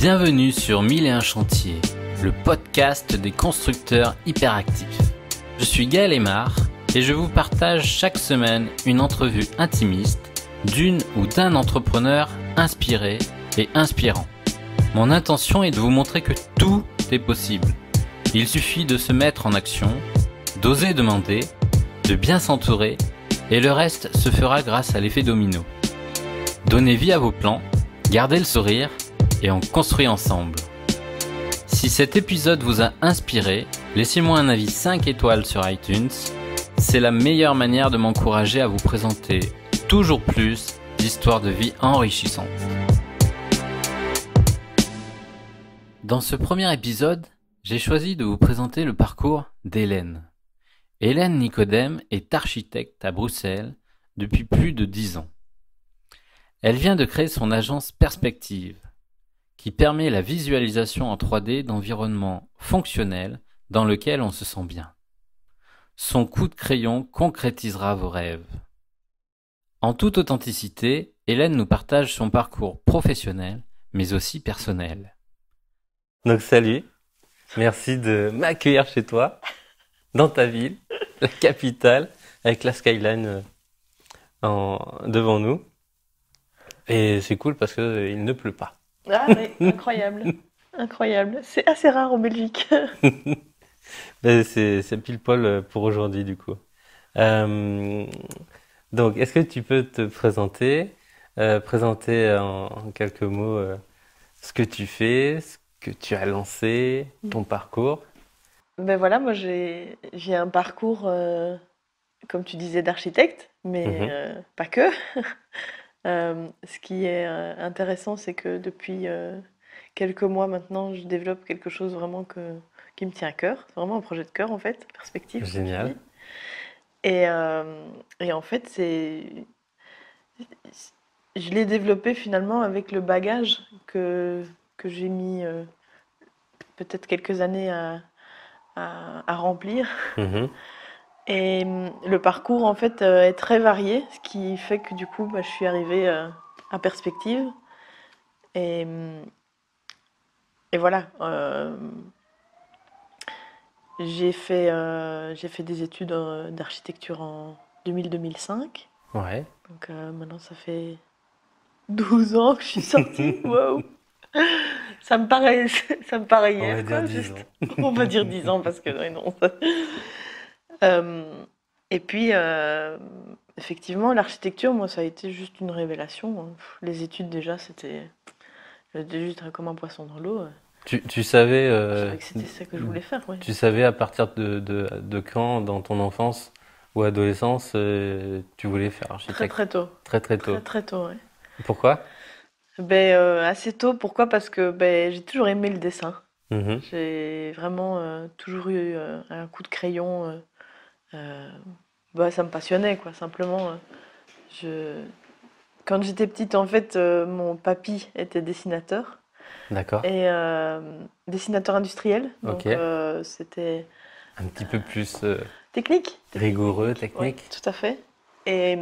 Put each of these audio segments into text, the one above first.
Bienvenue sur 1001 chantiers, le podcast des constructeurs hyperactifs. Je suis Gaël Aymar et je vous partage chaque semaine une entrevue intimiste d'une ou d'un entrepreneur inspiré et inspirant. Mon intention est de vous montrer que tout est possible. Il suffit de se mettre en action, d'oser demander, de bien s'entourer et le reste se fera grâce à l'effet domino. Donnez vie à vos plans, gardez le sourire et on construit ensemble. Si cet épisode vous a inspiré, laissez-moi un avis 5 étoiles sur iTunes. C'est la meilleure manière de m'encourager à vous présenter toujours plus d'histoires de vie enrichissantes. Dans ce premier épisode, j'ai choisi de vous présenter le parcours d'Hélène. Hélène Nicodème est architecte à Bruxelles depuis plus de 10 ans. Elle vient de créer son agence Perspective, qui permet la visualisation en 3D d'environnements fonctionnels dans lesquels on se sent bien. Son coup de crayon concrétisera vos rêves. En toute authenticité, Hélène nous partage son parcours professionnel, mais aussi personnel. Donc salut, merci de m'accueillir chez toi, dans ta ville, la capitale, avec la skyline devant nous. Et c'est cool parce qu'il ne pleut pas. Ah oui, incroyable. Incroyable. C'est assez rare en Belgique. C'est pile poil pour aujourd'hui du coup. Donc, est-ce que tu peux te présenter en quelques mots ce que tu fais, ce que tu as lancé, ton parcours? Ben voilà, moi j'ai un parcours, comme tu disais, d'architecte, mais pas que. Ce qui est intéressant, c'est que depuis quelques mois maintenant, je développe quelque chose vraiment qui me tient à cœur. C'est vraiment un projet de cœur en fait, Perspective. Génial. Et en fait, je l'ai développé finalement avec le bagage que j'ai mis peut-être quelques années à remplir. Et le parcours, en fait, est très varié, ce qui fait que du coup, je suis arrivée à Perspective. Et voilà. J'ai fait des études d'architecture en 2000-2005. Ouais. Donc maintenant, ça fait 12 ans que je suis sortie. Wow. Ça me paraît hier, On va quoi, dire 10 juste. ans. On va dire 10 ans parce que ouais, non. Et puis, effectivement, l'architecture, moi, ça a été juste une révélation. Les études, déjà, j'étais juste comme un poisson dans l'eau. Tu savais, Je savais que c'était ça que je voulais faire, ouais. tu savais à partir de quand, dans ton enfance ou adolescence, tu voulais faire architecte? Très, très tôt. Très très tôt. Très, très tôt, ouais. Pourquoi? Assez tôt. Pourquoi? Parce que j'ai toujours aimé le dessin. Mhm. J'ai vraiment toujours eu un coup de crayon. Ça me passionnait, quoi, simplement. Quand j'étais petite, en fait, mon papy était dessinateur. D'accord. Et dessinateur industriel. Donc, Ok. c'était Un petit peu plus technique. rigoureux, Ouais, technique. tout à fait. Et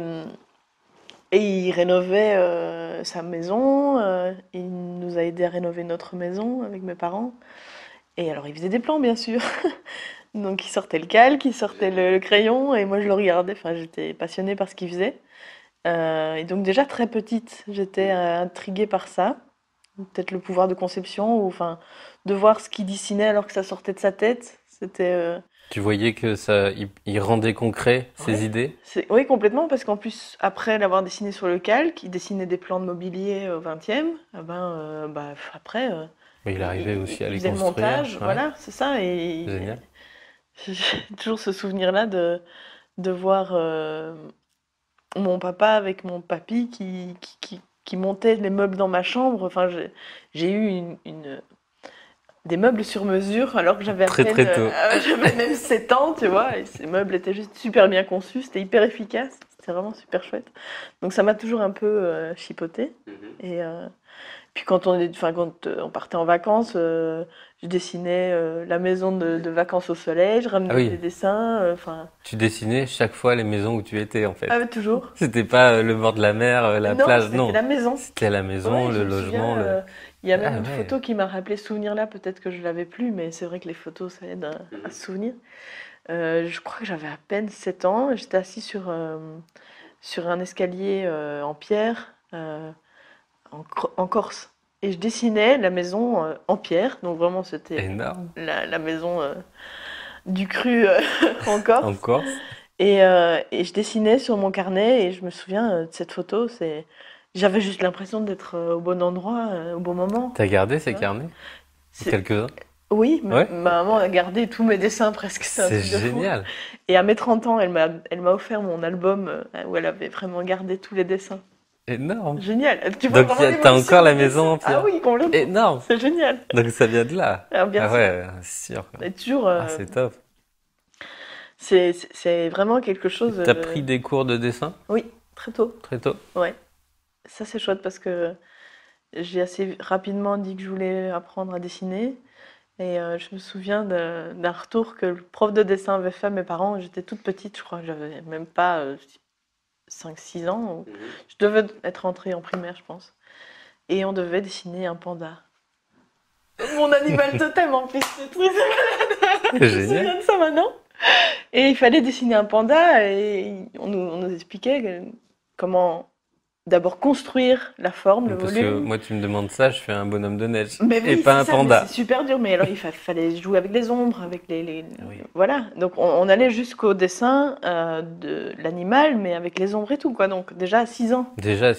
il rénovait sa maison. Il nous a aidé à rénover notre maison avec mes parents. Et alors, il faisait des plans, bien sûr. Donc, il sortait le calque, il sortait le crayon, et moi, je le regardais. Enfin, j'étais passionnée par ce qu'il faisait. Et donc, déjà très petite, j'étais intriguée par ça. Peut-être le pouvoir de conception, ou enfin, de voir ce qu'il dessinait alors que ça sortait de sa tête. C'était. Tu voyais que il rendait concret ses Ouais. idées? Oui, complètement, parce qu'en plus, après l'avoir dessiné sur le calque, il dessinait des plans de mobilier au 20e. Après, Mais il arrivait aussi à il les faisait le construire. montage, Ouais. voilà, c'est ça. Et Génial. j'ai toujours ce souvenir-là de voir mon papa avec mon papy qui montait les meubles dans ma chambre. Enfin, j'ai eu des meubles sur mesure alors que j'avais à Très, peine, très tôt. j'avais même 7 ans, tu vois, et ces meubles étaient juste super bien conçus, c'était hyper efficace, c'était vraiment super chouette. Donc ça m'a toujours un peu chipoté. Et puis quand on partait en vacances, je dessinais la maison de vacances au soleil, je ramenais Ah oui. des dessins, enfin. Tu dessinais chaque fois les maisons où tu étais en fait. Toujours. C'était pas le bord de la mer, la Non, plage, c'était non. la maison. C'était la maison, Ouais, le je me logement. souviens, Il y a même Ah une ouais. photo qui m'a rappelé ce souvenir-là, peut-être que je l'avais plus, mais c'est vrai que les photos, ça aide à se souvenir. Je crois que j'avais à peine 7 ans, j'étais assise sur un escalier en pierre en Corse. Et je dessinais la maison en pierre, donc vraiment c'était Énorme. la maison du cru en En Corse. Corse. Et je dessinais sur mon carnet et je me souviens de cette photo. J'avais juste l'impression d'être au bon endroit, au bon moment. T'as gardé Tu ces vois. carnets? C'est- Quelques-uns? Oui, Ouais. ma maman a gardé tous mes dessins presque, c'est un C'est truc de fou. génial. Et à mes 30 ans, elle m'a offert mon album où elle avait vraiment gardé tous les dessins. Énorme. Génial. Tu vois Donc vraiment t'as l'évolution encore la du maison dessin. en Ah pierre. oui, complètement. Énorme. C'est génial. Donc ça vient de là. Alors, bien Ah sûr. ouais, c'est sûr, quoi. Et toujours, Ah, c'est top. c'est vraiment quelque chose. T'as pris des cours de dessin Oui, très tôt. très tôt? Ouais. Ça, c'est chouette parce que j'ai assez rapidement dit que je voulais apprendre à dessiner. Et je me souviens d'un retour que le prof de dessin avait fait à mes parents. J'étais toute petite, je crois que j'avais même pas 5-6 ans. Je devais être entrée en primaire, je pense. Et on devait dessiner un panda. Mon animal totem en plus, c'est très C'est je me génial. souviens de ça maintenant. Et il fallait dessiner un panda et on nous expliquait comment d'abord construire la forme, le Parce que volume. moi, tu me demandes ça, je fais un bonhomme de neige. Mais Et oui, pas c'est un ça, mais panda. c'est super dur. Mais alors, fallait jouer avec les ombres, avec Oui. Voilà. Donc, on allait jusqu'au dessin de l'animal, mais avec les ombres et tout, quoi. Donc, déjà à 6 ans. Déjà,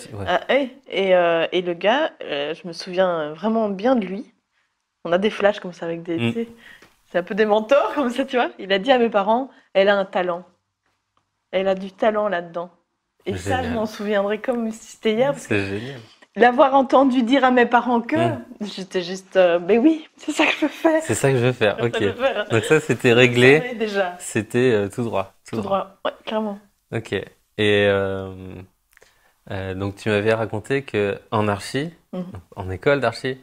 ouais. Et le gars, je me souviens vraiment bien de lui. On a des flashs comme ça avec des... Mm. tu sais, c'est un peu des mentors, comme ça, tu vois. Il a dit à mes parents, elle a un talent. Elle a du talent là-dedans. Et ça, je Génial. m'en souviendrai comme si c'était hier. Parce que C'est génial. l'avoir entendu dire à mes parents que, Mm. j'étais juste, mais oui, c'est ça que je veux faire. C'est ça que je veux faire. C'est ça Ok. que je veux faire. Donc ça, c'était Je le réglé. savais déjà. C'était tout droit. Tout droit. Ouais, clairement. Ok. Et donc tu m'avais raconté que en archi, Mhm. en école d'archi,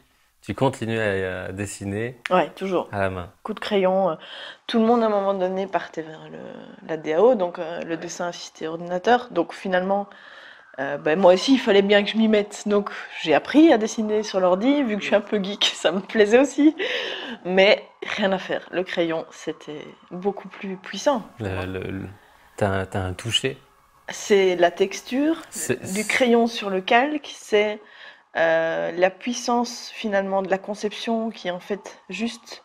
tu continuais à dessiner Ouais, toujours. à la main. Coup de crayon. Tout le monde, à un moment donné, partait vers la DAO, donc le dessin assisté ordinateur. Donc finalement, moi aussi, il fallait bien que je m'y mette. Donc j'ai appris à dessiner sur l'ordi, vu que je suis un peu geek, ça me plaisait aussi. Mais rien à faire. Le crayon, c'était beaucoup plus puissant. T'as un toucher. C'est la texture du crayon sur le calque, c'est la puissance finalement de la conception qui est en fait juste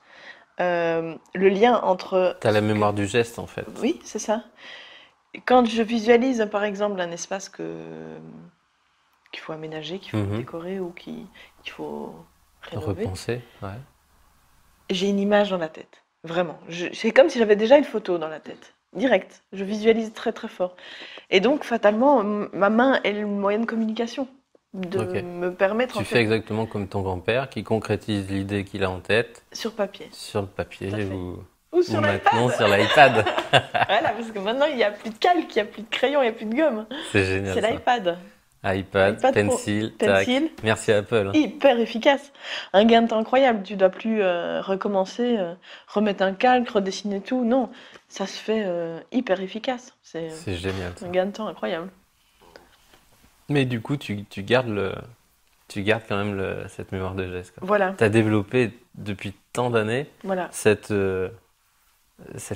le lien entre... T'as la mémoire du geste en fait. Oui, c'est ça. Quand je visualise par exemple un espace qu'il faut aménager, qu'il faut Mhm. décorer ou qu'il faut rénover, Repenser, ouais. j'ai une image dans la tête. Vraiment. C'est comme si j'avais déjà une photo dans la tête. Direct. Je visualise très très fort. Et donc, fatalement, ma main est le moyen de communication. De Ok. me permettre, Tu en fais fait, exactement comme ton grand-père qui concrétise l'idée qu'il a en tête sur papier. sur le papier Tout à fait. ou Ou sur l'iPad. maintenant sur l'iPad. Voilà, parce que maintenant, il n'y a plus de calque, il n'y a plus de crayon, il n'y a plus de gomme. C'est génial C'est ça. l'iPad. iPad, iPad Pro. pencil, tac. Pencil. Merci Apple. Hyper efficace. Un gain de temps incroyable. Tu dois plus recommencer, remettre un calque, redessiner tout. Non, ça se fait hyper efficace. C'est C'est génial ça. un gain de temps incroyable. Mais du coup, tu gardes quand même cette mémoire de geste, quoi. Voilà, T'as développé depuis tant d'années voilà. cette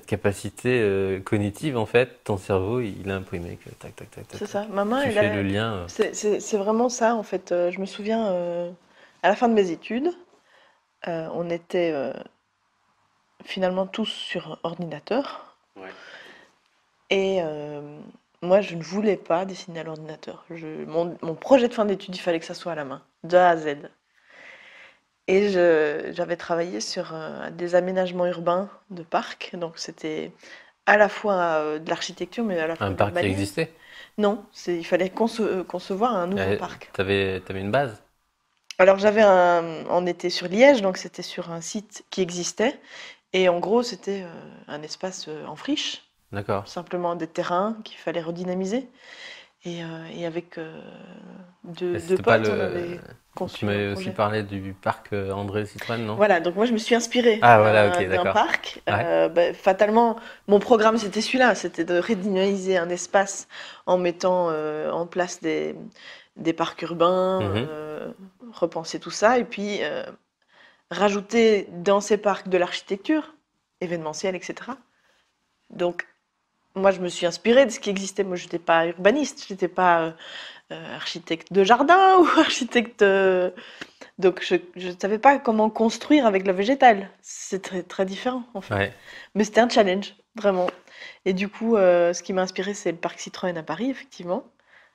capacité cognitive en fait. Ton cerveau, il a imprimé que tac, tac, tac, tac. C'est ça. Ma main, Tu elle fais a... le lien. C'est vraiment ça, en fait. Je me souviens, à la fin de mes études, on était finalement tous sur ordinateur. Ouais. Et moi, je ne voulais pas dessiner à l'ordinateur. Mon projet de fin d'études, il fallait que ça soit à la main, de A à Z. Et j'avais travaillé sur des aménagements urbains de parcs. Donc, c'était à la fois de l'architecture, mais à la fois Un de parc qui l'urbanisme. existait. Non, il fallait concevoir un nouveau parc. T'avais une base. Alors, on était sur Liège, donc c'était sur un site qui existait. Et en gros, c'était un espace en friche. D'accord. Simplement des terrains qu'il fallait redynamiser. Et avec deux C'était pas potes, on le. avait conçu Tu m'avais un aussi projet. parlé du parc André Citroën, non? Voilà, donc moi je me suis inspirée Ah voilà, ok, d'un d'accord. parc. Ouais. Fatalement, mon programme c'était celui-là, c'était de redynamiser un espace en mettant en place des parcs urbains, Mhm. repenser tout ça et puis rajouter dans ces parcs de l'architecture événementielle, etc. Donc, moi, je me suis inspirée de ce qui existait. Moi, je n'étais pas urbaniste, je n'étais pas architecte de jardin ou architecte. Donc, je ne savais pas comment construire avec le végétal. C'est très, très différent, en fait. Ouais. Mais c'était un challenge, vraiment. Et du coup, ce qui m'a inspiré, c'est le parc Citroën à Paris, effectivement.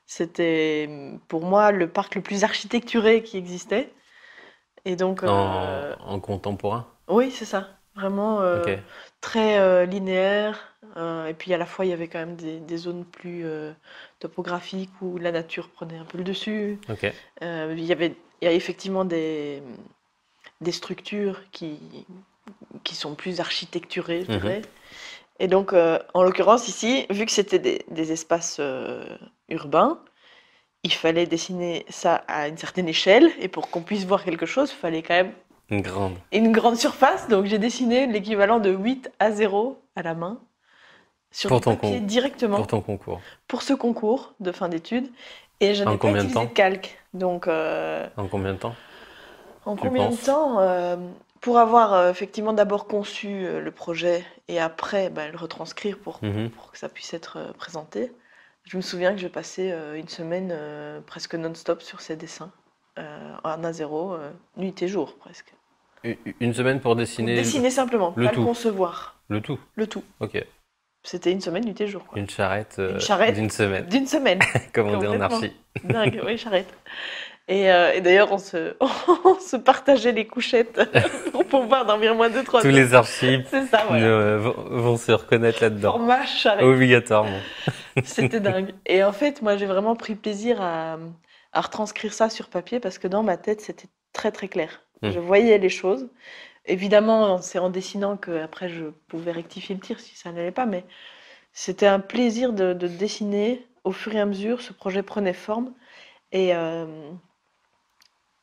C'était pour moi le parc le plus architecturé qui existait. Et donc, En contemporain. oui, c'est ça. Vraiment Ok. très linéaire. Et puis à la fois, il y avait quand même des zones plus topographiques où la nature prenait un peu le dessus. Ok. Il y a effectivement des structures qui sont plus architecturées, je Mhm. dirais. Et donc, en l'occurrence, ici, vu que c'était des espaces urbains, il fallait dessiner ça à une certaine échelle. Et pour qu'on puisse voir quelque chose, il fallait quand même Une grande. une grande surface. Donc, j'ai dessiné l'équivalent de 8 à 0 à la main sur Pour du ton papier con- directement Pour ton concours. pour ce concours de fin d'études. Et je En n'ai pas combien de utilisé temps? de calque. Donc, En combien de temps, en tu combien de penses? temps pour avoir effectivement d'abord conçu le projet et après le retranscrire Mhm. pour que ça puisse être présenté. Je me souviens que j'ai passé une semaine presque non-stop sur ces dessins, en A0, nuit et jour presque. Une semaine pour Pour dessiner dessiner simplement, le pas le tout. concevoir, Le tout. le tout. Ok. C'était une semaine, nuit et jour, quoi. Une charrette Une charrette d'une semaine, d'une semaine, comme on dit en complètement. archi. Dingue, oui, charrette. Et d'ailleurs, on se partageait les couchettes pour pouvoir dormir moins de 3 Tous heures. les archives C'est ça, voilà. vont se reconnaître là-dedans. Format charrette. Obligatoirement. C'était dingue. Et en fait, moi, j'ai vraiment pris plaisir à retranscrire ça sur papier parce que dans ma tête, c'était très, très clair. Hmm. Je voyais les choses. Évidemment, c'est en dessinant que après je pouvais rectifier le tir si ça n'allait pas, mais c'était un plaisir de dessiner. Au fur et à mesure, ce projet prenait forme. Et, euh,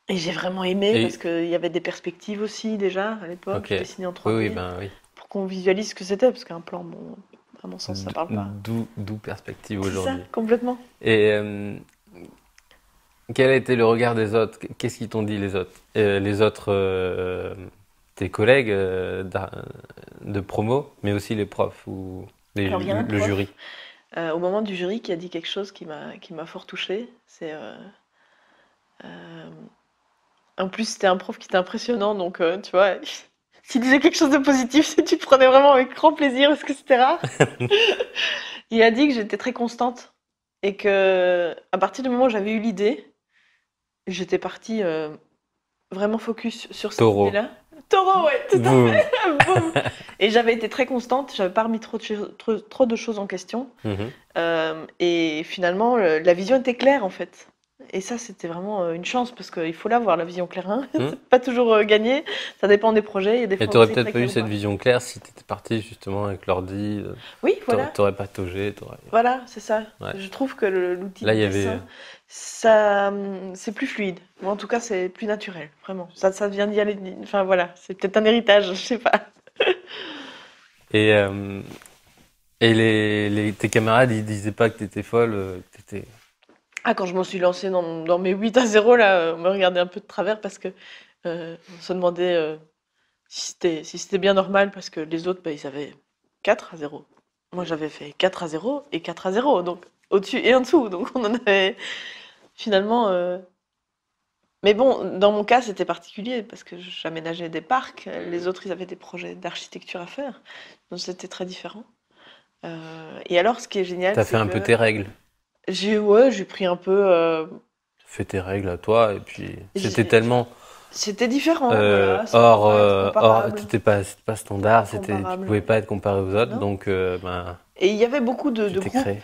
et j'ai vraiment aimé parce Et qu'il y avait des perspectives aussi déjà à l'époque. ok. Je dessinais en Oui, 3D oui, ben oui. pour qu'on visualise ce que c'était, parce qu'un plan, bon, à mon sens, ça parle pas. D'où perspective C'est ça, aujourd'hui. complètement. Et quel a été le regard des autres? Qu'est-ce qu'ils t'ont dit les autres, tes collègues de promo, mais aussi les profs ou Alors, il y a un le prof, jury. au moment du jury, qui a dit quelque chose qui m'a fort touchée. C'est, euh, en plus, c'était un prof qui était impressionnant, donc tu vois, s'il disait quelque chose de positif, c'est que tu le prenais vraiment avec grand plaisir, parce que c'était rare. Il a dit que j'étais très constante et que à partir du moment où j'avais eu l'idée, j'étais partie vraiment focus sur cette Taureau. idée-là. Taureau, ouais, tout à Boum. fait. Boum. Et j'avais été très constante, j'avais pas remis trop de choses en question. Mhm. Et finalement, la vision était claire en fait. Et ça, c'était vraiment une chance parce qu'il faut l'avoir, la vision claire. Hein. Mhm. C'est pas toujours gagné, ça dépend des projets. Il y a des Et fois où t'aurais c'est peut-être très pas eu clair ou cette pas. vision claire si t'étais parti justement avec l'ordi. Oui, voilà. T'aurais pataugé, t'aurais. Voilà, c'est ça. Ouais. Je trouve que l'outil Là, de il y avait. dessin, ça, c'est plus fluide. Ou en tout cas, c'est plus naturel, vraiment. Ça vient d'y aller. Enfin voilà, c'est peut-être un héritage, je sais pas. Et, tes camarades, ils disaient pas que t'étais folle, que t'étais. Ah, quand je m'en suis lancée dans mes 8 à 0, là, on me regardait un peu de travers parce que on se demandait si c'était bien normal parce que les autres, ils avaient 4 à 0. Moi, j'avais fait 4 à 0 et 4 à 0, donc au-dessus et en dessous. Donc on en avait finalement. Mais bon, dans mon cas, c'était particulier parce que j'aménageais des parcs. Les autres, ils avaient des projets d'architecture à faire. Donc c'était très différent. Et alors, ce qui est génial, T'as fait c'est un peu que tes règles. j'ai pris un peu. Fais tes règles à toi, et puis c'était J'ai- tellement C'était différent, voilà. Ça pouvait pas être comparable. c'était pas standard, tu Comparable. pouvais pas être comparé aux autres, Non. donc ben, Et il y avait beaucoup de tu t'es groupes créé.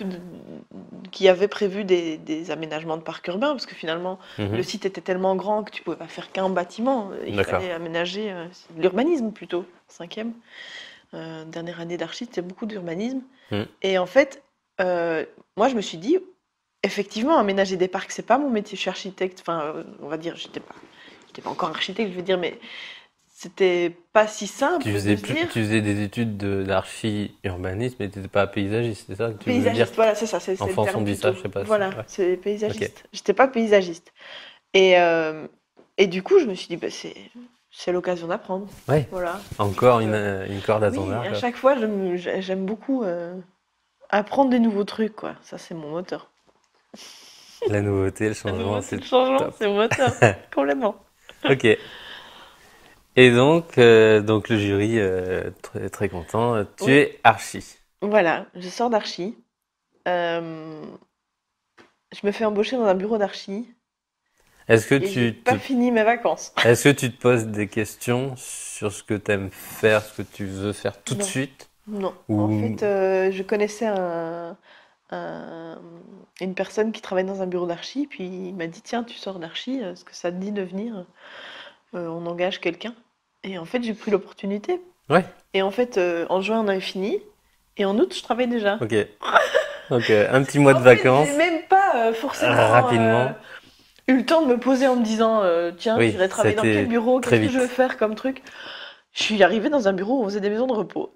qui avaient prévu des aménagements de parcs urbains, parce que finalement, Mhm. le site était tellement grand que tu pouvais pas faire qu'un bâtiment. Il D'accord. fallait aménager l'urbanisme plutôt, cinquième. Dernière année d'archi, c'était beaucoup d'urbanisme. Mhm. Et en fait, moi, je me suis dit, effectivement, aménager des parcs, c'est pas mon métier. Je suis architecte. Enfin, on va dire, j'étais pas encore architecte, je veux dire, mais c'était pas si simple Tu de faisais se dire. tu faisais des études d'archi-urbanisme, mais t'étais pas paysagiste, c'est ça que tu veux dire? Paysagiste, voilà, c'est ça, c'est En le France, terme on dit ça, plutôt. je sais pas. Voilà, Ouais. c'est Ok. paysagiste. J'étais pas paysagiste. Et Et du coup, je me suis dit, bah, c'est l'occasion d'apprendre. Ouais, Voilà. encore Donc, une corde à ton oui, à arc. chaque fois, j'aime beaucoup apprendre des nouveaux trucs, quoi. Ça, c'est mon moteur. La nouveauté, le La changement, nouveauté, c'est le changement, top. c'est mon moteur. Complètement. Ok. Et donc le jury, très, très content. Tu Oui, es archi. voilà, je sors d'archi. Euh, je me fais embaucher dans un bureau d'archi Est-ce que et j'ai tu te, pas fini mes vacances. est-ce que tu te poses des questions sur ce que tu aimes faire, ce que tu veux faire tout de Non, suite? non. En Ou, fait, je connaissais un- une personne qui travaille dans un bureau d'archi, puis il m'a dit, tiens, tu sors d'archi, est-ce que ça te dit de venir? On engage quelqu'un. Et en fait, j'ai pris l'opportunité. ouais, Et en fait, en juin, on avait fini. Et en août, je travaille déjà. ok. Donc un petit mois de En fait, j'ai vacances, même pas forcément rapidement. eu le temps de me poser en me disant, tiens, Oui, j'irai ça a travailler dans quel été bureau, très qu'est-ce que je vais vite. faire comme truc. Je suis arrivée dans un bureau où on faisait des maisons de repos.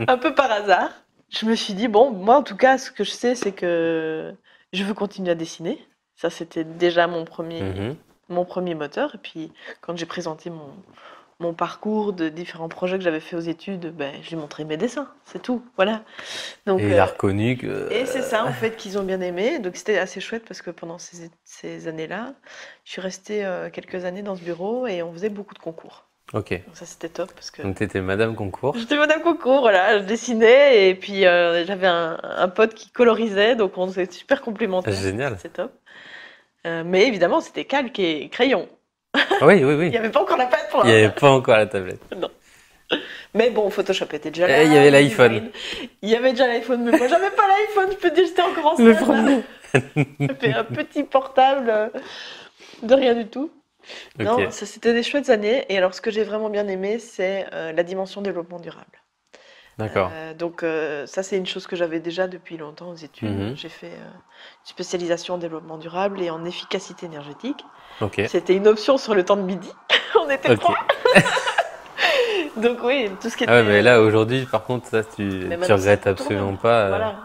Un peu par hasard. Je me suis dit, bon, moi en tout cas, ce que je sais, c'est que je veux continuer à dessiner. Ça, c'était déjà Mhm. mon premier moteur. Et puis, quand j'ai présenté mon parcours de différents projets que j'avais fait aux études, ben, j'ai montré mes dessins, c'est tout, voilà. Donc, Et il a reconnu que... et c'est ça, en fait, qu'ils ont bien aimé. Donc, c'était assez chouette parce que pendant ces années-là, je suis restée quelques années dans ce bureau et on faisait beaucoup de concours. Ok. Donc, ça, c'était top parce que Donc t'étais Madame Concours. j'étais Madame Concours, voilà, je dessinais et puis j'avais un pote qui colorisait, donc on était super complémentaires, Génial. c'est top. Mais évidemment, c'était calque et crayon. Oui, oui, Il oui. n'y avait pas encore la palette pour Il n'y avait pas encore la tablette. Non. Mais bon, Photoshop était déjà Et il y là, avait l'iPhone. InDesign. Il y avait déjà l'iPhone, mais moi j'avais pas l'iPhone, je peux te dire, j'étais encore en Le stage là. premier. J'avais un petit portable de rien du tout. Non, Ok. ça c'était des chouettes années. Et alors, ce que j'ai vraiment bien aimé, c'est la dimension développement durable. D'accord. Ça, c'est une chose que j'avais déjà depuis longtemps aux études. Mhm. J'ai fait une spécialisation en développement durable et en efficacité énergétique. Ok. C'était une option sur le temps de midi. On était Ok. trois. Donc oui, tout ce qui Ah ouais, était... mais là, aujourd'hui, par contre, ça, mais tu maintenant, c'est regrettes incontournable. absolument pas Voilà.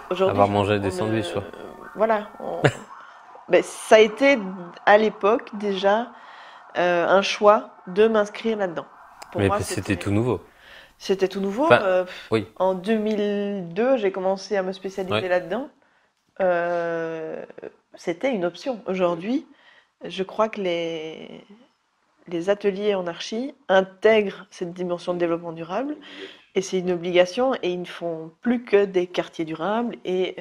Aujourd'hui, avoir mangé des on ne... sandwichs, quoi. Voilà. Ben, ça a été, à l'époque, déjà, un choix de m'inscrire là-dedans. Pour Mais moi, c'était tout nouveau. c'était tout nouveau. Enfin, oui. En 2002, j'ai commencé à me spécialiser Ouais. là-dedans. Euh, C'était une option. Aujourd'hui, je crois que les ateliers en archi intègrent cette dimension de développement durable et c'est une obligation et ils ne font plus que des quartiers durables et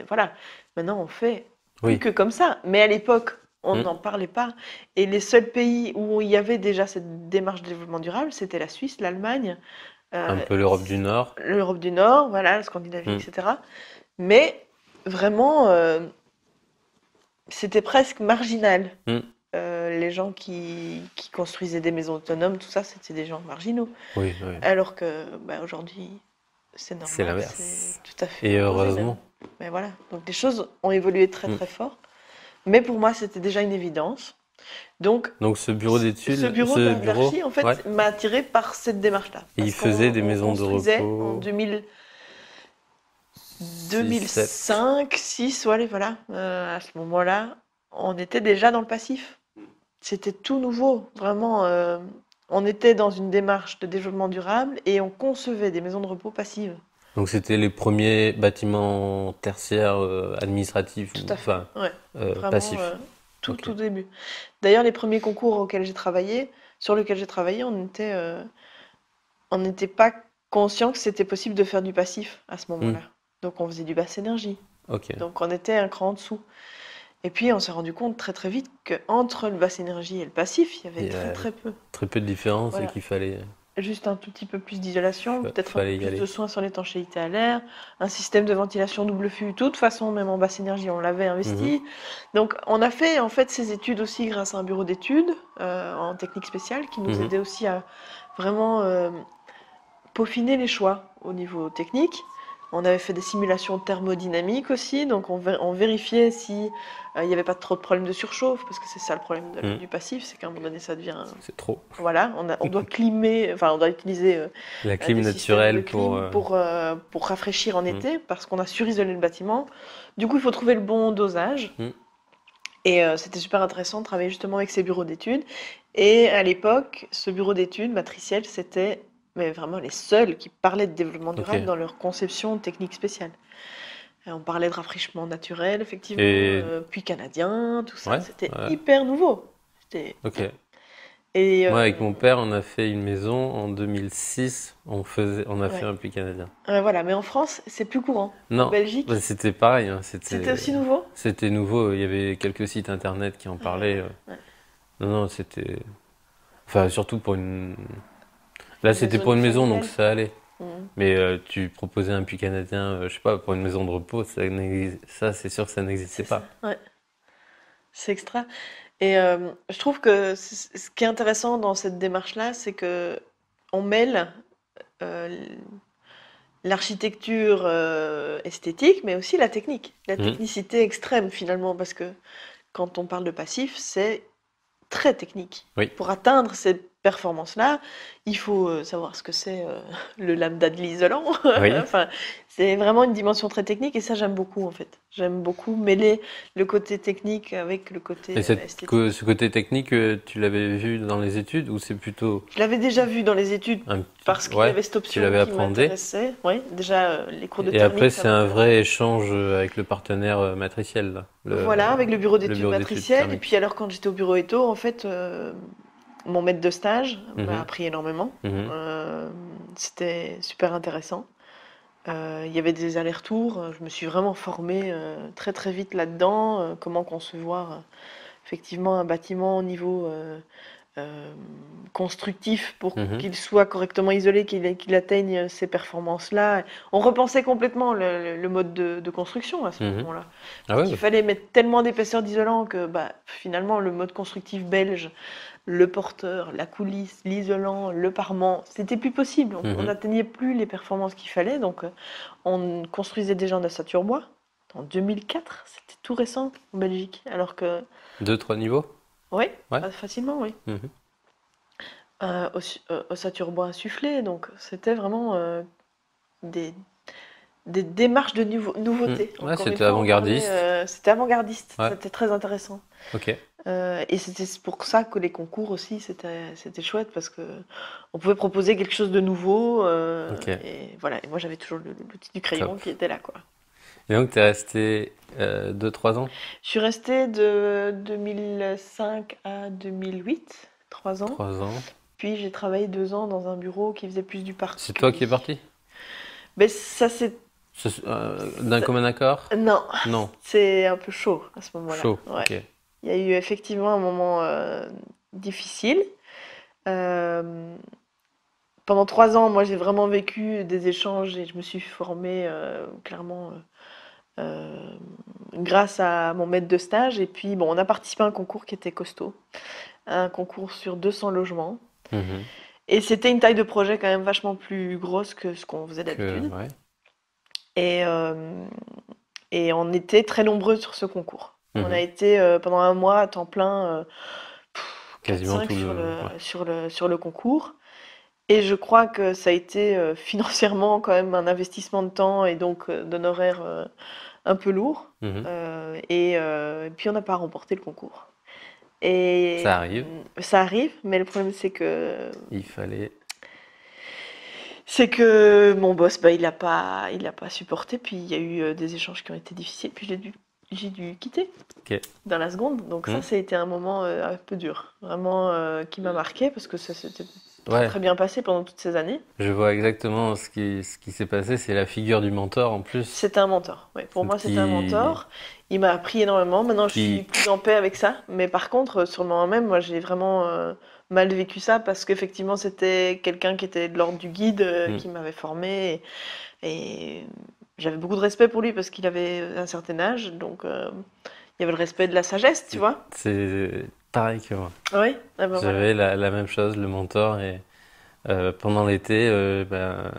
voilà. Maintenant, on fait plus Oui. que comme ça. Mais à l'époque, on Hmm. n'en parlait pas. Et les seuls pays où il y avait déjà cette démarche de développement durable, c'était la Suisse, l'Allemagne, Un euh, peu l'Europe du Nord. l'Europe du Nord, voilà, la Scandinavie, Hmm. etc. Mais vraiment, c'était presque marginal. Hmm. Les gens qui construisaient des maisons autonomes, tout ça, c'était des gens marginaux. Oui, oui. Alors que bah, aujourd'hui, c'est C'est normal, l'inverse. c'est tout à fait Et imposé même. heureusement. Mais voilà, donc les choses ont évolué très Hmm. très fort. Mais pour moi, c'était déjà une évidence. Donc, Donc ce bureau ce d'études, bureau ce bureau, d'archi, en ouais. fait, m'a attiré par cette démarche-là. Et il Parce faisait des qu'on maisons de construisait en repos 6, 7. 2005, 6, voilà. À ce moment-là, on était déjà dans le passif. C'était tout nouveau, vraiment. On était dans une démarche de développement durable et on concevait des maisons de repos passives. Donc c'était les premiers bâtiments tertiaires administratifs, Tout ou, à fait, enfin ouais. Vraiment, passifs. tout Ok. au début. D'ailleurs, les premiers concours auxquels j'ai travaillé, sur lesquels j'ai travaillé, on n'était pas conscient que c'était possible de faire du passif à ce Hmm. moment-là. Donc on faisait du basse énergie. Ok. Donc on était un cran en dessous. Et puis on s'est rendu compte très très vite qu'entre le basse énergie et le passif, il y avait Il y très a très peu. très peu de différence et Voilà. qu'il fallait, Juste un tout petit peu plus d'isolation, peut-être un peu fallait y plus de aller. soins sur l'étanchéité à l'air, un système de ventilation double flux. De toute façon, même en basse énergie, on l'avait Mhm. investi. Donc, on a fait en fait ces études aussi grâce à un bureau d'études en technique spéciale qui nous Mhm. aidait aussi à vraiment peaufiner les choix au niveau technique. On avait fait des simulations thermodynamiques aussi, donc on vérifiait si il n'y avait pas trop de problèmes de surchauffe, parce que c'est ça le problème Mhm. du passif, c'est qu'à un moment donné ça devient... C'est trop. Voilà, on doit climer, enfin on doit utiliser La clim des systèmes de naturelle pour. clim pour rafraîchir en Mhm. été, parce qu'on a surisolé le bâtiment. Du coup, il faut trouver le bon dosage. Mhm. Et c'était super intéressant de travailler justement avec ces bureaux d'études. Et à l'époque, ce bureau d'études matriciel, c'était mais vraiment les seuls qui parlaient de développement Ok. durable dans leur conception technique spéciale. On parlait de rafraîchissement naturel, effectivement, Et puits canadien, tout ça. ouais, C'était ouais, hyper nouveau. C'était- ok. Et Moi, avec mon père, on a fait une maison en 2006. On a fait ouais. un puits canadien. Voilà, mais en France, c'est plus courant. En Non, bah, Belgique, c'était pareil, hein, c'était aussi nouveau? c'était nouveau. Il y avait quelques sites internet qui en parlaient. Ouais. Non, non, c'était, enfin, surtout pour une. Là, Une c'était maison pour une maison, donc unifamiliale. ça allait. Mhm. Mais tu proposais un puits canadien, je sais pas, pour une maison de repos, ça, c'est sûr que ça n'existait C'est ça. pas. Ouais. C'est extra. Et je trouve que ce qui est intéressant dans cette démarche-là, c'est que on mêle euh, l'architecture esthétique, mais aussi la technique, la Mhm. technicité extrême finalement, parce que quand on parle de passif, c'est très technique. Oui. Pour atteindre ces performances-là, il faut savoir ce que c'est le lambda de l'isolant. Oui. Enfin, c'est vraiment une dimension très technique et ça j'aime beaucoup en fait. J'aime beaucoup mêler le côté technique avec le Et côté esthétique. ce côté technique, tu l'avais vu dans les études ou c'est plutôt Je l'avais déjà vu dans les études un petit. parce qu'il y Ouais, avait cette tu option l'avais qui appréhendé. m'intéressait. Oui, déjà les cours de Et après, thermique, ça c'est un m'intéressait. vrai échange avec le partenaire matriciel, là, Voilà, avec le bureau le d'études bureau d'études matriciel. Et puis thermiques. alors quand j'étais au bureau Eto, en fait, mon maître de stage m'a Mhm, appris énormément. mhm, C'était super intéressant. Il y avait des allers-retours. Je me suis vraiment formée très très vite là-dedans. Comment concevoir effectivement un bâtiment au niveau euh, constructif pour mhm. qu'il soit correctement isolé, qu'il atteigne ces performances-là. On repensait complètement le mode de construction à ce Mhm. moment-là. Ah Parce ouais, qu'il fallait mettre tellement d'épaisseur d'isolant que bah, finalement le mode constructif belge, le porteur, la coulisse, l'isolant, le parement, c'était plus possible. On mhm. n'atteignait plus les performances qu'il fallait. Donc on construisait déjà en ossature-bois. En 2004, c'était tout récent en Belgique. Alors que, Deux, trois niveaux? oui, Ouais. facilement, oui. Mhm. Ossature bois insufflé, donc c'était vraiment des, des démarches de Mhm. nouveauté. Ouais, Encore une c'était fois, on parlait, avant-gardiste. c'était avant-gardiste, Ouais, c'était très intéressant. ok. Et c'était pour ça que les concours aussi, c'était chouette, parce que on pouvait proposer quelque chose de nouveau, Ok, et voilà. Et moi, j'avais toujours l'outil du top. crayon qui était là, quoi. Et donc, t'es resté 2, 3 ans? Je suis restée de 2005 à 2008, 3 ans. 3 ans. Puis j'ai travaillé 2 ans dans un bureau qui faisait plus du C'est toi qui particulier. es parti? Mais ça, c'est D'un commun accord? non, Non, c'est un peu chaud à ce moment-là. chaud, Ouais. ok. Il y a eu effectivement un moment difficile. Euh, Pendant 3 ans, moi, j'ai vraiment vécu des échanges et je me suis formée clairement euh, grâce à mon maître de stage. Et puis, bon, on a participé à un concours qui était costaud, un concours sur 200 logements. Mhm. Et c'était une taille de projet quand même vachement plus grosse que ce qu'on faisait d'habitude. Ouais. Et, euh, et on était très nombreux sur ce concours. On a Mhm. été pendant un mois à temps plein, Quasiment 4-5 tout sur le. le, Ouais. sur le, sur le concours. Et je crois que ça a été financièrement quand même un investissement de temps et donc d'honoraires un peu lourd. Mhm. Et puis on n'a pas remporté le concours. Et Ça arrive. ça arrive, mais le problème Il fallait. c'est que mon boss, bah, il a pas supporté. Puis il y a eu des échanges qui ont été difficiles. Puis j'ai dû quitter Ok. dans la seconde. Donc ça, Mhm. ça a été un moment un peu dur, vraiment qui m'a marqué parce que ça s'était très Ouais, très bien passé pendant toutes ces années. je vois exactement ce qui s'est passé. C'est la figure du mentor en plus. C'était un mentor. Ouais, pour moi, c'était un Qui. mentor. Il m'a appris énormément. Maintenant, je suis Qui. plus en paix avec ça. Mais par contre, sur le moment même, moi, j'ai vraiment mal vécu ça parce qu'effectivement, c'était quelqu'un qui était de l'ordre du guide, Hmm. qui m'avait formé. Et j'avais beaucoup de respect pour lui parce qu'il avait un certain âge. Donc, il y avait le respect de la sagesse, tu vois. C'est pareil que moi. Oui, ah ben voilà. J'avais la même chose, le mentor, et pendant l'été, ben,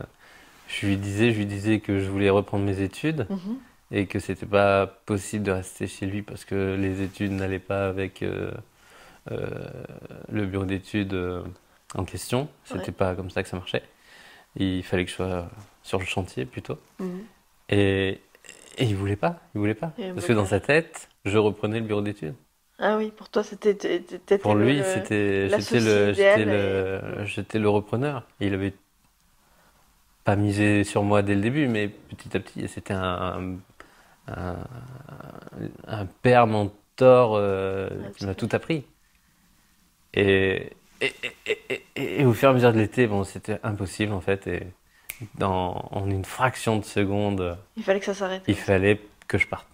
je lui disais que je voulais reprendre mes études Mhm. et que c'était pas possible de rester chez lui parce que les études n'allaient pas avec euh, le bureau d'études en question. Ouais. C'était pas comme ça que ça marchait. Il fallait que je sois sur le chantier plutôt. Mhm. Et, et il voulait pas, il voulait pas. Et Parce mon que dans sa père. tête, je reprenais le bureau d'études. Ah oui, pour toi, t'étais Pour lui, c'était, l'associé idéal. Et... j'étais le repreneur. Il avait pas misé sur moi dès le début, mais petit à petit, c'était un, un père mentor Ouais, qui tout m'a à tout fait. appris. Et au fur et à mesure de l'été, bon, c'était impossible en fait. Et en une fraction de seconde, Il fallait que ça s'arrête il comme ça. fallait que je parte.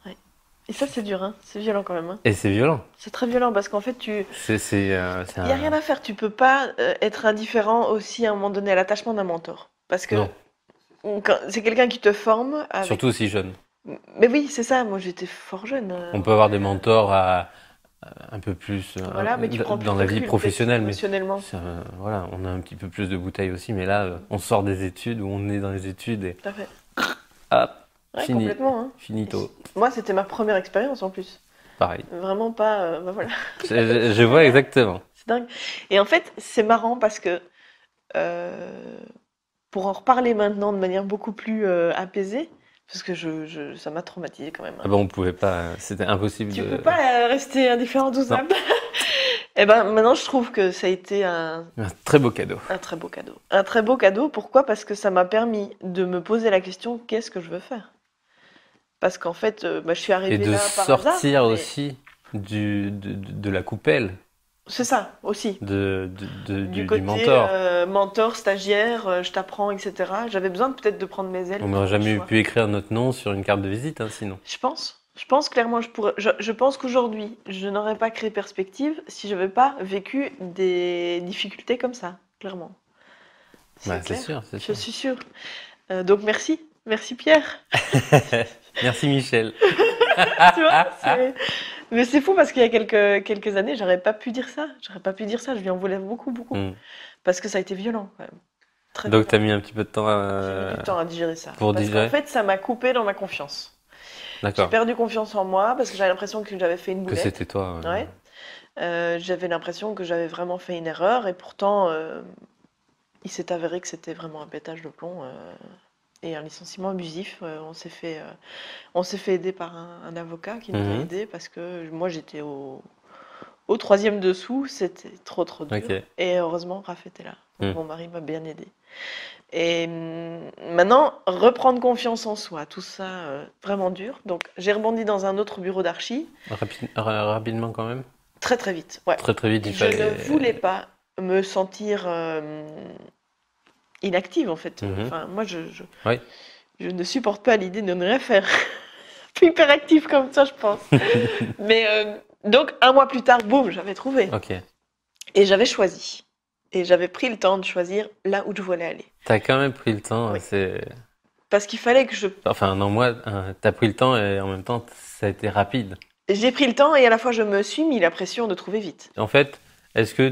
Ouais. Et ça, c'est dur, hein. C'est violent quand même, hein. Et c'est violent. C'est très violent parce qu'en fait, C'est il y a rien un. à faire. Tu peux pas être indifférent aussi à un moment donné à l'attachement d'un mentor. Parce que Non, c'est quelqu'un qui te forme avec. surtout si jeune. Mais oui, c'est ça. Moi, j'étais fort jeune. On peut avoir des mentors un peu plus Voilà, mais tu prends plus dans de la vie recul peut-être professionnelle, mais émotionnellement. voilà, on a un petit peu plus de bouteilles aussi. Mais là, on sort des études ou on est dans les études et Tout à fait. hop, Ouais, fini, complètement, hein. finito. Moi, c'était ma première expérience en plus. Pareil. Vraiment pas. Bah voilà, Je vois exactement. c'est dingue. Et en fait, c'est marrant parce que euh, pour en reparler maintenant de manière beaucoup plus apaisée, parce que ça m'a traumatisé quand même, Ah hein. ben, on pouvait pas, c'était impossible Tu de. peux pas rester indifférent à tout Non, ça. Et ben maintenant, je trouve que ça a été un très beau cadeau. un très beau cadeau. Un très beau cadeau. Pourquoi? Parce que ça m'a permis de me poser la question, qu'est-ce que je veux faire? Parce qu'en fait, bah, je suis Et arrivée de là par hasard, sortir mais aussi de la coupelle c'est ça aussi. Du du côté mentor. mentor, stagiaire, je t'apprends, etc. J'avais besoin peut-être de prendre mes ailes On pour n'aurait faire le jamais choix. pu écrire notre nom sur une carte de visite, hein, sinon. Je pense. Je pense clairement, je pense qu'aujourd'hui, je n'aurais pas créé Perspective si je n'avais pas vécu des difficultés comme ça, clairement. C'est Bah, c'est clair, sûr, c'est je sûr. suis sûre. Donc merci, merci Pierre. Merci Michel. Tu vois, mais c'est fou parce qu'il y a quelques années, j'aurais pas pu dire ça. J'aurais pas pu dire ça. Je lui en voulais beaucoup, beaucoup. Hmm. Parce que ça a été violent, quand même. Très Donc violent. t'as mis un petit peu de temps J'ai mis du temps à digérer ça. pour Parce qu'en digérer? fait, ça m'a coupé dans ma confiance. J'ai D'accord. perdu confiance en moi parce que j'avais l'impression que j'avais fait une Que boulette. c'était toi. Ouais. J'avais l'impression que j'avais vraiment fait une erreur et pourtant, il s'est avéré que c'était vraiment un pétage de plomb et un licenciement abusif. On s'est fait aider par un avocat qui nous a Mhm. aidés parce que moi j'étais au troisième dessous, c'était trop trop dur. Ok. Et heureusement, Raph était là. Donc Hmm. mon mari m'a bien aidé. Et maintenant, reprendre confiance en soi, tout ça, vraiment dur. Donc j'ai rebondi dans un autre bureau d'archi, Rapidement quand même. très très vite. Ouais. Très très vite, il Je ne fallait. voulais pas me sentir inactive en fait. Mhm. Enfin, moi, Oui. je ne supporte pas l'idée de ne rien faire. Hyperactive comme ça, je pense. Mais donc, un mois plus tard, boum, j'avais trouvé. Ok. Et j'avais choisi. Et j'avais pris le temps de choisir là où je voulais aller. T'as quand même pris le temps. Oui. C'est. Parce qu'il fallait que je... Enfin non, moi, t'as pris le temps et en même temps, ça a été rapide. J'ai pris le temps et à la fois je me suis mis la pression de trouver vite. En fait, est-ce que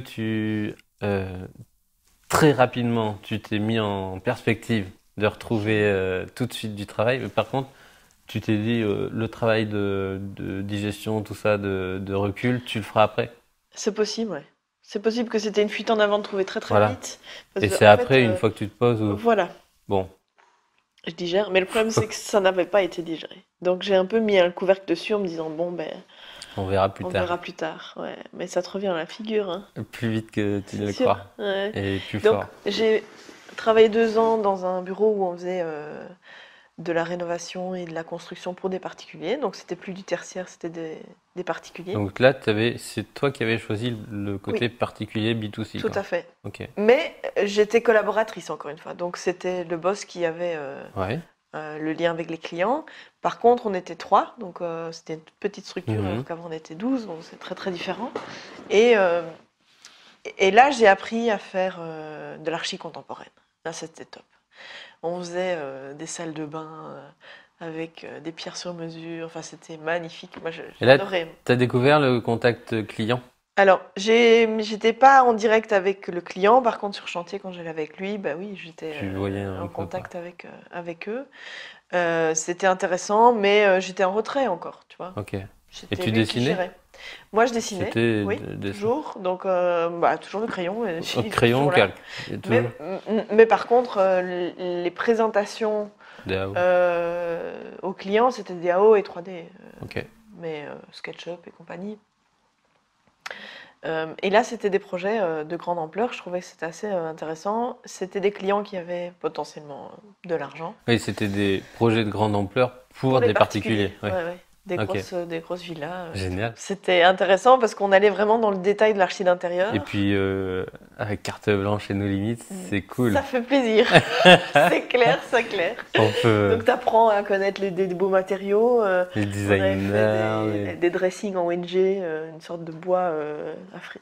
très rapidement, tu t'es mis en perspective de retrouver tout de suite du travail, mais par contre, tu t'es dit le travail de digestion, tout ça, de recul, tu le feras après. C'est possible, ouais. C'est possible que c'était une fuite en avant de trouver très très Voilà. vite. Parce Et que, c'est en fait, après, une fois que tu te poses, où... voilà, Bon, je digère. Mais le problème, c'est que ça n'avait pas été digéré. Donc j'ai un peu mis un couvercle dessus en me disant, bon, ben, on verra plus on tard. verra plus tard. Ouais. Mais ça te revient à la figure, hein. Plus vite que tu ne C'est le sûr. crois. Ouais. Et plus Donc fort. j'ai travaillé 2 ans dans un bureau où on faisait de la rénovation et de la construction pour des particuliers. Donc c'était plus du tertiaire, c'était des particuliers. Donc là, c'est toi qui avais choisi le côté Oui. particulier B2C, Tout quoi. à fait. Ok. Mais j'étais collaboratrice encore une fois. Donc c'était le boss qui avait Ouais. le lien avec les clients. Par contre, on était 3, donc c'était une petite structure, Mhm. alors qu'avant on était 12, donc c'est très très différent. Et, euh, et là, j'ai appris à faire de l'archi contemporaine. Là, c'était top. On faisait des salles de bain avec des pierres sur mesure. Enfin, c'était magnifique. Moi, Et là, j'adorais. t'as découvert le contact client. Alors, j'étais pas en direct avec le client. Par contre, sur chantier, quand j'allais avec lui, bah oui, j'étais Tu voyais un en peu, contact avec eux. C'était intéressant, mais j'étais en retrait encore, tu vois. Ok. Et C'était tu lui qui dessinais? gérait. Moi, je dessinais, C'était oui, toujours. Donc, toujours le crayon. Et au crayon, toujours là. calque. Et tout. Mais par contre, les présentations Des AO. aux clients, c'était des AO et 3D. Ok. mais SketchUp et compagnie. Et là, c'était des projets de grande ampleur. Je trouvais que c'était assez intéressant. C'était des clients qui avaient potentiellement de l'argent. Oui, c'était des projets de grande ampleur pour les des particuliers. Ouais, Ouais. ouais. Ok. Des grosses villas. Génial. C'était intéressant parce qu'on allait vraiment dans le détail de l'archi d'intérieur. Et puis, avec carte blanche et nos limites, c'est cool. Ça fait plaisir. C'est clair, c'est clair. On peut... Donc, tu apprends à connaître des beaux matériaux. Les On avait designers, fait des dressings en ONG, une sorte de bois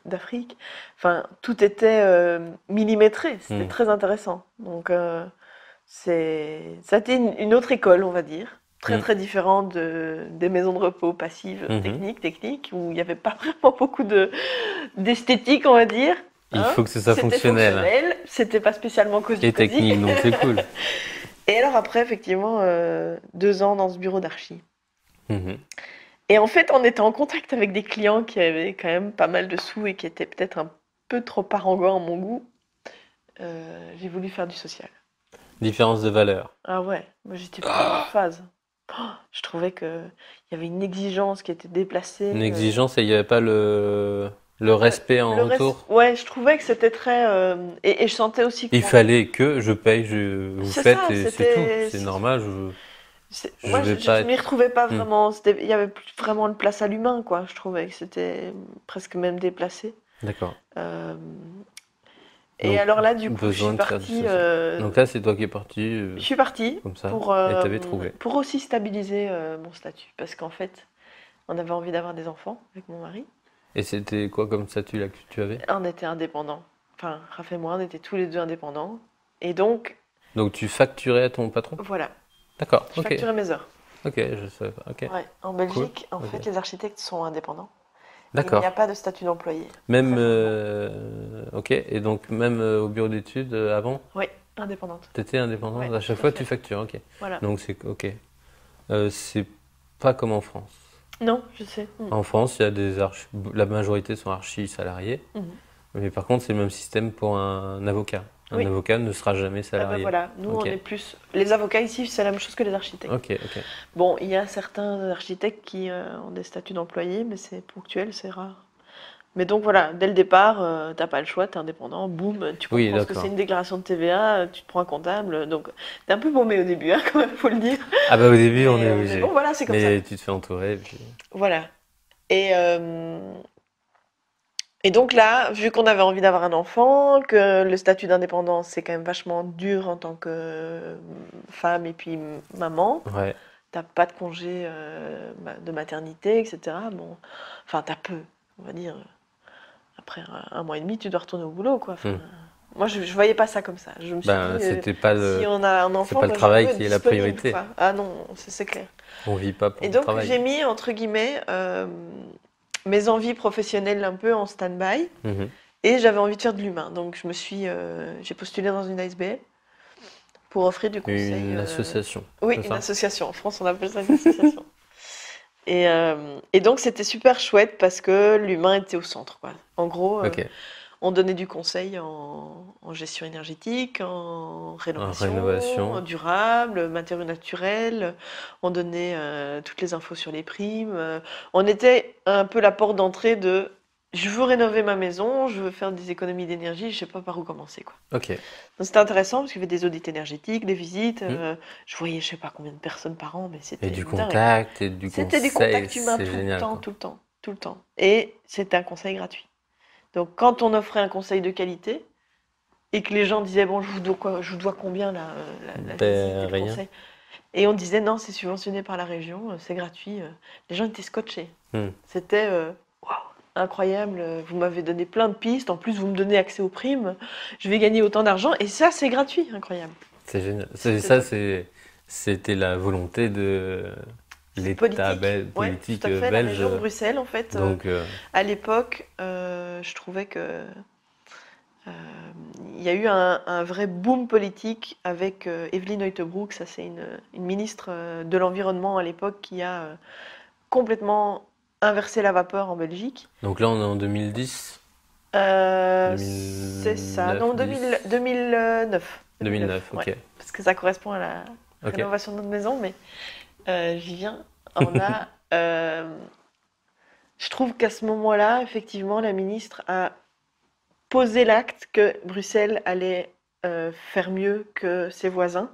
d'Afrique. Enfin, tout était millimétré. C'était très intéressant. Donc, ça a été une autre école, on va dire. Très différente des maisons de repos passives, techniques, où il n'y avait pas vraiment beaucoup d'esthétique, on va dire. Il faut que ce soit fonctionnel. C'était pas spécialement cosy. Et technique, donc c'est cool. Et alors après, effectivement, 2 ans dans ce bureau d'archi. Et en fait, on était en contact avec des clients qui avaient quand même pas mal de sous et qui étaient peut-être un peu trop parangons à mon goût. J'ai voulu faire du social. Différence de valeur. Ah ouais, moi j'étais pas en phase. Je trouvais qu'il y avait une exigence qui était déplacée. Une exigence et il n'y avait pas le respect en retour. Ouais, je trouvais que c'était très... et je sentais aussi que... Il fallait que je paye, vous faites ça, et c'est tout. C'est normal. Moi, je m'y retrouvais pas vraiment. Il y avait plus vraiment de place à l'humain, quoi. Je trouvais que c'était presque même déplacé. D'accord. Et donc, alors là, du coup, je suis besoin de faire partie. du social. Donc là, c'est toi qui es parti. Je suis partie Comme ça. pour, Et t'avais trouvé. pour aussi stabiliser mon statut. Parce qu'en fait, on avait envie d'avoir des enfants avec mon mari. Et c'était quoi comme statut là que tu avais? On était indépendants. Enfin, Raph et moi, on était tous les deux indépendants. Et donc, Donc tu facturais à ton patron? voilà, D'accord, je ok. facturais mes heures. Ok, je savais pas. Ok. Ouais. En Belgique, en Ok. fait, les architectes sont indépendants. Il D'accord. n'y a pas de statut d'employé. Même, Très ok. Et donc même au bureau d'études avant, Oui, indépendante. t'étais indépendante. Ouais, À chaque tout à fois, fait. tu factures. Ok. Voilà. Donc c'est ok. C'est pas comme en France. Non, je sais. En France, il y a la majorité sont archi salariés. Mais par contre, c'est le même système pour un avocat. Un Oui. avocat ne sera jamais Ah salarié. ben voilà, nous Ok. on est plus... Les avocats ici, c'est la même chose que les architectes. Ok, ok. Bon, il y a certains architectes qui ont des statuts d'employés, mais c'est ponctuel, c'est rare. Mais donc voilà, dès le départ, t'as pas le choix, t'es indépendant, boum, tu Oui, comprends ce que d'accord. c'est une déclaration de TVA, tu te prends un comptable, donc t'es un peu paumé au début, hein, quand même, faut le dire. Ah bah au début, on est Mais obligé. bon, voilà, c'est comme Mais tu te fais entourer. Puis... Voilà. Et donc là, vu qu'on avait envie d'avoir un enfant, que le statut d'indépendance c'est quand même vachement dur en tant que femme et puis maman, Ouais. t'as pas de congé de maternité, etc. Bon, enfin t'as peu, on va dire. Après un mois et demi, tu dois retourner au boulot, quoi. Enfin, moi, je voyais pas ça comme ça. Je me suis dit, c'était pas si on a un enfant, pas le je travail veux être qui est la disponible, priorité. quoi. Ah non, c'est clair. On vit pas pour Et le donc, travail. j'ai mis, entre guillemets, mes envies professionnelles un peu en stand-by. Et j'avais envie de faire de l'humain. Donc, j'ai postulé dans une ASBL pour offrir du conseil. Une association. Oui, c'est une ça association. En France, on appelle ça une association. Et donc, c'était super chouette parce que l'humain était au centre, quoi. En gros, Ok. on donnait du conseil en gestion énergétique, en rénovation, durable, matériaux naturels. On donnait toutes les infos sur les primes. On était un peu la porte d'entrée de je veux rénover ma maison, je veux faire des économies d'énergie, je sais pas par où commencer, quoi. Ok. Donc c'était intéressant parce qu'il y avait des audits énergétiques, des visites. Je voyais je sais pas combien de personnes par an, mais c'était Et du dingue. contact, et du conseil. C'était du contact humain c'est tout génial, le temps, quoi. tout le temps, tout le temps. Et c'était un conseil gratuit. Donc quand on offrait un conseil de qualité et que les gens disaient bon je vous dois combien la visite et le rien. conseil, et on disait non c'est subventionné par la région, c'est gratuit, les gens étaient scotchés. C'était waouh, incroyable, vous m'avez donné plein de pistes, en plus vous me donnez accès aux primes, je vais gagner autant d'argent et ça c'est gratuit, incroyable. C'est génial. C'était la volonté de l'État politique tout à fait, belge. la région de Bruxelles en fait. Donc, à l'époque, je trouvais que il y a eu un vrai boom politique avec Evelyn Uyttebroek, ça c'est une ministre de l'environnement à l'époque qui a complètement inversé la vapeur en Belgique. donc là, on est en 2010. C'est ça, non 2009. 2009, ok. Ouais, parce que ça correspond à la Ok. rénovation de notre maison, mais j'y viens. On a, je trouve qu'à ce moment-là, effectivement, la ministre a posé l'acte que Bruxelles allait faire mieux que ses voisins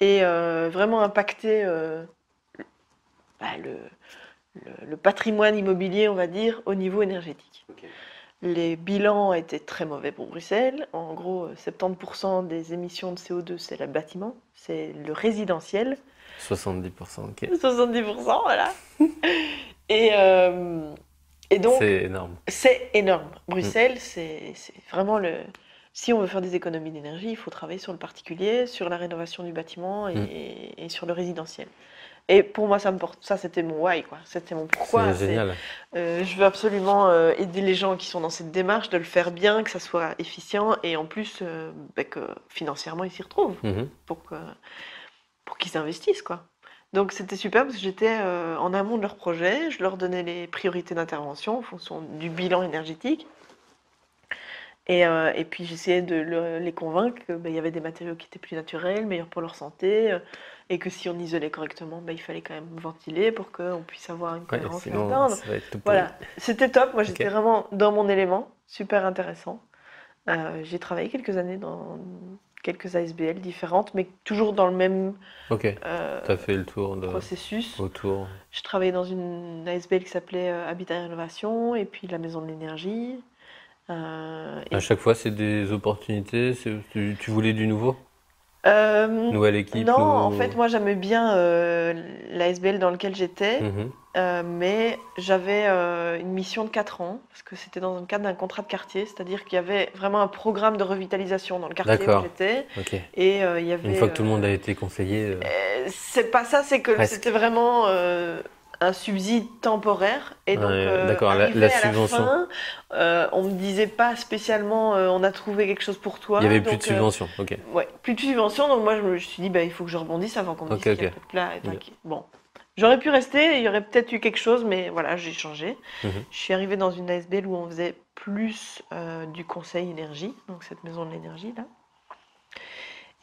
et vraiment impacter bah, le patrimoine immobilier, on va dire, au niveau énergétique. Les bilans étaient très mauvais pour Bruxelles. En gros, 70% des émissions de CO2, c'est le bâtiment, c'est le résidentiel. 70%, ok. 70%, voilà. Et, euh, et donc, C'est énorme. c'est énorme. Bruxelles, c'est vraiment le... Si on veut faire des économies d'énergie, il faut travailler sur le particulier, sur la rénovation du bâtiment et sur le résidentiel. Et pour moi, ça c'était mon why, quoi. C'était mon pourquoi. C'est génial. Je veux absolument aider les gens qui sont dans cette démarche, de le faire bien, que ça soit efficient et en plus que financièrement ils s'y retrouvent Mhm. pour qu'ils investissent, quoi. Donc c'était super parce que j'étais en amont de leur projet, je leur donnais les priorités d'intervention en fonction du bilan énergétique. Et puis j'essayais de les convaincre qu'il y avait des matériaux qui étaient plus naturels, meilleurs pour leur santé, et que si on isolait correctement, il fallait quand même ventiler pour qu'on puisse avoir une Ouais, cohérence sinon, là-dedans. ça va être tout pourri. Voilà, c'était top. Moi, j'étais Ok. vraiment dans mon élément, super intéressant. J'ai travaillé quelques années dans quelques ASBL différentes, mais toujours dans le même Ok. euh, T'as fait le tour processus. autour. Je travaillais dans une ASBL qui s'appelait Habitat et Rénovation, et puis la Maison de l'Énergie. À Et chaque fois, c'est des opportunités. Tu voulais du nouveau? Euh, Nouvelle équipe, non, en nouveau. fait, moi j'aimais bien l'ASBL dans lequel j'étais, Mhm. mais j'avais une mission de 4 ans, parce que c'était dans le cadre d'un contrat de quartier, c'est-à-dire qu'il y avait vraiment un programme de revitalisation dans le quartier où D'accord. j'étais, Ok. et il y Une avait... fois que tout le monde a été conseillé, c'est pas ça, c'est que presque. c'était vraiment un subside temporaire, et donc D'accord, arrivé la à la subvention. fin, on me disait pas spécialement on a trouvé quelque chose pour Il n'y toi, avait plus de donc... subvention. Ok. Ouais, plus de subventions, donc moi je me suis dit, il faut que je rebondisse avant qu'on me dise Ok, qu'il n'y a ok. pas de plat. Ok. Bon, j'aurais pu rester, il y aurait peut-être eu quelque chose, mais voilà, j'ai changé. Mhm. Je suis arrivée dans une ASBL où on faisait plus du conseil énergie, donc cette maison de l'énergie là.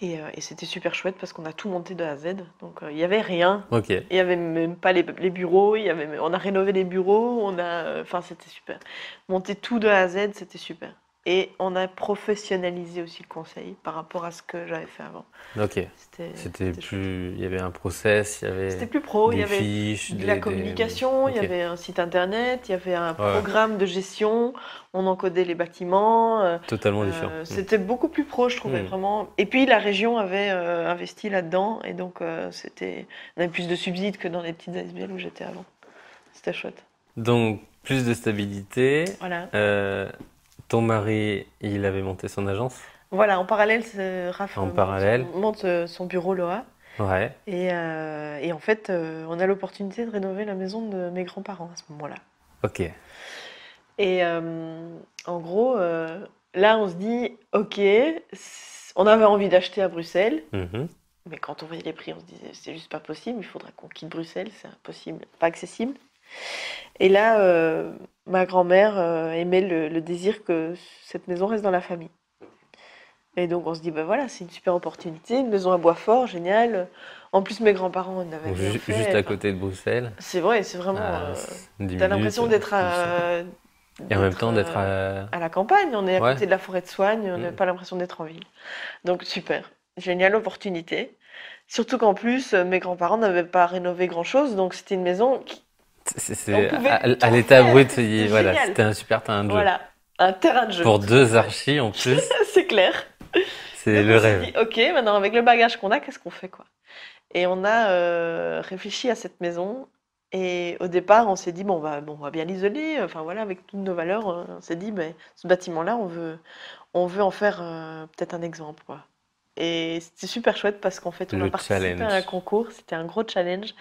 Et c'était super chouette parce qu'on a tout monté de A à Z, donc il n'y avait rien. Ok. Il n'y avait même pas les bureaux, on a rénové les bureaux, enfin c'était super. Monter tout de A à Z, c'était super. Et on a professionnalisé aussi le conseil par rapport à ce que j'avais fait avant. Ok. C'était C'était c'était chouette. plus. Il y avait un process, il y C'était avait plus pro, il y des avait fiches, de la des. communication, il y Ok. avait un site internet, il y avait un Ouais, ouais. programme de gestion, on encodait les bâtiments. Totalement différent. C'était beaucoup plus pro, je trouvais Hmm. vraiment. Et puis la région avait investi là-dedans, et donc on avait plus de subsides que dans les petites ASBL où j'étais avant. C'était chouette. Donc, plus de stabilité. Voilà. Euh, Ton mari, il avait monté son agence? Voilà, en parallèle, Raph En parallèle. monte son bureau Loa. Ouais. Et en fait, on a l'opportunité de rénover la maison de mes grands-parents à ce moment-là. Ok. Et en gros, là, on se dit, ok, on avait envie d'acheter à Bruxelles, Mhm. mais quand on voyait les prix, on se disait, c'est juste pas possible, il faudrait qu'on quitte Bruxelles, c'est impossible, pas accessible. Et là, ma grand-mère aimait le désir que cette maison reste dans la famille. Et donc on se dit, voilà, c'est une super opportunité, une maison à Boisfort, génial. En plus, mes grands-parents en avaient Donc, rien fait. juste à Enfin, côté de Bruxelles. c'est vrai, c'est vraiment. À 10 T'as minutes. l'impression d'être Et en même temps d'être à la campagne. On est à Ouais. côté de la forêt de Soigne, on n'a Mm. pas l'impression d'être en ville. Donc super, géniale opportunité. Surtout qu'en plus, mes grands-parents n'avaient pas rénové grand-chose, donc c'était une maison on pouvait À tout l'état faire, brut, c'était voilà, génial. c'était un super terrain de jeu. Voilà, un terrain de jeu. Pour deux archis en plus, C'est clair. c'est Donc le on s'est rêve. dit, ok, maintenant avec le bagage qu'on a, qu'est-ce qu'on fait, quoi? Et on a réfléchi à cette maison. Et au départ, on s'est dit, on va bien l'isoler. Enfin voilà, avec toutes nos valeurs, on s'est dit, ce bâtiment-là, on veut en faire peut-être un exemple, quoi. Et c'était super chouette parce qu'en fait, on a Le participé à un challenge. concours. C'était un gros challenge.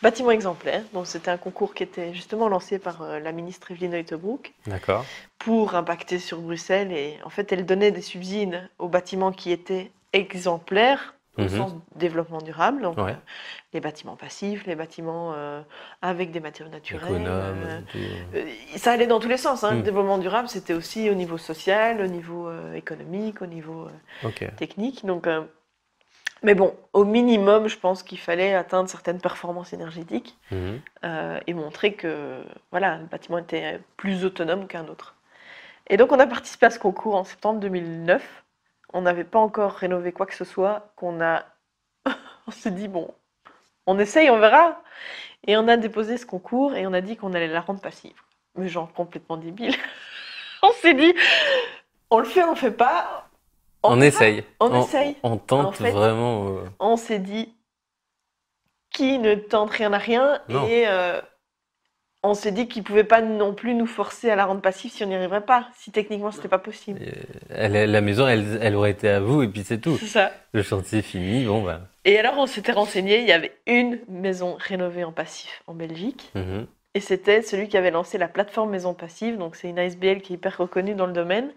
Bâtiment exemplaire. Donc c'était un concours qui était justement lancé par la ministre Evelyne Uyttebroeck D'accord. pour impacter sur Bruxelles. Et en fait, elle donnait des subsides aux bâtiments qui étaient exemplaires au Mhm. sens développement durable. Donc, Ouais. les bâtiments passifs, les bâtiments avec des matériaux naturels. Économe. Ça allait dans tous les sens. Hein. Le Mm. développement durable, c'était aussi au niveau social, au niveau économique, au niveau Ok. technique. Donc, Mais bon, au minimum, je pense qu'il fallait atteindre certaines performances énergétiques Mhm. et montrer que voilà, le bâtiment était plus autonome qu'un autre. Et donc, on a participé à ce concours en septembre 2009. On n'avait pas encore rénové quoi que ce soit. On s'est dit, bon, on essaye, on verra. Et on a déposé ce concours et on a dit qu'on allait la rendre passive. Mais genre complètement débile. On s'est dit, on le fait, on le fait pas. On On verra. essaye. On essaye. On En tente fait, vraiment. on s'est dit, qui ne tente rien à rien. Non. Et on s'est dit qu'ils pouvaient pas non plus nous forcer à la rendre passive si on n'y arriverait pas, si techniquement c'était pas possible. La maison, elle aurait été à vous et puis c'est tout. C'est ça. Le chantier fini, bon bah. Et alors on s'était renseigné, il y avait une maison rénovée en passif en Belgique. Mhm. Et c'était celui qui avait lancé la plateforme Maison Passive. Donc c'est une ASBL qui est hyper reconnue dans le domaine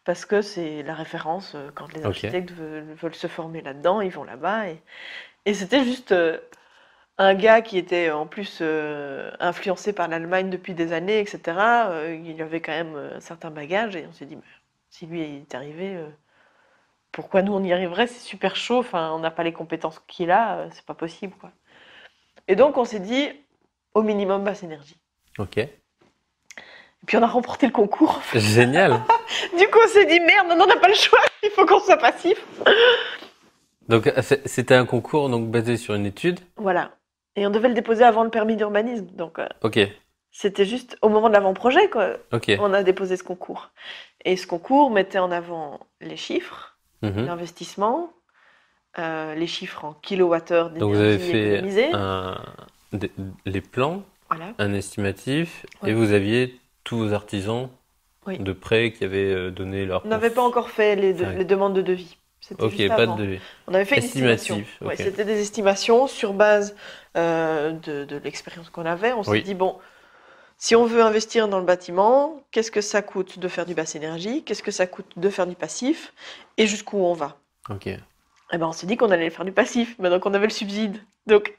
parce que c'est la référence quand les Ok. architectes veulent se former là-dedans, ils vont là-bas. Et c'était juste un gars qui était en plus influencé par l'Allemagne depuis des années, etc. Il avait quand même un certain bagage et on s'est dit, mais, si lui est arrivé, pourquoi nous on y arriverait? C'est super chaud, enfin, on n'a pas les compétences qu'il a, c'est pas possible, quoi. Et donc on s'est dit, au minimum basse énergie. Ok. Et puis on a remporté le concours. Génial. Du coup on s'est dit, merde, on n'a pas le choix, il faut qu'on soit passif. Donc c'était un concours donc basé sur une étude. Voilà. Et on devait le déposer avant le permis d'urbanisme, donc Ok. c'était juste au moment de l'avant-projet, quoi. Ok. On a déposé ce concours. Et ce concours mettait en avant les chiffres, Mhm. l'investissement, les chiffres en kilowattheures Donc vous avez d'énergie fait économisée. les plans, Voilà. un estimatif, Ouais. et vous aviez tous vos artisans Oui. de près qui avaient donné leur. On n'avait pas encore fait les demandes de devis. C'était Ok, juste pas avant. de devis. On avait fait une estimation. Estimatif. Ouais, Ok. c'était des estimations sur base de l'expérience qu'on avait. On s'est Oui. dit, bon, si on veut investir dans le bâtiment, qu'est-ce que ça coûte de faire du basse énergie? Qu'est-ce que ça coûte de faire du passif? Et jusqu'où on va? Ok. Eh ben, on s'est dit qu'on allait faire du passif, maintenant qu'on avait le subside. Donc,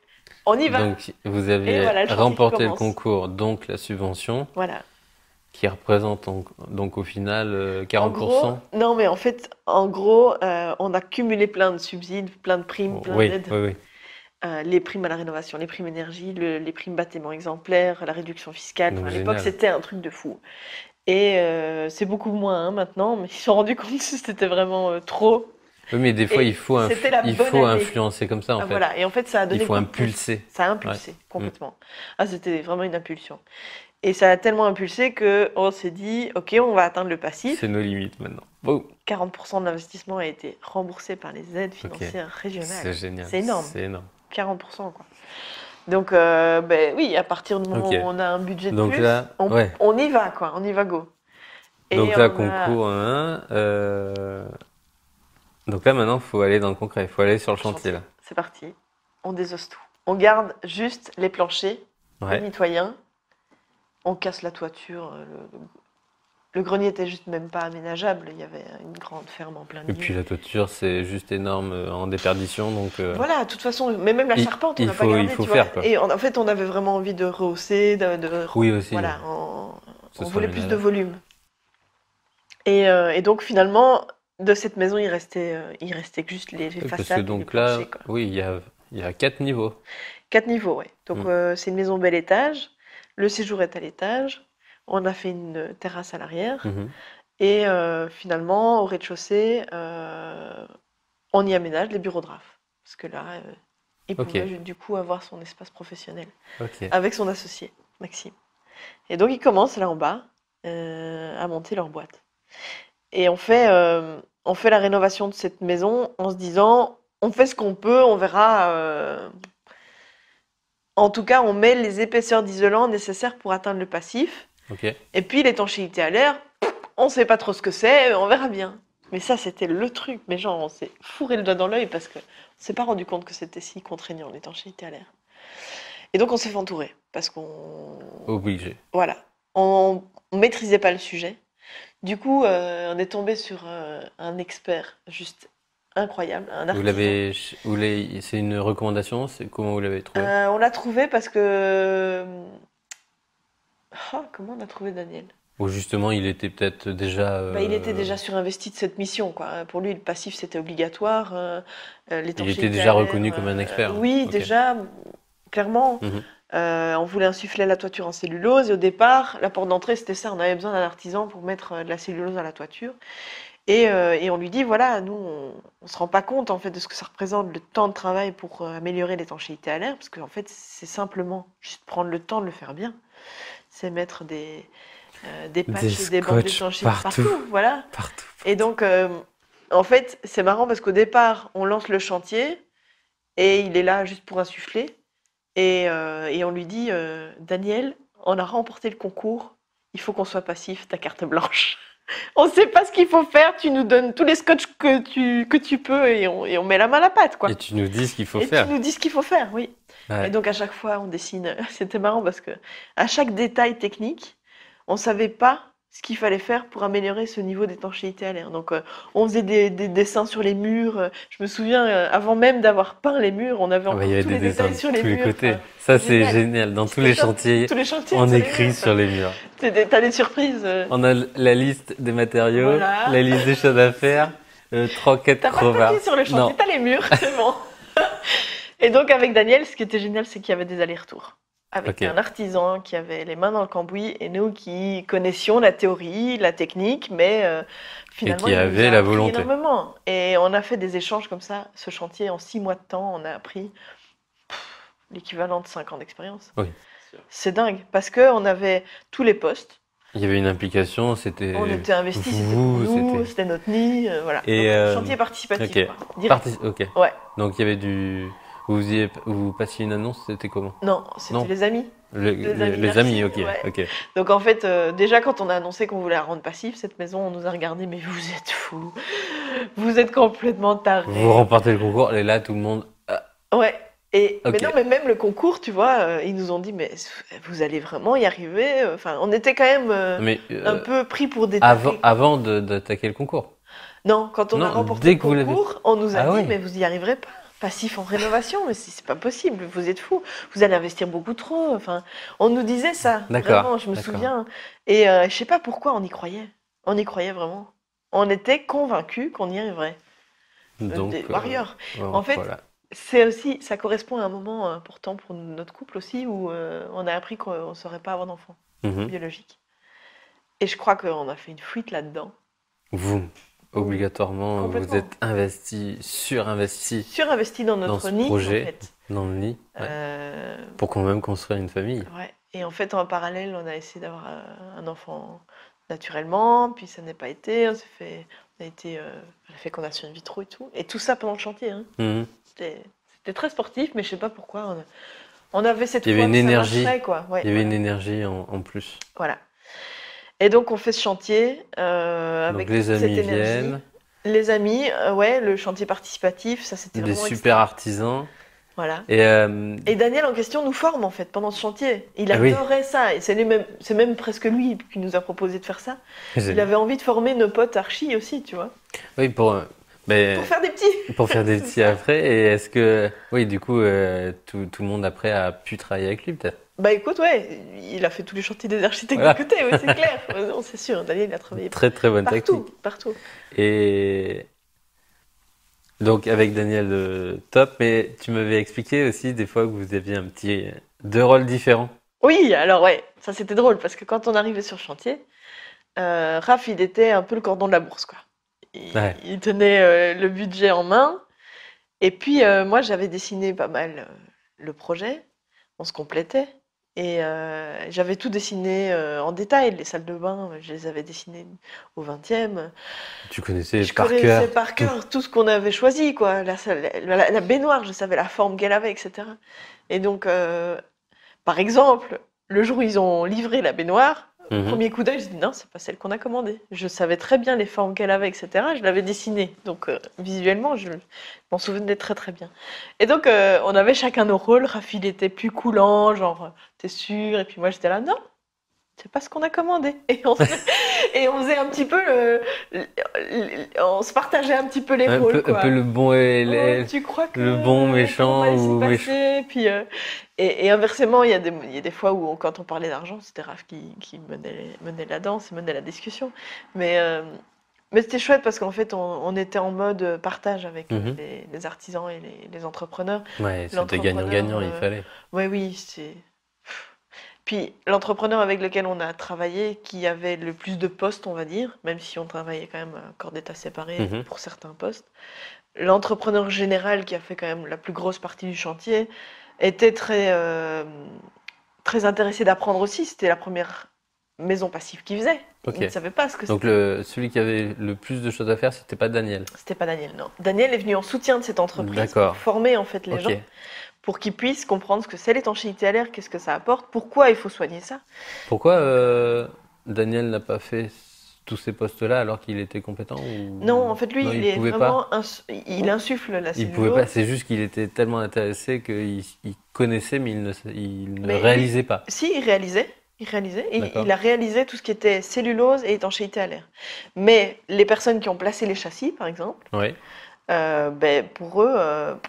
on y va. Donc vous Et avez voilà, le chantier remporté le commence. concours, donc la subvention, Voilà. qui représente donc au final En 40%. gros, non, mais en fait, en gros, on a cumulé plein de subsides, plein de primes, plein Oui, d'aides. oui, oui. Les primes à la rénovation, les primes énergie, les primes bâtiment exemplaire, la réduction fiscale. Donc Enfin, à l'époque, génial. c'était un truc de fou. Et c'est beaucoup moins hein, maintenant, mais ils se sont rendus compte que c'était vraiment trop. Oui, mais des fois Et il faut c'était la il bonne faut année. influencer comme ça en Ah, fait. voilà. Et en fait, ça a donné Il faut le coup de pouce. impulser. Ça a impulsé complètement. Ah, c'était vraiment une impulsion. Et ça a tellement impulsé que on s'est dit, ok, on va atteindre le passif. C'est nos limites maintenant. Oh, 40% de l'investissement a été remboursé par les aides ok. financières C'est régionales. génial. C'est énorme. C'est énorme. 40%, quoi. Donc, ben oui, à partir du moment Ok. où on a un budget de Donc plus, là, ouais. on y va, quoi. On y va go. Et Donc là, on a- concours 1. Donc là, maintenant, il faut aller dans le concret. Il faut aller sur le chantier, là. C'est parti. On désosse tout. On garde juste les planchers, les Ouais. mitoyens. On casse la toiture. Le grenier était juste même pas aménageable. Il y avait une grande ferme en plein Et milieu. puis la toiture, c'est juste énorme en déperdition. Donc, Voilà, de toute façon, mais même la il- charpente, on il n'a pas faut- gardé, il faut tu faire, vois. quoi. Et en fait, on avait vraiment envie de rehausser, oui, aussi. voilà, Ce on soit voulait plus de aménageable. volume. Et donc finalement, de cette maison, il restait que juste les Oui, parce façades que et les donc là, planchers, quoi. oui, il y a 4 niveaux. 4 niveaux, ouais. Donc Mm. c'est une maison bel étage. Le séjour est à l'étage. On a fait une terrasse à l'arrière. Mhm. Et finalement, au rez-de-chaussée, on y aménage les bureaux de RAF. Parce que là, il Ok. pouvait du coup avoir son espace professionnel Ok. avec son associé, Maxime. Et donc ils commencent là en bas à monter leur boîte. Et on fait la rénovation de cette maison en se disant, on fait ce qu'on peut, on verra. En tout cas, on met les épaisseurs d'isolant nécessaires pour atteindre le passif. Ok. Et puis l'étanchéité à l'air, on sait pas trop ce que c'est, on verra bien. Mais ça, c'était le truc. Mais genre, on s'est fourré le doigt dans l'œil parce qu'on s'est pas rendu compte que c'était si contraignant, l'étanchéité à l'air. Et donc, on s'est fait entourer parce qu'on... Obligé. Voilà. On maîtrisait pas le sujet. Du coup, on est tombé sur un expert juste incroyable, un Vous artisan. l'avez, c'est une recommandation, c'est comment vous l'avez trouvé? On l'a trouvé parce que... Ah, comment on a trouvé Daniel? Ou justement, il était peut-être déjà. Il était déjà surinvesti de cette mission, quoi. Pour lui, le passif, c'était obligatoire. Il L'étanchéité était déjà à l'air, reconnu comme un expert. oui, Ok. déjà, clairement. Mhm. On voulait insuffler la toiture en cellulose. Et au départ, la porte d'entrée, c'était ça. On avait besoin d'un artisan pour mettre de la cellulose à la toiture. Et on lui dit, voilà, nous, on se rend pas compte, en fait, de ce que ça représente, le temps de travail pour améliorer l'étanchéité à l'air. Parce qu'en fait, c'est simplement juste prendre le temps de le faire bien. C'est mettre des patchs Des et des bandes scotch d'étanchéité partout. partout, voilà. Partout. Et donc, en fait, c'est marrant parce qu'au départ, on lance le chantier et il est là juste pour insuffler. Et on lui dit, Daniel, on a remporté le concours, il faut qu'on soit passif, ta carte blanche. On ne sait pas ce qu'il faut faire, tu nous donnes tous les scotch que tu peux et on met la main à la pâte, quoi. Et tu nous dis ce qu'il faut Et faire. tu nous dis ce qu'il faut faire, oui. Ouais. Et donc à chaque fois, on dessine. C'était marrant parce que à chaque détail technique, on savait pas ce qu'il fallait faire pour améliorer ce niveau d'étanchéité à l'air. Donc on faisait des dessins sur les murs. Je me souviens, avant même d'avoir peint les murs, on avait Ah encore bah, il y avait tous des les dessins détails de sur les tous les murs. côtés. Enfin, Ça, c'est génial. génial. Dans tous les chantiers, Tous les chantiers, on sur les écrit murs. sur les murs. T'as des surprises. On a la liste des matériaux, Voilà. la liste des choses à faire, 3-4 T'as pas de crevards. papier sur le chantier, Non. t'as les murs, c'est bon. Et donc avec Daniel, ce qui était génial, c'est qu'il y avait des allers-retours. Avec Ok. un artisan qui avait les mains dans le cambouis et nous qui connaissions la théorie, la technique, mais finalement qui il nous avait a la appris volonté. énormément. Et on a fait des échanges comme ça. Ce chantier, en 6 mois de temps, on a appris l'équivalent de 5 ans d'expérience. Oui. C'est dingue, parce qu'on avait tous les postes, Il y avait une implication, c'était. on était investis, c'était pour vous, nous, c'était- c'était notre nid, voilà. Et, Donc, chantier participatif, ok. quoi. Direct. Ok. Ouais. Donc il y avait du. Vous passiez une annonce, c'était comment? Non, c'était Non. les amis. amis Les amis, ok. d'archi, ouais. Ok. Donc en fait, déjà quand on a annoncé qu'on voulait la rendre passive, cette maison, on nous a regardé, mais vous êtes fous, vous êtes complètement tarés. Vous remportez le concours, et là tout le monde. Ouais. Et Ok. mais non, mais même le concours, tu vois, ils nous ont dit, mais vous allez vraiment y arriver. Enfin, on était quand même Mais un peu pris pour des avant, tarés. avant d'attaquer le concours. Non, quand on a Non, remporté dès le que vous l'avez- concours, on nous a Ah dit, ouais. mais vous y arriverez pas. Passif en rénovation, mais c'est pas possible, vous êtes fous, vous allez investir beaucoup trop. Enfin, on nous disait ça, D'accord, vraiment, je me d'accord. souviens. Et je sais pas pourquoi on y croyait. On y croyait vraiment. On était convaincus qu'on y arriverait. Donc. Des warriors. Bon, En fait, voilà. C'est aussi, ça correspond à un moment important pour notre couple aussi où on a appris qu'on ne saurait pas avoir d'enfant Mhm. biologique. Et je crois qu'on a fait une fuite là-dedans. Vous, obligatoirement, vous Complètement. êtes investi, surinvesti Surinvesti dans notre ce nid, projet. en fait. dans le nid, ouais, Euh, pour quand même construire une famille. ouais. Et en fait, en parallèle, on a essayé d'avoir un enfant naturellement, puis ça n'a pas été. On a fait qu'on a su in vitro et tout. Et tout ça pendant le chantier. Hein. Mhm. C'était très sportif, mais je sais pas pourquoi. On avait cette Il y avait foi une que ça énergie. marcherait, quoi. Ouais, Il y avait voilà. une énergie en plus. Voilà. Et donc on fait ce chantier Donc avec les toute cette amis énergie. viennent, Les amis, ouais, le chantier participatif, ça c'était des vraiment super extra. artisans. Voilà. Et Et Daniel en question nous forme en fait pendant ce chantier. Il Ah oui. adorait ça. Et c'est même presque lui qui nous a proposé de faire ça. Il avait envie de former nos potes archi aussi, tu vois. oui, mais Pour faire des petits. pour faire des petits après. Et est-ce que, oui, du coup, tout le monde après a pu travailler avec lui peut-être? Bah écoute, ouais, il a fait tous les chantiers des architectes Voilà. de côté, oui, c'est clair. Non, c'est sûr, Daniel il a travaillé Très très bonne partout, technique. partout. Et donc avec Daniel, top. Mais tu m'avais expliqué aussi des fois que vous aviez deux rôles différents. Oui, alors ouais, ça c'était drôle parce que quand on arrivait sur le chantier, Raph il était un peu le cordon de la bourse, quoi. Ouais. Il tenait le budget en main. Et puis moi j'avais dessiné pas mal le projet, on se complétait. Et j'avais tout dessiné en détail, les salles de bain, je les avais dessinées au 20e. Tu connaissais Je par connaissais cœur. par cœur tout ce qu'on avait choisi, quoi. La baignoire, je savais la forme qu'elle avait, etc. Et donc, par exemple, le jour où ils ont livré la baignoire, Mhm. premier coup d'œil, je dis non, c'est pas celle qu'on a commandée. Je savais très bien les formes qu'elle avait, etc. Je l'avais dessinée. Donc, visuellement, je m'en souvenais très très bien. Et donc, on avait chacun nos rôles. Raph, il était plus coulant, genre, t'es sûr? Et puis moi, j'étais là, non, c'est pas ce qu'on a commandé. Et on faisait un petit peu on se partageait un petit peu les Un rôles, peu, un quoi. peu le bon et Oh, tu crois le bon comment méchant va s'y ou méchant. passer? Puis, et inversement, il y a des fois où, quand on parlait d'argent, c'était Raph qui menait la danse, menait la discussion. Mais, euh, mais c'était chouette parce qu'en fait, on était en mode partage avec Mhm. les artisans et les entrepreneurs. Ouais, c'était L'entrepreneur, gagnant-gagnant, il fallait. ouais, oui, c'est. Puis l'entrepreneur avec lequel on a travaillé, qui avait le plus de postes, on va dire, même si on travaillait quand même à corps d'état séparés Mhm. pour certains postes, l'entrepreneur général qui a fait quand même la plus grosse partie du chantier était très intéressé d'apprendre aussi. C'était la première maison passive qu'il faisait. Ok. Il ne savait pas ce que Donc c'était. celui qui avait le plus de choses à faire, c'était pas Daniel. C'était pas Daniel, non. Daniel est venu en soutien de cette entreprise D'accord. pour former en fait les Ok. gens, pour qu'ils puissent comprendre ce que c'est l'étanchéité à l'air, qu'est-ce que ça apporte, pourquoi il faut soigner ça. Pourquoi Daniel n'a pas fait tous ces postes-là alors qu'il était compétent ou... Non, en fait, lui, Non, il il est pouvait vraiment. Il insuffle la Il pouvait pas, cellulose. c'est juste qu'il était tellement intéressé qu'il connaissait, mais il ne Mais lui- réalisait pas. Si, il réalisait. Il réalisait. Et D'accord. il a réalisé tout ce qui était cellulose et étanchéité à l'air. Mais les personnes qui ont placé les châssis, par exemple, Oui. pour eux,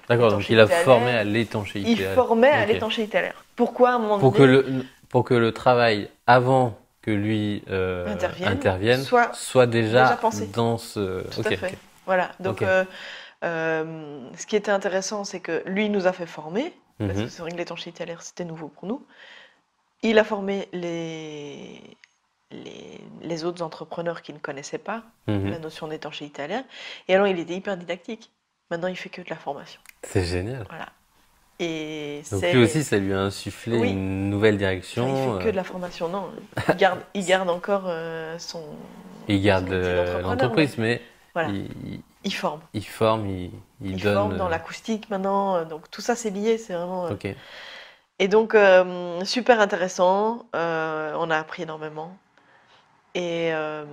D'accord, donc il a l'étanchéité à formé l'air, à l'étanchéité. il formait à Ok. l'étanchéité à l'air. Pourquoi, à un moment Pour que donné, pour que le travail avant que lui intervienne soit déjà déjà pensé. dans ce. Tout Ok, à fait. ok. Voilà. Donc, Ok. ce qui était intéressant, c'est que lui nous a fait former, parce Mhm. que c'est vrai que l'étanchéité à l'air, c'était nouveau pour nous. Il a formé les autres entrepreneurs qui ne connaissaient pas Mhm. la notion d'étanchéité à l'air. Et alors, il était hyper didactique. Maintenant, il fait que de la formation. C'est génial. Voilà. Et Donc c'est. lui aussi, ça lui a insufflé Oui. une nouvelle Enfin, direction. il fait que de la formation, non. Il garde encore son. Il garde son métier d'entrepreneur, l'entreprise, mais Voilà. il forme. forme, il Il donne. forme dans l'acoustique maintenant. Donc tout ça, c'est lié. C'est vraiment. Ok. Et donc, super intéressant. On a appris énormément. Et, euh,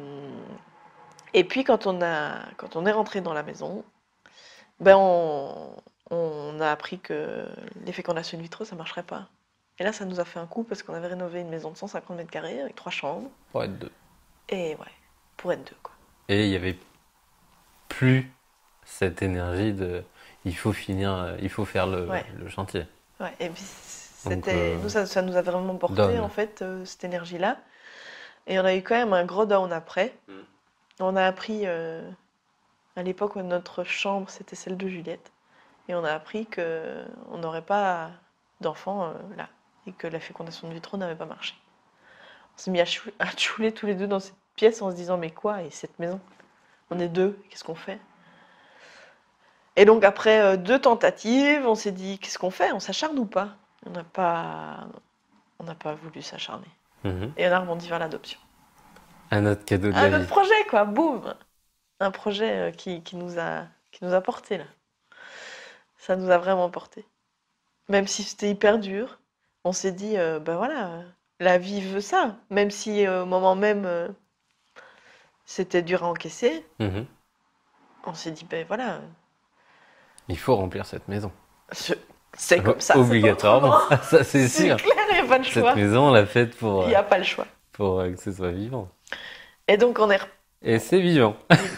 et puis, quand on est rentré dans la maison, ben on a appris que les fécondations in vitro, ça marcherait pas. Et là, ça nous a fait un coup parce qu'on avait rénové une maison de 150 mètres carrés avec 3 chambres. Pour être deux. Et ouais, pour être deux, quoi. Et il y avait plus cette énergie de il faut finir, il faut faire Ouais. le chantier. Ouais, et puis Donc, nous, ça nous a vraiment porté, down. en fait, cette énergie-là. Et on a eu quand même un gros down après. On a appris, à l'époque, notre chambre, c'était celle de Juliette. Et on a appris qu'on n'aurait pas d'enfants là. Et que la fécondation in vitro n'avait pas marché. On s'est mis à chouler tous les deux dans cette pièce en se disant, mais quoi, et cette maison? On est deux, qu'est-ce qu'on fait? Et donc après 2 tentatives, on s'est dit, qu'est-ce qu'on fait? On s'acharne ou pas? On n'a pas voulu s'acharner. Mhm. Et on a rebondi vers l'adoption. Un autre cadeau de Un la autre vie. projet, quoi, boum! Un projet qui nous a porté, là. Ça nous a vraiment porté. Même si c'était hyper dur, on s'est dit, ben voilà, la vie veut ça. Même si au moment même, c'était dur à encaisser, Mhm. on s'est dit, ben voilà, Il faut remplir cette maison. c'est comme ça. c'est pas Obligatoirement. autrement. Ça, c'est C'est sûr. clair, il n'y a pas de choix. Cette maison, on l'a faite pour, Il n'y a pas le choix. que ce soit vivant. Et donc on est Et c'est vivant.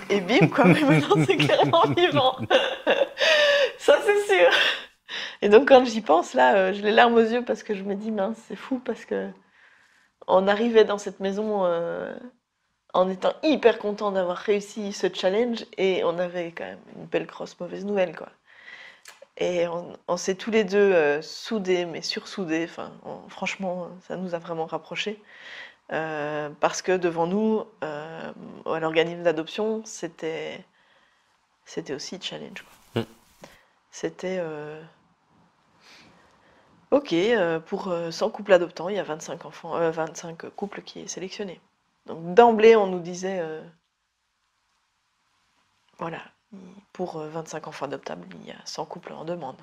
et bim, quoi, mais maintenant c'est clairement vivant. Ça c'est sûr. Et donc quand j'y pense, là, j'ai les larmes aux yeux parce que je me dis, mince, c'est fou parce que on arrivait dans cette maison en étant hyper content d'avoir réussi ce challenge et on avait quand même une belle grosse mauvaise nouvelle, quoi. Et on s'est tous les deux soudés, mais sursoudés. Enfin, franchement, ça nous a vraiment rapprochés. Parce que devant nous, à l'organisme d'adoption, c'était aussi challenge, quoi. Mm. C'était ok, pour 100 couples adoptants, il y a 25 enfants, 25 couples qui est sélectionné. Donc d'emblée, on nous disait, voilà, pour 25 enfants adoptables, il y a 100 couples en demande.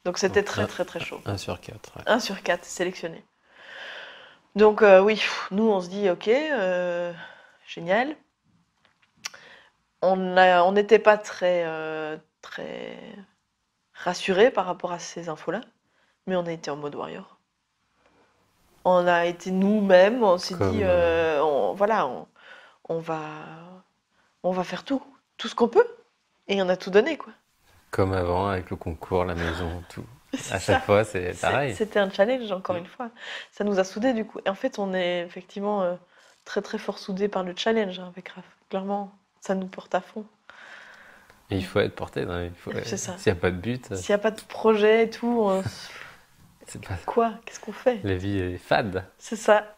Donc c'était Donc, très très très chaud. 1 sur 4. 1 sur 4 sélectionnés. Donc oui, nous on se dit ok, génial. On n'était pas très rassurés par rapport à ces infos-là, mais on a été en mode warrior. On a été nous-mêmes, on s'est Comme, dit, voilà, on va, on va faire tout ce qu'on peut. Et on a tout donné, quoi. comme avant, avec le concours, la maison, tout. C'est À chaque ça. fois, c'est pareil. C'était un challenge, encore Mm. une fois. Ça nous a soudés, du coup. Et en fait, on est effectivement très, très fort soudés par le challenge, hein, avec Raph. Clairement, ça nous porte à fond. Et il faut être porté, non, C'est ça. s'il n'y a pas de but, S'il n'y a pas de projet et tout, c'est pas... quoi? Qu'est-ce qu'on fait? la vie est fade. C'est ça.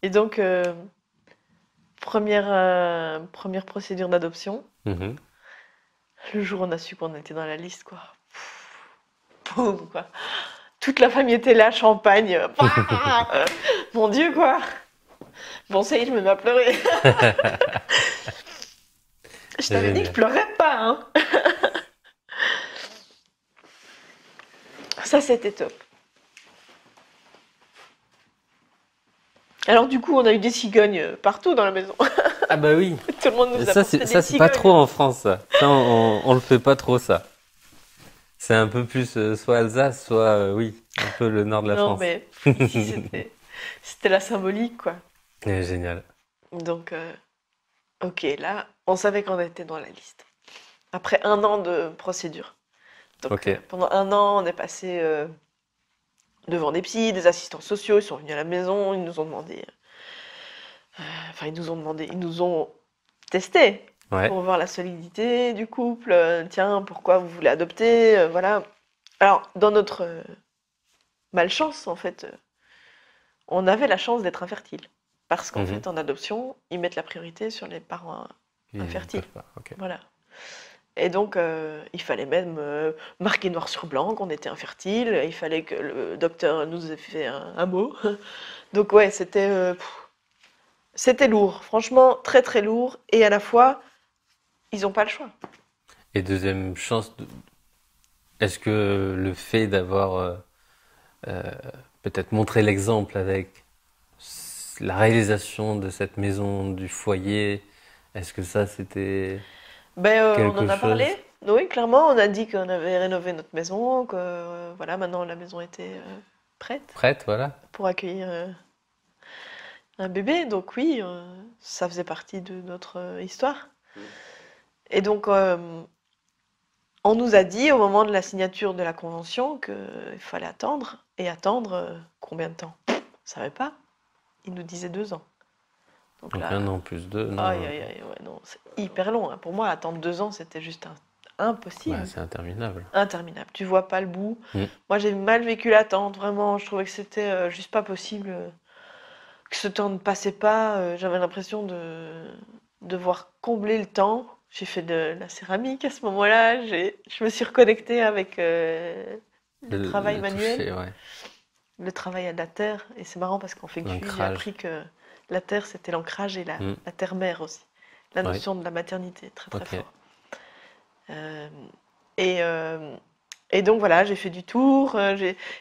Et donc, première procédure d'adoption. Mhm. Le jour où on a su qu'on était dans la liste, quoi. Boum, quoi. Toute la famille était là, champagne. Mon Dieu, quoi. Bon, ça y est, je me mets à pleurer. Je t'avais dit que je pleurais pas, hein. Ça, c'était top. Alors, du coup, on a eu des cigognes partout dans la maison. Ah bah oui. Tout le monde nous a Ça, apporté des c'est pas cigognes. trop en France, ça. Ça, on le fait pas trop, ça. C'est un peu plus soit Alsace, soit, oui, un peu le nord de la Non, France. mais ici, c'était la symbolique, quoi. Génial. Donc, ok, là, on savait qu'on était dans la liste. Après 1 an de procédure. Donc, Ok. pendant 1 an, on est passé devant des psys, des assistants sociaux. Ils sont venus à la maison, ils nous ont demandé. Enfin, ils nous ont testé Ouais. pour voir la solidité du couple. Tiens, pourquoi vous voulez adopter? Voilà. Alors, dans notre malchance, en fait, on avait la chance d'être infertile. Parce qu'en Mhm. fait, en adoption, ils mettent la priorité sur les parents. Ils Infertile. peuvent pas. Ok. Voilà. Et donc, il fallait même marquer noir sur blanc qu'on était infertile. Il fallait que le docteur nous ait fait un mot. Donc, ouais, c'était lourd. Franchement, très, très lourd. Et à la fois, ils n'ont pas le choix. Et deuxième chance, est-ce que le fait d'avoir euh, peut-être montré l'exemple avec la réalisation de cette maison, du foyer, est-ce que ça c'était Ben, on quelque en a chose? parlé. Oui, clairement, on a dit qu'on avait rénové notre maison, que voilà, maintenant la maison était prête Prête, voilà. pour accueillir un bébé. Donc oui, ça faisait partie de notre histoire. Et donc, on nous a dit au moment de la signature de la convention qu'il fallait attendre. Et attendre combien de temps? On ne savait pas. Ils nous disaient 2 ans. Donc Donc là, un an plus deux, non. aïe, aïe, aïe, ouais, non, c'est hyper long, hein. Pour moi, attendre 2 ans, c'était juste impossible. Ouais, c'est interminable. Interminable. Tu vois pas le bout. Mm. Moi, j'ai mal vécu l'attente, vraiment. Je trouvais que c'était juste pas possible, que ce temps ne passait pas. J'avais l'impression de devoir combler le temps. J'ai fait de la céramique à ce moment-là. Je me suis reconnectée avec le travail Le manuel, toucher, ouais. le travail à la terre. Et c'est marrant parce qu'en fait, j'ai L'ancrage. appris que la terre, c'était l'ancrage et Mm. la terre-mère aussi. La Ouais. notion de la maternité, très très Ok. fort. Euh, et donc voilà, j'ai fait du tour,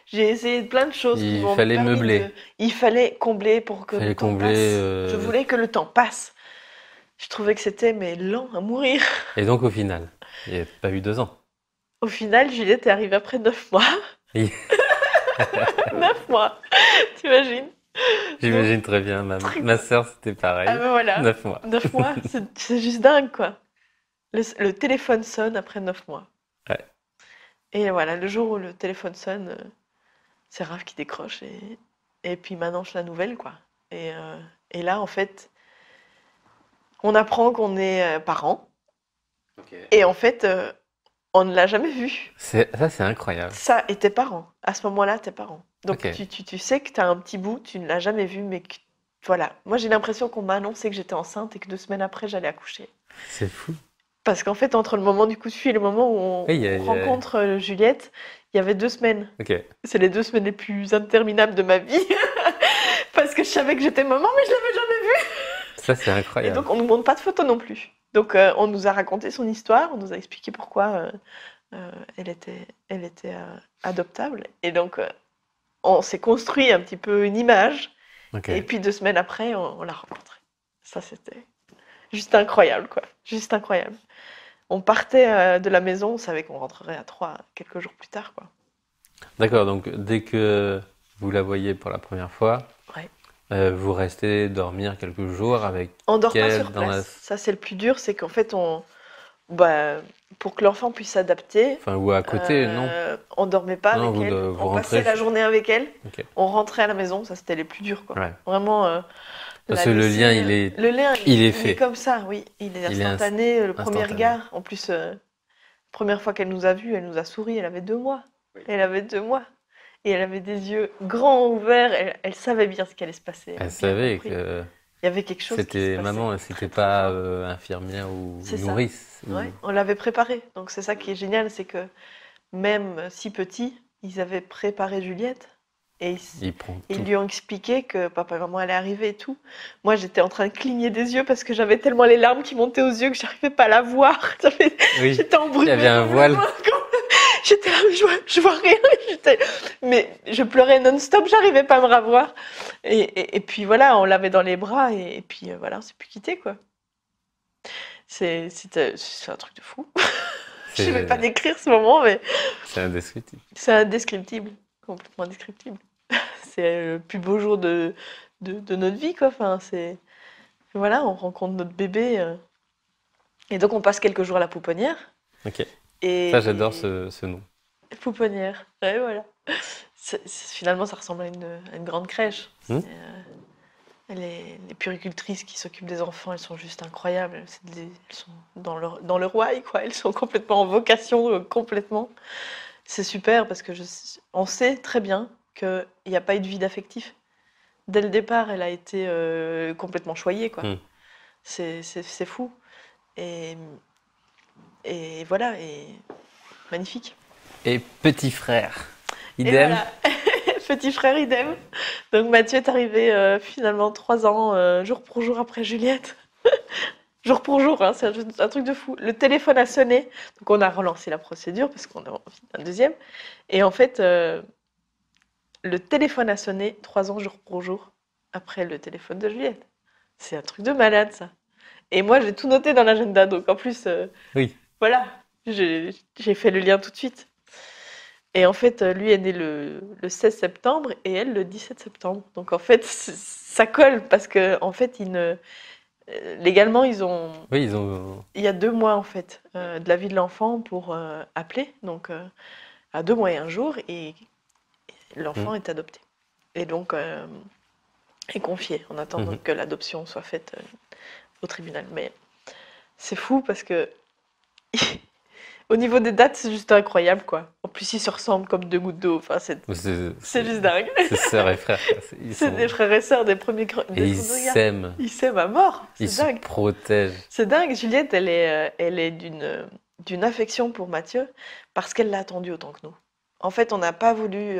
j'ai essayé plein de choses qui Il m'ont fallait permis meubler. Il fallait combler pour que Fallait le temps combler, passe. Je voulais que le temps passe. Je trouvais que c'était mais lent à mourir. Et donc au final, il n'y a pas eu 2 ans. Au final, Juliette est arrivée après 9 mois. Oui. 9 mois, t'imagines? J'imagine très bien. Ma sœur, c'était pareil. Ah ben voilà, 9 mois. 9 mois, c'est juste dingue quoi. Le téléphone sonne après 9 mois. Ouais. Et voilà, le jour où le téléphone sonne, c'est Raph qui décroche et puis m'annonce la nouvelle, quoi. Et là, en fait, on apprend qu'on est parents. Et en fait, on ne l'a jamais vu. Ça, c'est incroyable. Ça, et tes parents. À ce moment-là, tes parents. Donc, Ok. tu sais que tu as un petit bout, tu ne l'as jamais vu, mais que, voilà. Moi, j'ai l'impression qu'on m'a annoncé que j'étais enceinte et que 2 semaines après, j'allais accoucher. C'est fou. Parce qu'en fait, entre le moment du coup de fil et le moment où on Oui, il y a- rencontre Juliette, il y avait 2 semaines. Ok. C'est les 2 semaines les plus interminables de ma vie. Parce que je savais que j'étais maman, mais je l'avais jamais vue. Ça, c'est Et incroyable. donc, on nous montre pas de photos non plus. Donc, on nous a raconté son histoire, on nous a expliqué pourquoi elle était adoptable. Et donc, on s'est construit un petit peu une image. Ok. Et puis 2 semaines après, on l'a rencontrée. Ça, c'était juste incroyable, quoi. Juste incroyable. On partait de la maison, on savait qu'on rentrerait à 3 quelques jours plus tard, quoi. D'accord, donc dès que vous la voyez pour la première fois. Ouais. Vous restez dormir quelques jours avec On dort pas elle sur dans la... place. Ça, c'est le plus dur, c'est qu'en fait, bah, pour que l'enfant puisse s'adapter, Enfin, ou à côté, non? on dormait pas Non, avec vous, elle. vous On passait rentrez. la journée avec elle. Ok. On rentrait à la maison. Ça, c'était les plus durs, quoi. Ouais. Vraiment, Parce la que le laisser, lien, il est, le lien, il est il fait. est comme ça, oui. Il est Il est instantané. Le premier instantané. regard. En plus, première fois qu'elle nous a vus, elle nous a souri. Elle avait 2 mois. Elle avait 2 mois. Et elle avait des yeux grands ouverts. Elle savait bien ce qui allait se passer. Elle a bien savait compris. que Il y avait quelque chose qui se c'était passait. maman, c'était Très, très pas fort. infirmière ou C'est ça. nourrice. ou- Ouais, on l'avait préparé. Donc c'est ça qui est génial, c'est que même si petit, ils avaient préparé Juliette et Il prend ils tout. lui ont expliqué que papa et maman allaient arriver et tout. Moi, j'étais en train de cligner des yeux parce que j'avais tellement les larmes qui montaient aux yeux que j'arrivais pas à la voir. Oui, J'étais embrumée. il y avait un comme le voile. vent, J'étais là, je vois rien. Mais je pleurais non-stop, j'arrivais pas à me ravoir. Et puis voilà, on l'avait dans les bras et puis voilà, on s'est plus quitté, quoi. C'est un truc de fou. Je ne vais pas décrire ce moment, mais C'est indescriptible. c'est indescriptible, complètement indescriptible. C'est le plus beau jour de notre vie, quoi. Enfin, voilà, on rencontre notre bébé. Et donc, on passe quelques jours à la pouponnière. Ok. Et Ça, j'adore ce nom. pouponnière, ouais, voilà. Finalement, ça ressemble à une grande crèche. Hmm. Les puéricultrices qui s'occupent des enfants, elles sont juste incroyables. Elles sont dans leur why, quoi. Elles sont complètement en vocation, complètement. C'est super parce que on sait très bien qu'il n'y a pas eu de vide affectif. Dès le départ, elle a été complètement choyée, quoi. Hmm. C'est fou. Et voilà, et magnifique. Et petit frère, Et idem. voilà. Petit frère idem. Donc Mathieu est arrivé finalement 3 ans, jour pour jour après Juliette. Jour pour jour, hein, c'est un truc de fou. Le téléphone a sonné, donc on a relancé la procédure parce qu'on a envie d'un deuxième. Et en fait, le téléphone a sonné 3 ans jour pour jour après le téléphone de Juliette. C'est un truc de malade, ça. Et moi, j'ai tout noté dans l'agenda, donc en plus, Oui. voilà, j'ai fait le lien tout de suite. Et en fait, lui est né le 16 septembre et elle le 17 septembre. Donc en fait, ça colle parce que en fait, légalement, Oui, ils ont. il y a 2 mois en fait de la vie de l'enfant pour appeler. Donc à 2 mois et 1 jour et l'enfant est adopté. Et donc est confié en attendant que l'adoption soit faite au tribunal. Mais c'est fou parce que au niveau des dates, c'est juste incroyable, quoi. En plus, ils se ressemblent comme 2 gouttes d'eau. Enfin, c'est juste dingue. C'est sœurs et frères. Ils C'est sont- des frères et sœurs des premiers Et ils s'aiment. Ils s'aiment à mort. Ils C'est se dingue. protègent. C'est dingue. Juliette, elle est d'une affection pour Mathieu parce qu'elle l'a attendu autant que nous. En fait, on n'a pas voulu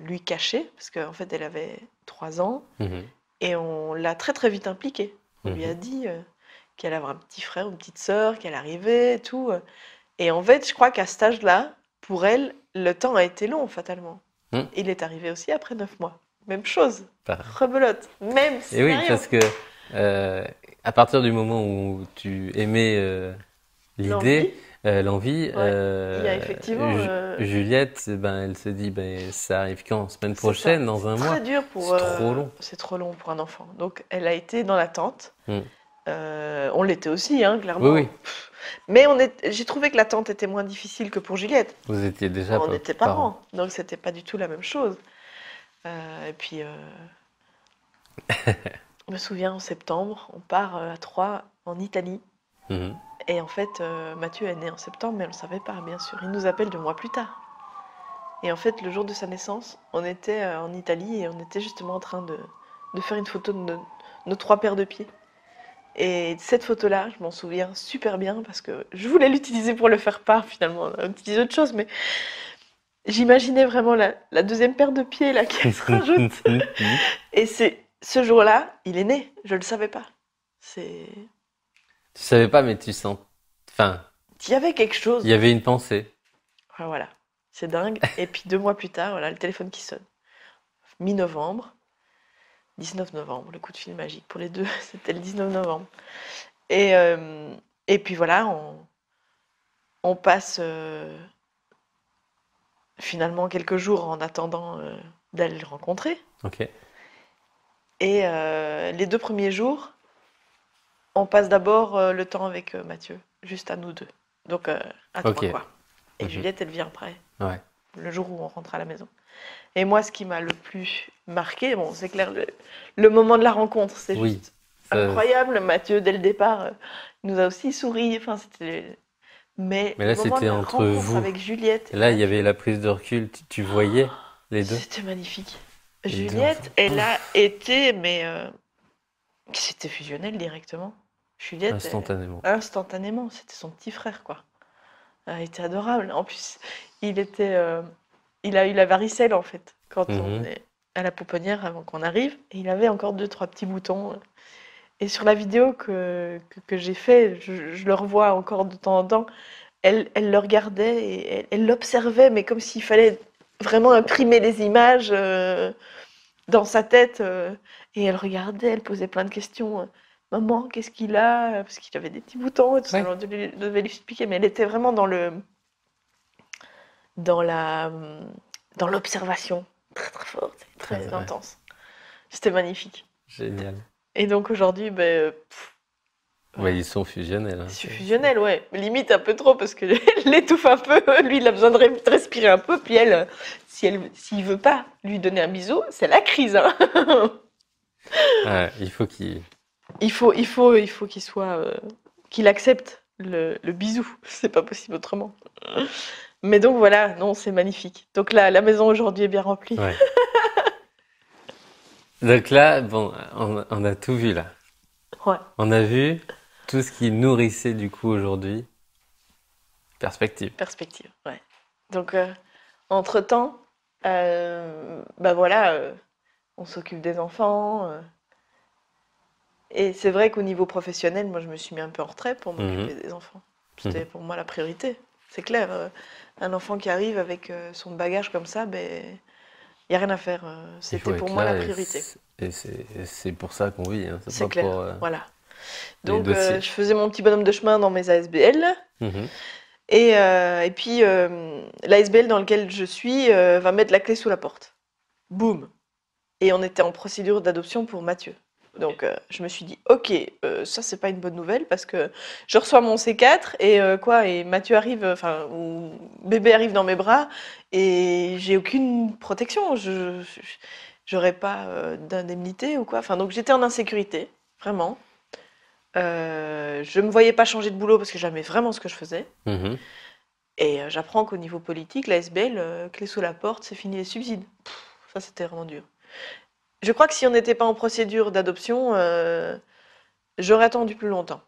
lui cacher parce qu'en fait, elle avait 3 ans Mhm. et on l'a très très vite impliquée. On lui a dit qu'elle avait un petit frère ou une petite sœur, qu'elle arrivait et tout. Et en fait, je crois qu'à cet âge-là, pour elle, le temps a été long, fatalement. Mm. Il est arrivé aussi après 9 mois. Même chose. Pareil. Rebelote. Même Et oui, scénario. parce que à partir du moment où tu aimais l'idée, l'envie, Ouais. Il y a effectivement, Juliette, ben, elle se dit, ben, ça arrive quand? Semaine C'est prochaine, ça. dans un C'est mois? très dur pour. C'est trop long. C'est trop long pour un enfant. Donc, elle a été dans l'attente. Mm. On l'était aussi, hein, clairement. Oui, oui. Mais j'ai trouvé que l'attente était moins difficile que pour Juliette. Vous étiez déjà On était parents, donc c'était pas du tout la même chose. Et puis, je me souviens en septembre, on part à 3 en Italie. Mhm. Et en fait, Mathieu est né en septembre, mais on ne le savait pas, bien sûr. Il nous appelle 2 mois plus tard. Et en fait, le jour de sa naissance, on était en Italie et on était justement en train de faire une photo de nos 3 paires de pieds. Et cette photo-là, je m'en souviens super bien parce que je voulais l'utiliser pour le faire part finalement. On a utilisé autre chose, mais j'imaginais vraiment la 2e paire de pieds là qui se rajoute. Et ce jour-là, il est né. Je le savais pas. Tu savais pas, mais tu sens. Enfin, Il y avait quelque chose. il y avait une pensée. Ah, voilà, c'est dingue. Et puis 2 mois plus tard, voilà, le téléphone qui sonne. Mi-novembre, 19 novembre, le coup de fil magique pour les deux, c'était le 19 novembre. Et puis voilà, on passe finalement quelques jours en attendant d'aller le rencontrer. Ok. Et les 2 premiers jours, on passe d'abord le temps avec Mathieu, juste à nous deux. Donc à Ok. 3 quoi. Et Mhm. Juliette, elle vient après, Ouais. le jour où on rentre à la maison. Et moi, ce qui m'a le plus marqué, bon, c'est clair, le moment de la rencontre, c'est Oui. juste Ça- incroyable. Mathieu, dès le départ, il nous a aussi souri. Enfin, c'était... Mais Mais le là, moment de c'était la entre rencontre vous. avec Juliette Et et là, il y Mathieu, avait la prise de recul. Tu voyais les deux? c'était magnifique. Les deux Juliette, ensemble. elle a été, mais c'était fusionnel directement. Juliette, Instantanément. instantanément, c'était son petit frère, quoi. Elle était adorable. En plus, il a eu la varicelle, en fait, quand on Mhm. est à la pouponnière avant qu'on arrive. Et il avait encore 2, 3 petits boutons. Et sur la vidéo que j'ai fait, je le revois encore de temps en temps. Elle le regardait et elle l'observait, mais comme s'il fallait vraiment imprimer les images dans sa tête. Et elle regardait, elle posait plein de questions. Maman, qu'est-ce qu'il a? Parce qu'il avait des petits boutons et tout ça. Ouais. Alors, je devais lui expliquer, mais elle était vraiment dans la, dans l'observation. Très très forte, très Ouais. intense. C'était magnifique. Génial. Et donc aujourd'hui, Ouais, ils sont fusionnels. Hein. je suis fusionnelle, ouais. Limite un peu trop parce que elle l'étouffe un peu. Lui, il a besoin de respirer un peu. Puis elle, s'il veut pas lui donner un bisou, c'est la crise. Hein. Ouais, il faut qu'ils. Il faut qu'il soit, qu'il accepte le bisou. C'est pas possible autrement. Mais donc voilà, non, c'est magnifique. Donc là, la maison aujourd'hui est bien remplie. Ouais. Donc là, bon, on a tout vu là. Ouais. On a vu tout ce qui nourrissait du coup aujourd'hui. Perspective. Perspective, ouais. Donc, entre-temps, bah voilà, on s'occupe des enfants. Et c'est vrai qu'au niveau professionnel, moi, je me suis mis un peu en retrait pour m'occuper des enfants. C'était pour moi la priorité. C'est clair, un enfant qui arrive avec son bagage comme ça, ben, il n'y a rien à faire. Il faut C'était pour être moi la là priorité. et c'est pour ça qu'on vit. Hein. C'est C'est pas clair, pour voilà. les Donc, dossiers. je faisais mon petit bonhomme de chemin dans mes ASBL. Mhm. Et puis, l'ASBL dans lequel je suis va mettre la clé sous la porte. Boum. Et on était en procédure d'adoption pour Mathieu. Donc, je me suis dit, ok, ça, c'est pas une bonne nouvelle parce que je reçois mon C4 et Mathieu arrive, enfin, ou bébé arrive dans mes bras et j'ai aucune protection. J'aurais pas d'indemnité ou quoi. Enfin, donc, j'étais en insécurité, vraiment. Je me voyais pas changer de boulot parce que j'aimais vraiment ce que je faisais. Mhm. Et j'apprends qu'au niveau politique, la SBL, clé sous la porte, c'est fini les subsides. Ça, c'était vraiment dur. Je crois que si on n'était pas en procédure d'adoption, j'aurais attendu plus longtemps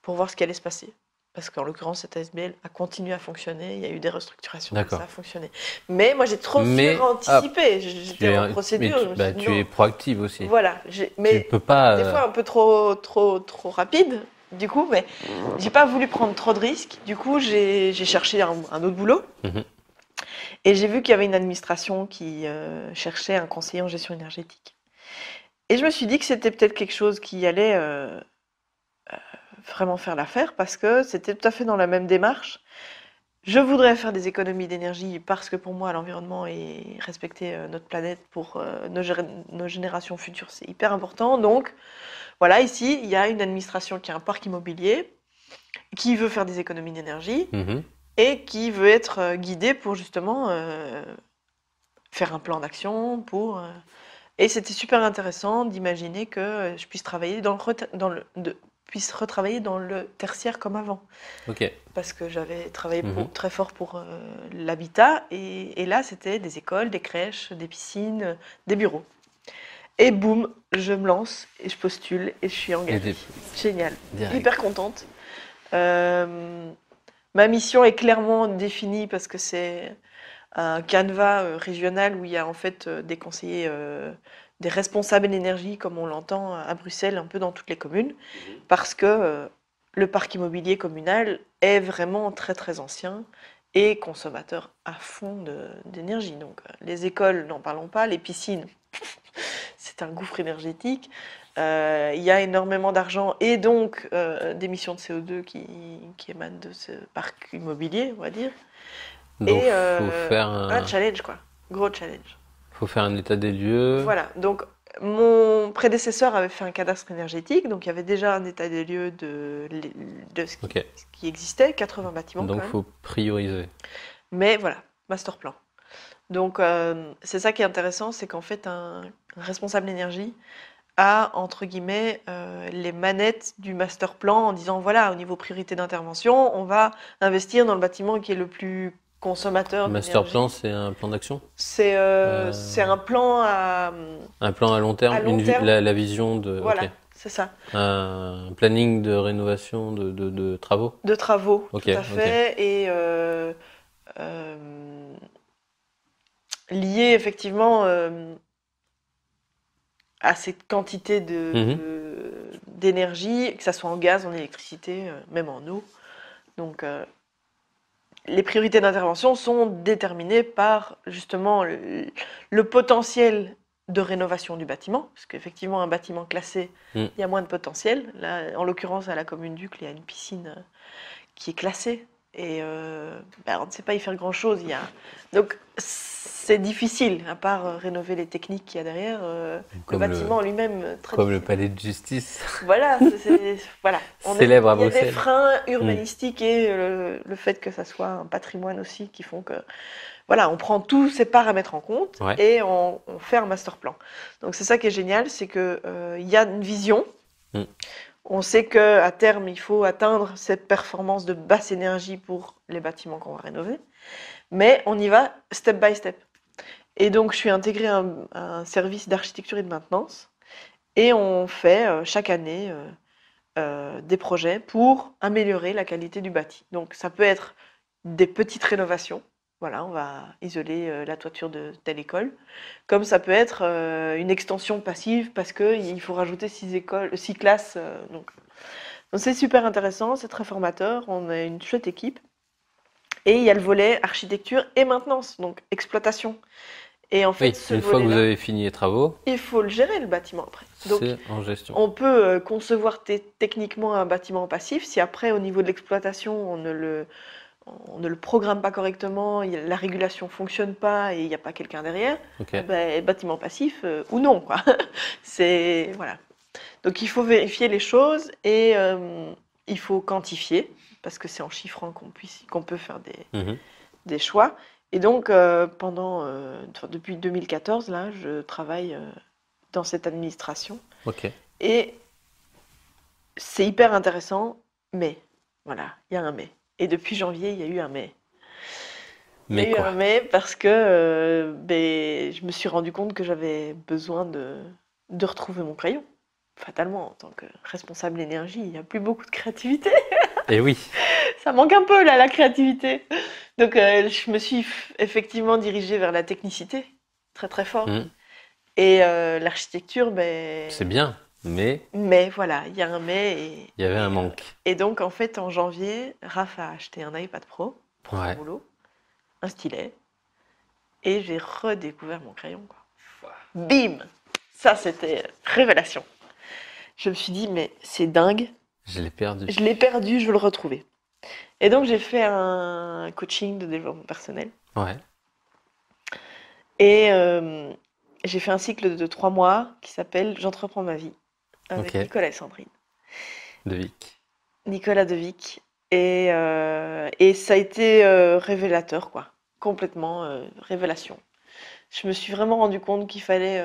pour voir ce qui allait se passer. Parce qu'en l'occurrence, cette ASBL a continué à fonctionner, il y a eu des restructurations, D'accord. ça a fonctionné. Mais moi, j'ai trop Mais, suranticipé. Tu J'étais en procédure. Je me suis dit, tu es non. proactive aussi. Voilà. Tu Mais peux pas. des fois, un peu trop rapide, du coup, mais j'ai pas voulu prendre trop de risques. Du coup, j'ai cherché un autre boulot. Mhm. Et j'ai vu qu'il y avait une administration qui cherchait un conseiller en gestion énergétique. Et je me suis dit que c'était peut-être quelque chose qui allait vraiment faire l'affaire parce que c'était tout à fait dans la même démarche. Je voudrais faire des économies d'énergie parce que pour moi, l'environnement et respecter notre planète pour nos générations futures, c'est hyper important. Donc voilà, ici, il y a une administration qui a un parc immobilier, qui veut faire des économies d'énergie Mhm. et qui veut être guidée pour justement faire un plan d'action pour... Et c'était super intéressant d'imaginer que je puisse travailler puisse retravailler dans le tertiaire comme avant. Ok. Parce que j'avais travaillé Mhm. très fort pour l'habitat. Et là, c'était des écoles, des crèches, des piscines, des bureaux. Et boum, je me lance et je postule et je suis engagée. Génial. Direct. Hyper contente. Ma mission est clairement définie parce que c'est un canevas régional où il y a en fait des conseillers, des responsables d'énergie, comme on l'entend à Bruxelles, un peu dans toutes les communes, parce que le parc immobilier communal est vraiment très très ancien et consommateur à fond d'énergie. Donc les écoles, n'en parlons pas, les piscines, c'est un gouffre énergétique. Il y a énormément d'argent et donc d'émissions de CO2 qui émanent de ce parc immobilier, on va dire. Donc, et faut faire un challenge, quoi. Gros challenge. faut faire un état des lieux. Voilà, donc mon prédécesseur avait fait un cadastre énergétique, donc il y avait déjà un état des lieux de ce Ok. qui existait, 80 bâtiments Donc, quand même. faut prioriser. Mais voilà, master plan. Donc c'est ça qui est intéressant, c'est qu'en fait un responsable énergie a, entre guillemets, les manettes du master plan en disant, voilà, au niveau priorité d'intervention, on va investir dans le bâtiment qui est le plus consommateur Master d'énergie. plan, c'est un plan d'action? C'est un plan à... Un plan à long terme, À long terme. la vision de. Voilà, Ok. c'est ça. Un planning de rénovation de travaux. De travaux, Ok, tout à ok. fait, et euh, lié effectivement à cette quantité d'énergie, que ça soit en gaz, en électricité, même en eau. Donc les priorités d'intervention sont déterminées par justement le potentiel de rénovation du bâtiment, parce qu'effectivement un bâtiment classé, il y a moins de potentiel. Là, en l'occurrence à la commune d'Uccle, il y a une piscine qui est classée, et on ne sait pas y faire grand-chose. Donc c'est difficile, à part rénover les techniques qu'il y a derrière, le Comme bâtiment en lui-même, très Comme le difficile. palais de justice. Voilà, voilà. Célèbre à Il y a des Bruxelles. freins urbanistiques et le fait que ça soit un patrimoine aussi qui font que, voilà, on prend tous ces paramètres en compte Ouais. et on fait un master plan. Donc c'est ça qui est génial, c'est que il y a une vision. On sait qu'à terme, il faut atteindre cette performance de basse énergie pour les bâtiments qu'on va rénover, mais on y va step by step. Et donc je suis intégrée à un service d'architecture et de maintenance, et on fait chaque année des projets pour améliorer la qualité du bâti. Donc ça peut être des petites rénovations, voilà, on va isoler la toiture de telle école, comme ça peut être une extension passive parce qu'il faut rajouter 6 classes. Donc c'est super intéressant, c'est très formateur, on a une chouette équipe. Et il y a le volet architecture et maintenance, donc exploitation. Et en fait, Oui, une fois que vous avez fini les travaux, il faut le gérer, le bâtiment après. Donc, c'est en gestion. on peut concevoir techniquement un bâtiment passif. Si après, au niveau de l'exploitation, on ne le programme pas correctement, la régulation ne fonctionne pas et il n'y a pas quelqu'un derrière, Ok. bâtiment passif ou non, quoi. Voilà. Donc il faut vérifier les choses et il faut quantifier, parce que c'est en chiffrant qu'on peut faire des choix. Et donc, depuis 2014, là, je travaille dans cette administration. Ok. Et c'est hyper intéressant, mais, voilà, il y a un mais. Et depuis janvier, il y a eu un mais. Mais il y a eu quoi? un mais parce que je me suis rendu compte que j'avais besoin de retrouver mon crayon. Fatalement, en tant que responsable d'énergie, il n'y a plus beaucoup de créativité. Et oui. Ça manque un peu, là, la créativité. Donc, je me suis effectivement dirigée vers la technicité, très très fort. Et l'architecture, C'est bien, mais mais voilà, il y a un mais. il y avait un manque. Et donc, en fait, en janvier, Raph a acheté un iPad Pro pour son boulot, un stylet, et j'ai redécouvert mon crayon, quoi. Bim! Ça, c'était révélation. Je me suis dit, mais c'est dingue. Je l'ai perdu. Je l'ai perdu, je veux le retrouver. Et donc, j'ai fait un coaching de développement personnel. Ouais. Et j'ai fait un cycle de 3 mois qui s'appelle J'entreprends ma vie avec Nicolas et Sandrine. Devic. Nicolas Devic. Et ça a été révélateur, quoi. Complètement révélation. Je me suis vraiment rendu compte qu'il fallait...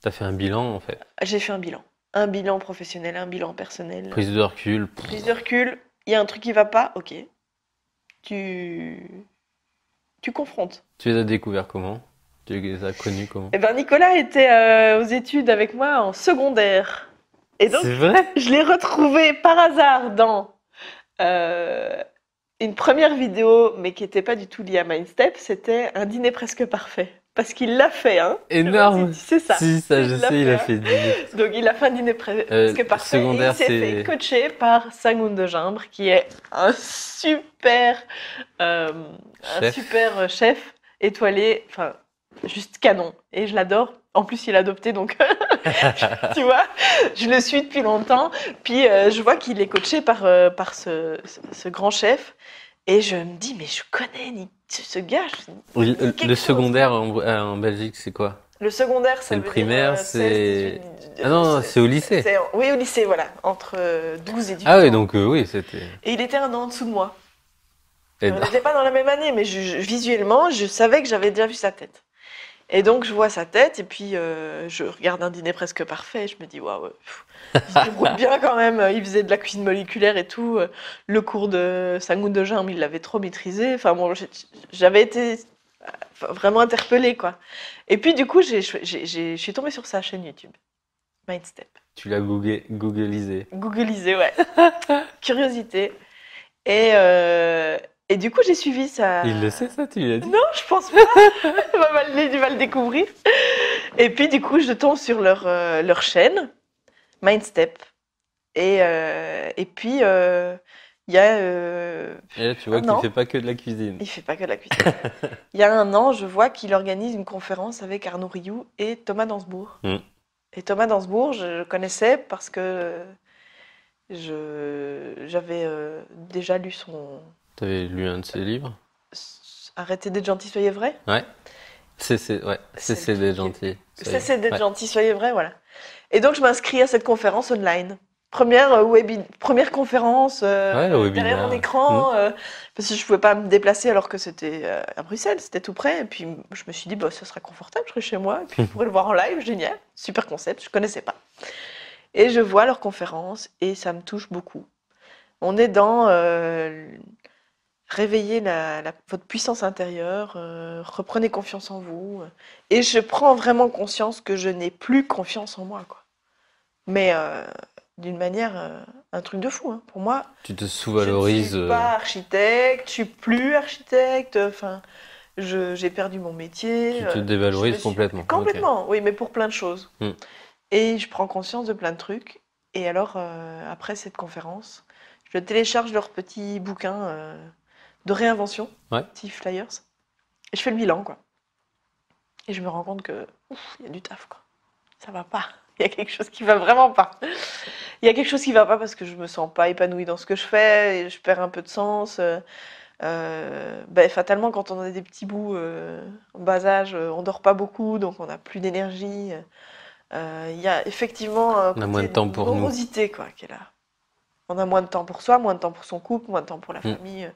T'as fait un bilan, en fait. J'ai fait un bilan. Un bilan professionnel, un bilan personnel. Prise de recul. Prise de recul. Il y a un truc qui va pas, ok. Tu confrontes. Tu les as découverts comment? Tu les as connus comment? Eh ben, Nicolas était aux études avec moi en secondaire. Et donc, c'est vrai? Je l'ai retrouvé par hasard dans une première vidéo, mais qui n'était pas du tout liée à Mindstep. C'était un dîner presque parfait. Parce qu'il l'a fait, hein. Énorme. C'est ça. Si, ça, je sais, il a fait dîner. Donc, il a fait un dîner presque parfait. Secondaire, et il s'est fait coacher par Sangoun de Gimbre, qui est un super chef étoilé, enfin, juste canon. Et je l'adore. En plus, il est adopté, donc, tu vois, je le suis depuis longtemps. Puis, je vois qu'il est coaché par ce grand chef. Et je me dis, mais je connais ce gars, Oui, quelque le chose. secondaire en Belgique, c'est quoi? Le secondaire, ça C'est le veut primaire, dire c'est... 16, Ah non, c'est au lycée. Oui, au lycée, voilà, entre 12 et 18 Ah oui, ans. donc oui, c'était... Et il était un an en dessous de moi. Et- On n'était pas dans la même année, mais visuellement, je savais que j'avais déjà vu sa tête. Et donc, je vois sa tête, et puis je regarde Un dîner presque parfait, et je me dis, waouh, il se débrouille bien quand même. Il faisait de la cuisine moléculaire et tout. Le cours de Sangoun de Jaume, il l'avait trop maîtrisé. Enfin bon, j'avais été vraiment interpellée, quoi. Et puis, du coup, je suis tombée sur sa chaîne YouTube, Mindstep. Tu l'as googlisé. Googlisé, ouais. Curiosité. Et, euh, et du coup, j'ai suivi sa. Il le sait, ça, tu lui as dit? Non, je pense pas. Il va le découvrir. Et puis, du coup, je tombe sur leur chaîne, Mindstep. Et puis, il y a. Et là, tu vois un qu'il an, fait pas que de la cuisine. il fait pas que de la cuisine. Il y a un an, je vois qu'il organise une conférence avec Arnaud Rioux et Thomas Dansbourg. Mm. Et Thomas Dansbourg, je le connaissais parce que j'avais déjà lu son T'avais lu un de ses livres? Arrêtez d'être gentil, soyez vrai. Ouais. Ouais. C'est C'est le des truc gentils. Cessez d'être Ouais. gentil, soyez vrai, voilà. Et donc je m'inscris à cette conférence online. Première conférence Ouais, derrière webinaire. mon écran, parce que je pouvais pas me déplacer alors que c'était à Bruxelles, c'était tout près. Et puis je me suis dit, bah, ça sera confortable, je serai chez moi, et puis je pourrais le voir en live, génial, super concept, je connaissais pas. Et je vois leur conférence et ça me touche beaucoup. On est dans réveiller votre puissance intérieure, reprenez confiance en vous. Et je prends vraiment conscience que je n'ai plus confiance en moi, quoi. Mais d'une manière, un truc de fou, hein. Pour moi, Tu te je ne sous-valorises. suis pas architecte, je suis plus architecte. Enfin, j'ai perdu mon métier. Tu te je dévalorises me suis- complètement. Complètement, oui, mais pour plein de choses. Mm. Et je prends conscience de plein de trucs. Et alors, après cette conférence, je télécharge leur petit bouquin de réinvention, Ouais. petit flyers, et je fais le bilan, quoi. Et je me rends compte que, ouf, il y a du taf, quoi. Ça va pas. Il y a quelque chose qui va vraiment pas. Il y a quelque chose qui va pas parce que je me sens pas épanouie dans ce que je fais et je perds un peu de sens. Fatalement, quand on a des petits bouts en bas âge, on dort pas beaucoup, donc on n'a plus d'énergie. Il y a effectivement On a moins de temps pour nous. morosité, quoi, qui est là. On a moins de temps pour soi, moins de temps pour son couple, moins de temps pour la famille,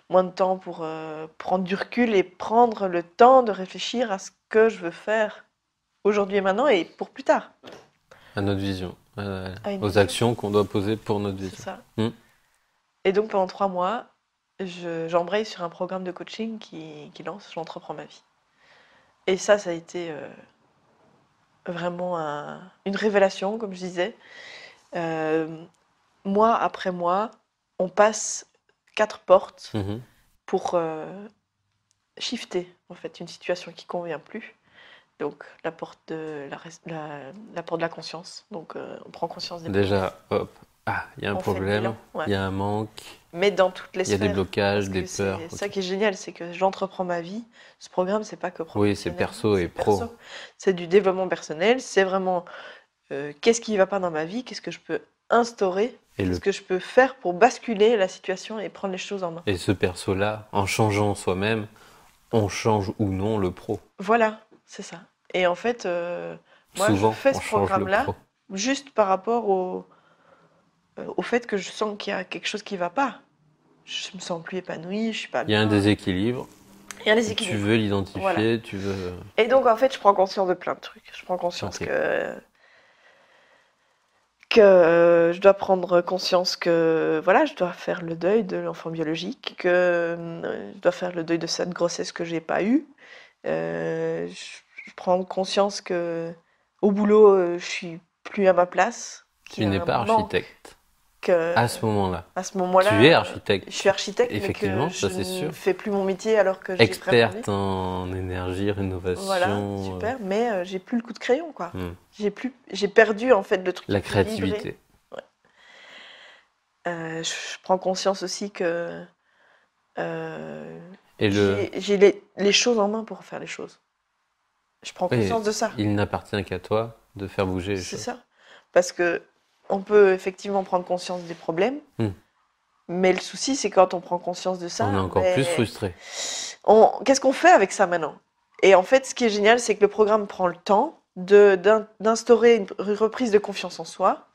moins de temps pour prendre du recul et prendre le temps de réfléchir à ce que je veux faire aujourd'hui et maintenant et pour plus tard. À notre vision. À une Aux vision. actions qu'on doit poser pour notre C'est vision. ça. Mm. Et donc pendant 3 mois, j'embraye sur un programme de coaching qui lance J'entreprends ma vie. Et ça a été vraiment une révélation, comme je disais. Mois après mois, on passe 4 portes Mhm. pour shifter en fait une situation qui convient plus. Donc la porte de la porte de la conscience. Donc on prend conscience des Déjà, hop. Ah, il y a un On fait le problème, bilan, ouais. il y a un manque, mais dans toutes les il y a des sphères. blocages, Parce que des peurs. c'est Ok. ça qui est génial, c'est que j'entreprends ma vie. Ce programme, c'est pas que Oui, c'est professionnel, perso et c'est pro. perso. C'est du développement personnel. C'est vraiment qu'est-ce qui va pas dans ma vie, qu'est-ce que je peux instaurer, Et, qu'est-ce que je peux faire pour basculer la situation et prendre les choses en main. et ce perso-là, en changeant soi-même, on change ou non le pro. Voilà, c'est ça. Et en fait, moi, Souvent, je fais on ce change le programme-là pro. juste par rapport au fait que je sens qu'il y a quelque chose qui va pas. Je me sens plus épanouie, je suis pas Il y a un bien. déséquilibre, Il y a des tu équilibres. veux l'identifier, Voilà. tu veux... Et donc, en fait, je prends conscience de plein de trucs. Je prends conscience Ok. que je dois prendre conscience que voilà, je dois faire le deuil de l'enfant biologique, que je dois faire le deuil de cette grossesse que j'ai pas eue. Je prends conscience que au boulot, je suis plus à ma place. qu'il Tu y a n'es un pas manque, architecte que à ce moment-là. à ce moment-là, Tu es architecte, je suis architecte, effectivement, mais que ça, je c'est sûr. ne fais plus mon métier alors que j'ai vraiment experte envie. en énergie, rénovation, Voilà, super, mais j'ai plus le coup de crayon, quoi. J'ai hmm, perdu en fait le truc la qui fait vibrer. créativité. Je prends conscience aussi que euh, Et j'ai les choses en main pour faire les choses. Je prends Oui, conscience de ça. il n'appartient qu'à toi de faire bouger les C'est choses. ça. Parce que on peut effectivement prendre conscience des problèmes, Hmm. Mais le souci, c'est quand on prend conscience de ça, On est encore ben, plus frustré. qu'est-ce qu'on fait avec ça maintenant? Et en fait, ce qui est génial, c'est que le programme prend le temps d'instaurer une reprise de confiance en soi,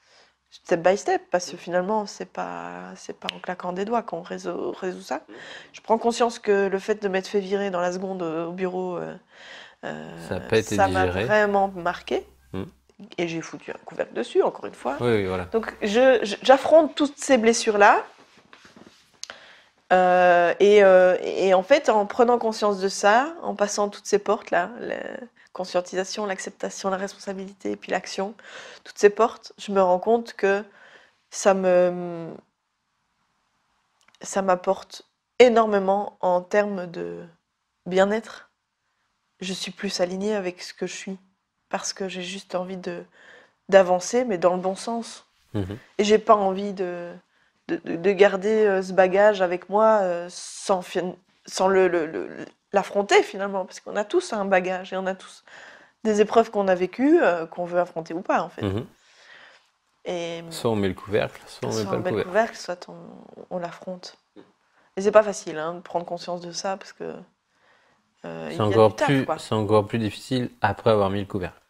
step by step, parce que finalement, c'est pas en claquant des doigts qu'on résout ça. Je prends conscience que le fait de m'être fait virer dans la seconde au bureau, Ça n'a pas été ça m'a digéré. vraiment marqué. Mm. Et j'ai foutu un couvercle dessus, encore une fois. Oui, oui, voilà. Donc, j'affronte toutes ces blessures-là. Et en fait, en prenant conscience de ça, en passant toutes ces portes-là, la conscientisation, l'acceptation, la responsabilité, et puis l'action, toutes ces portes, je me rends compte que ça m'apporte énormément en termes de bien-être. Je suis plus alignée avec ce que je suis, parce que j'ai juste envie d'avancer, mais dans le bon sens. Mhm. Et j'ai pas envie de garder ce bagage avec moi sans l'affronter finalement, parce qu'on a tous un bagage et on a tous des épreuves qu'on a vécues, qu'on veut affronter ou pas en fait. Mhm. Et Soit on met le couvercle, soit on met soit pas on le met le couvercle. couvercle, soit on l'affronte. Et c'est pas facile de prendre conscience de ça, parce que C'est il y a encore du taf, plus, quoi. c'est encore plus difficile après avoir mis le couvercle.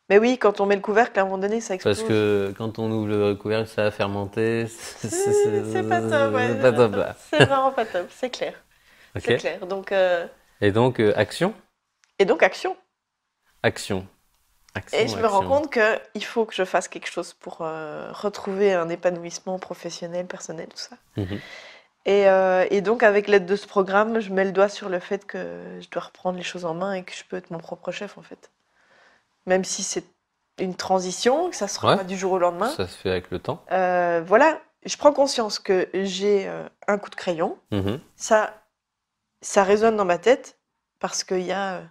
Mais oui, quand on met le couvercle, à un moment donné, ça explose. Parce que quand on ouvre le couvercle, ça va fermenter. C'est pas top, ouais. C'est pas top là. C'est vraiment pas top, c'est clair. Ok. C'est clair. Donc, Et donc, action? action. Action. Action, Et je me action. rends compte qu'il faut que je fasse quelque chose pour retrouver un épanouissement professionnel, personnel, tout ça. Mhm. Et donc, avec l'aide de ce programme, je mets le doigt sur le fait que je dois reprendre les choses en main et que je peux être mon propre chef, en fait. Même si c'est une transition, que ça sera Ouais. pas du jour au lendemain. Ça se fait avec le temps. Voilà, je prends conscience que j'ai un coup de crayon. Mhm. Ça résonne dans ma tête parce qu'il y a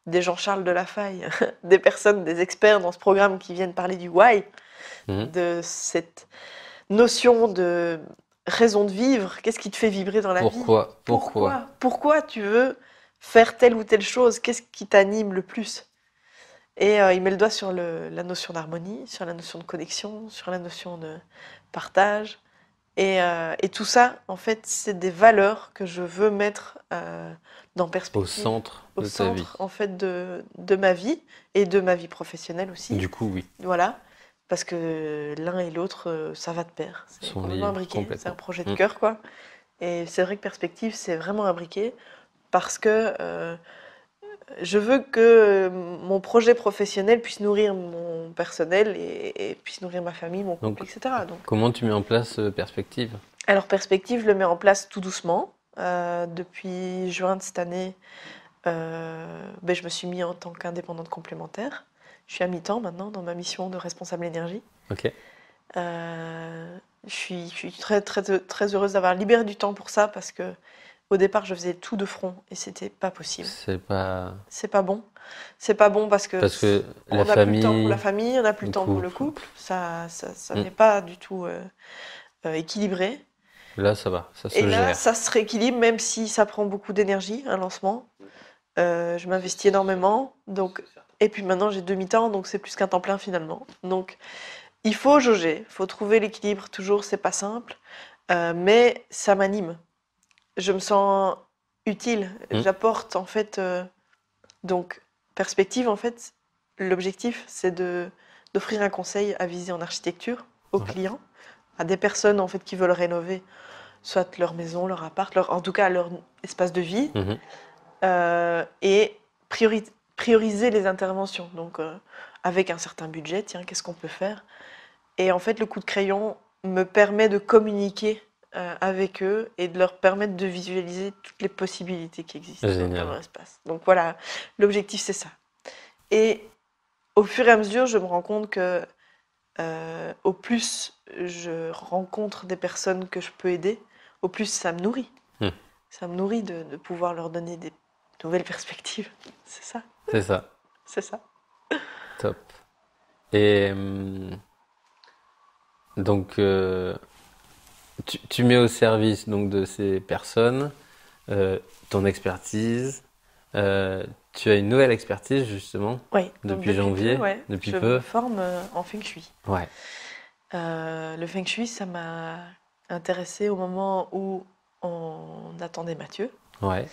des Jean-Charles Delafaye, des personnes, des experts dans ce programme qui viennent parler du why, Mhm. de cette notion de raison de vivre. Qu'est-ce qui te fait vibrer dans la vie? Pourquoi tu veux faire telle ou telle chose? Qu'est-ce qui t'anime le plus? Et il met le doigt sur la notion d'harmonie, sur la notion de connexion, sur la notion de partage. Et tout ça, en fait, c'est des valeurs que je veux mettre dans perspective. Au centre Au de ta vie. centre, en fait, de ma vie et de ma vie professionnelle aussi. Du coup, oui. Voilà. Parce que l'un et l'autre, ça va de pair. C'est Sont complètement liés, imbriqué. complètement. C'est un projet de Mm. cœur, quoi. Et c'est vrai que perspective, c'est vraiment imbriqué parce que je veux que mon projet professionnel puisse nourrir mon personnel et puisse nourrir ma famille, mon couple, Donc, etc. Donc, comment tu mets en place perspective? alors, perspective, je le mets en place tout doucement. Depuis juin de cette année, je me suis mis en tant qu'indépendante complémentaire. Je suis à mi-temps maintenant dans ma mission de responsable énergie. Ok. Je suis très, très, très heureuse d'avoir libéré du temps pour ça parce que au départ, je faisais tout de front et c'était pas possible. C'est pas. C'est pas bon. C'est pas bon parce que la on n'a plus le temps pour la famille. famille, on n'a plus le le temps pour le couple. couple. Ça Mm. n'est pas du tout équilibré. Là, ça va. Ça se Et là, gère. ça se rééquilibre, même si ça prend beaucoup d'énergie, un lancement. Je m'investis énormément. Donc, et puis maintenant, j'ai demi-temps, donc c'est plus qu'un temps plein finalement. Donc, il faut jauger, il faut trouver l'équilibre. Toujours, c'est pas simple, mais ça m'anime. Je me sens utile. J'apporte en fait. Donc, perspective, en fait, l'objectif, c'est d'offrir un conseil avisé en architecture aux Ouais. clients, à des personnes en fait qui veulent rénover soit leur maison, leur appart, en tout cas leur espace de vie, Mhm. et prioriser les interventions. Donc, avec un certain budget, tiens, qu'est-ce qu'on peut faire? Et en fait, le coup de crayon me permet de communiquer avec eux et de leur permettre de visualiser toutes les possibilités qui existent Génial. dans leur espace. Donc voilà, l'objectif, c'est ça. Et au fur et à mesure, je me rends compte que au plus je rencontre des personnes que je peux aider, au plus ça me nourrit. Ça me nourrit de pouvoir leur donner des nouvelles perspectives. C'est ça, C'est ça. c'est ça. Top. Et donc, tu mets au service donc, de ces personnes ton expertise. Tu as une nouvelle expertise justement Oui, depuis janvier, peu, ouais, je me forme en Feng Shui. Ouais. Le Feng Shui, ça m'a intéressée au moment où on attendait Mathieu, Ouais.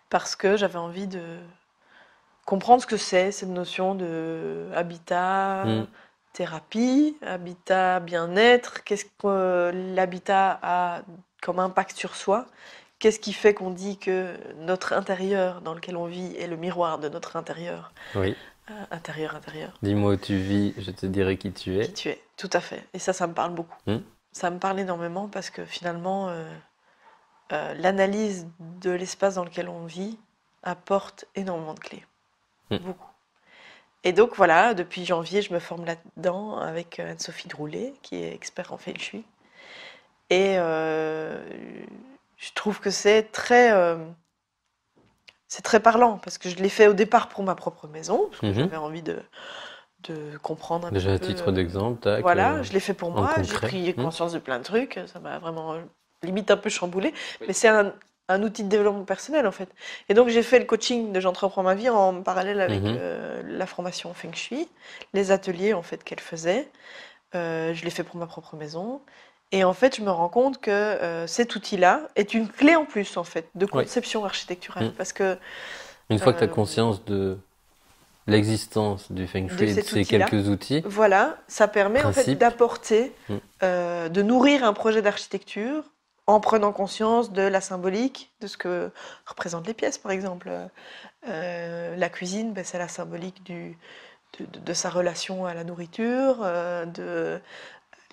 parce que j'avais envie de comprendre ce que c'est, cette notion de habitat, Mm. thérapie, habitat, bien-être, qu'est-ce que l'habitat a comme impact sur soi, qu'est-ce qui fait qu'on dit que notre intérieur dans lequel on vit est le miroir de notre intérieur, Oui. intérieur, Dis-moi où tu vis, je te dirai qui tu qui es. tu es, tout à fait. Et ça me parle beaucoup. Mm. Ça me parle énormément parce que finalement, l'analyse de l'espace dans lequel on vit apporte énormément de clés. Mm. Beaucoup. Et donc voilà, depuis janvier, je me forme là-dedans avec Anne-Sophie Droulet, qui est expert en Feng Shui. Et je trouve que c'est très parlant, parce que je l'ai fait au départ pour ma propre maison, parce que Mhm. j'avais envie de comprendre un Déjà à petit peu. titre d'exemple, tac. Voilà, je l'ai fait pour en moi, j'ai concret. pris Mm. conscience de plein de trucs, ça m'a vraiment limite un peu chamboulé, mais c'est un outil de développement personnel en fait. Et donc j'ai fait le coaching de J'entreprends ma vie en parallèle avec Mhm. la formation Feng Shui, les ateliers en fait qu'elle faisait. Je l'ai fait pour ma propre maison. Et en fait, je me rends compte que cet outil-là est une clé en plus en fait de Oui. conception architecturale, Mm. parce que Une fois que tu as Euh, conscience de l'existence du Feng de Shui et de cet ces outil-là, quelques outils, voilà, ça permet en fait principes. d'apporter, Mm. de nourrir un projet d'architecture en prenant conscience de la symbolique, de ce que représentent les pièces, par exemple. La cuisine, ben, c'est la symbolique de sa relation à la nourriture, de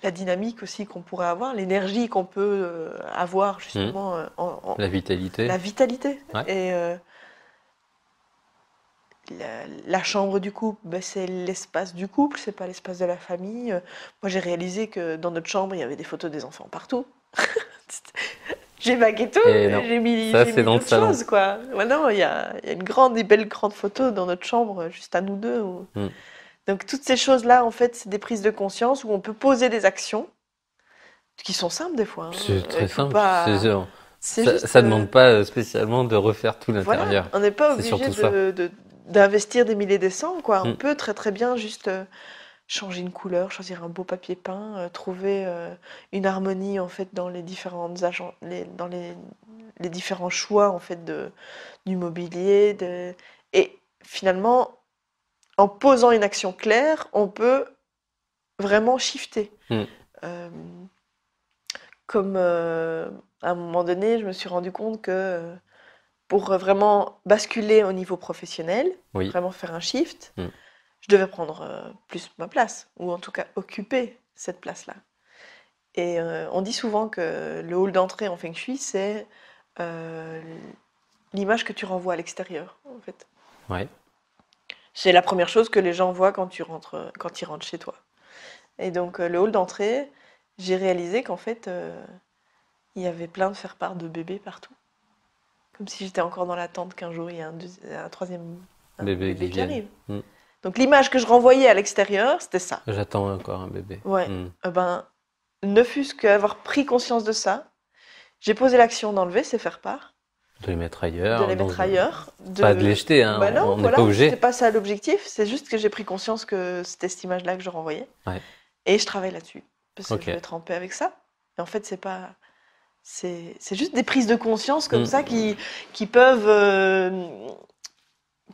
la dynamique aussi qu'on pourrait avoir, l'énergie qu'on peut avoir justement La vitalité. la vitalité. Ouais. Et la chambre du couple, ben, c'est l'espace du couple, c'est pas l'espace de la famille. Moi, j'ai réalisé que dans notre chambre, il y avait des photos des enfants partout. J'ai vagué tout, Et non, j'ai mis, ça, j'ai c'est mis dans le d'autres salon. choses, quoi. Ouais, non, il y a une grande et belle grande photo dans notre chambre, juste à nous deux. Mm. Donc, toutes ces choses-là, en fait, c'est des prises de conscience où on peut poser des actions qui sont simples des fois. Hein. C'est très Il faut simple. pas. C'est Ça, juste. ça demande pas spécialement de refaire tout Voilà, l'intérieur. on n'est pas C'est obligé surtout ça. d'investir des milliers des cents, quoi. On Mm. peut très très bien juste changer une couleur, choisir un beau papier peint, trouver une harmonie en fait dans les différentes dans les différents choix en fait du mobilier. Et finalement, en posant une action claire, on peut vraiment shifter. Mm. Euh, comme à un moment donné, je me suis rendu compte que pour vraiment basculer au niveau professionnel, Oui. vraiment faire un shift, Mm. je devais prendre plus ma place, ou en tout cas occuper cette place-là. Et on dit souvent que le hall d'entrée en Feng Shui, c'est l'image que tu renvoies à l'extérieur, en fait. Ouais. C'est la première chose que les gens voient quand ils rentrent chez toi. Et donc le hall d'entrée, j'ai réalisé qu'en fait, il y avait plein de faire-part de bébés partout. Comme si j'étais encore dans l'attente qu'un jour il y a un troisième Bébé qui qui vienne. arrive. Mm. Donc l'image que je renvoyais à l'extérieur, c'était ça. J'attends encore un bébé. Ouais. Mm. Ben, ne fût-ce qu'avoir pris conscience de ça, j'ai posé l'action d'enlever ces faire-part, De les mettre ailleurs. de les mettre ailleurs. Pas de les jeter, hein. Bah non, On n'est voilà, pas obligé. c'était pas ça l'objectif, c'est juste que j'ai pris conscience que c'était cette image-là que je renvoyais. Ouais. Et je travaille là-dessus. Parce que Ok. je veux être en paix avec ça. Et en fait, c'est pas. C'est juste des prises de conscience comme ça qui peuvent.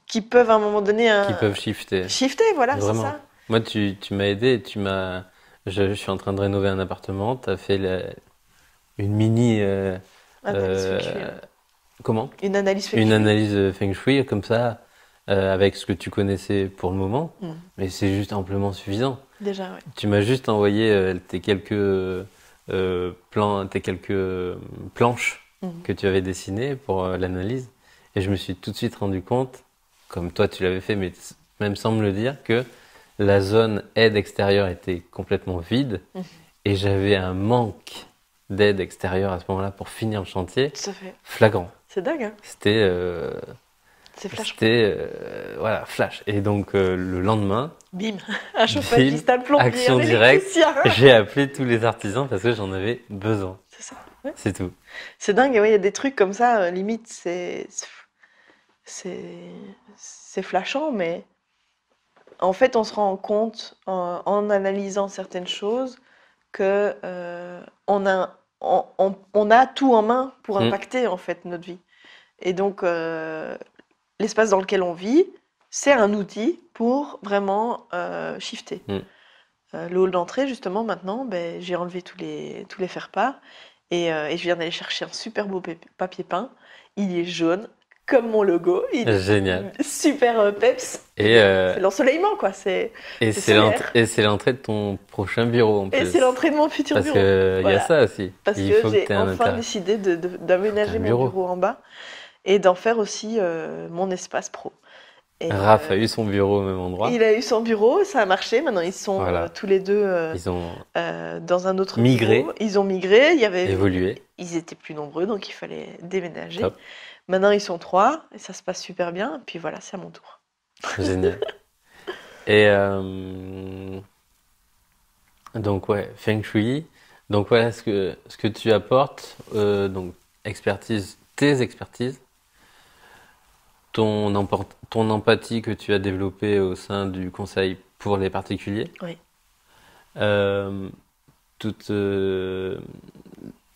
Qui peuvent à un moment donné. Qui peuvent shifter. Shifter, voilà, c'est Vraiment. ça. Moi, tu m'as aidé, je suis en train de rénover un appartement, tu as fait une mini... Analyse euh, Feng Shui, ouais. comment? Une analyse Feng Une Shui. analyse Feng Shui, comme ça, avec ce que tu connaissais pour le moment, Mm. mais c'est juste amplement suffisant. Déjà, ouais. Tu m'as juste envoyé tes quelques planches Mhm. que tu avais dessinées pour l'analyse, et je me suis tout de suite rendu compte, comme toi tu l'avais fait, mais même sans me le dire, que la zone aide extérieure était complètement vide, Mhm. et j'avais un manque d'aide extérieure à ce moment-là pour finir le chantier, Tout à fait. flagrant. C'est dingue, hein. C'était C'est flash. voilà, flash. Et donc le lendemain, Bim. Un chauffagiste, un plombier, action un directe. électricien. j'ai appelé tous les artisans parce que j'en avais besoin. C'est ça. Ouais. C'est tout. C'est dingue, ouais, il y a des trucs comme ça, limite, c'est flashant, mais en fait, on se rend compte en analysant certaines choses que on a on a tout en main pour Mm. impacter en fait notre vie. Et donc, l'espace dans lequel on vit, c'est un outil pour vraiment shifter. Mm. Le hall d'entrée, justement, maintenant, ben, j'ai enlevé tous les faire-part et je viens d'aller chercher un super beau papier peint. Il est jaune, comme mon logo. Il est Génial. super peps. Et, C'est l'ensoleillement, quoi. C'est et c'est c'est solaire. l'entrée de ton prochain bureau en Et plus. c'est l'entrée de mon futur Parce bureau. qu'il y a Voilà. ça aussi. Parce Il que faut que j'ai tu aies un enfin intérêt. décidé d'aménager Un mon bureau. bureau en bas et d'en faire aussi mon espace pro. Et Raph a eu son bureau au même endroit. il a eu son bureau, ça a marché. Maintenant, ils sont Voilà. tous les deux Ils ont dans un autre migré, bureau. Ils ont migré. évolué. Ils étaient plus nombreux, donc il fallait déménager. Top. Maintenant, ils sont 3 et ça se passe super bien. Et puis voilà, c'est à mon tour. Génial. Et donc ouais, Feng Shui. Donc voilà ce que tu apportes. Donc tes expertises, ton empathie que tu as développée au sein du conseil pour les particuliers. Oui. Toute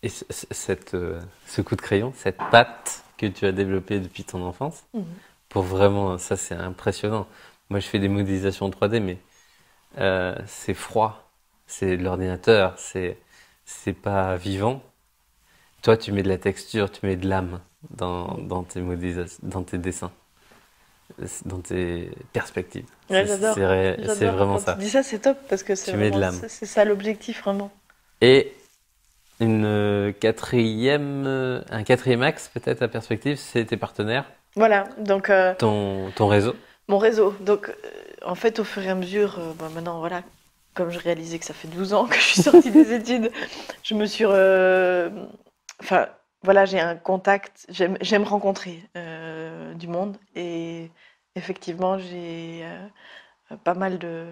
et ce coup de crayon, cette patte que tu as développée depuis ton enfance. Mhm. Pour vraiment, ça c'est impressionnant. Moi je fais des modélisations 3D, mais c'est froid, c'est de l'ordinateur, c'est pas vivant. Toi tu mets de la texture, tu mets de l'âme dans tes modélisations, dans tes dessins, dans tes perspectives. Ouais, j'adore. C'est vraiment Quand ça. tu dis ça, c'est top parce que c'est Tu mets de vraiment l'âme. c'est ça l'objectif vraiment. Et un quatrième axe peut-être à perspective, c'est tes partenaires, Voilà. Donc ton réseau. mon réseau. Donc en fait, au fur et à mesure, maintenant voilà, comme je réalisais que ça fait 12 ans que je suis sortie des études, je me suis enfin voilà, j'ai un contact, j'aime rencontrer du monde et effectivement, j'ai pas mal de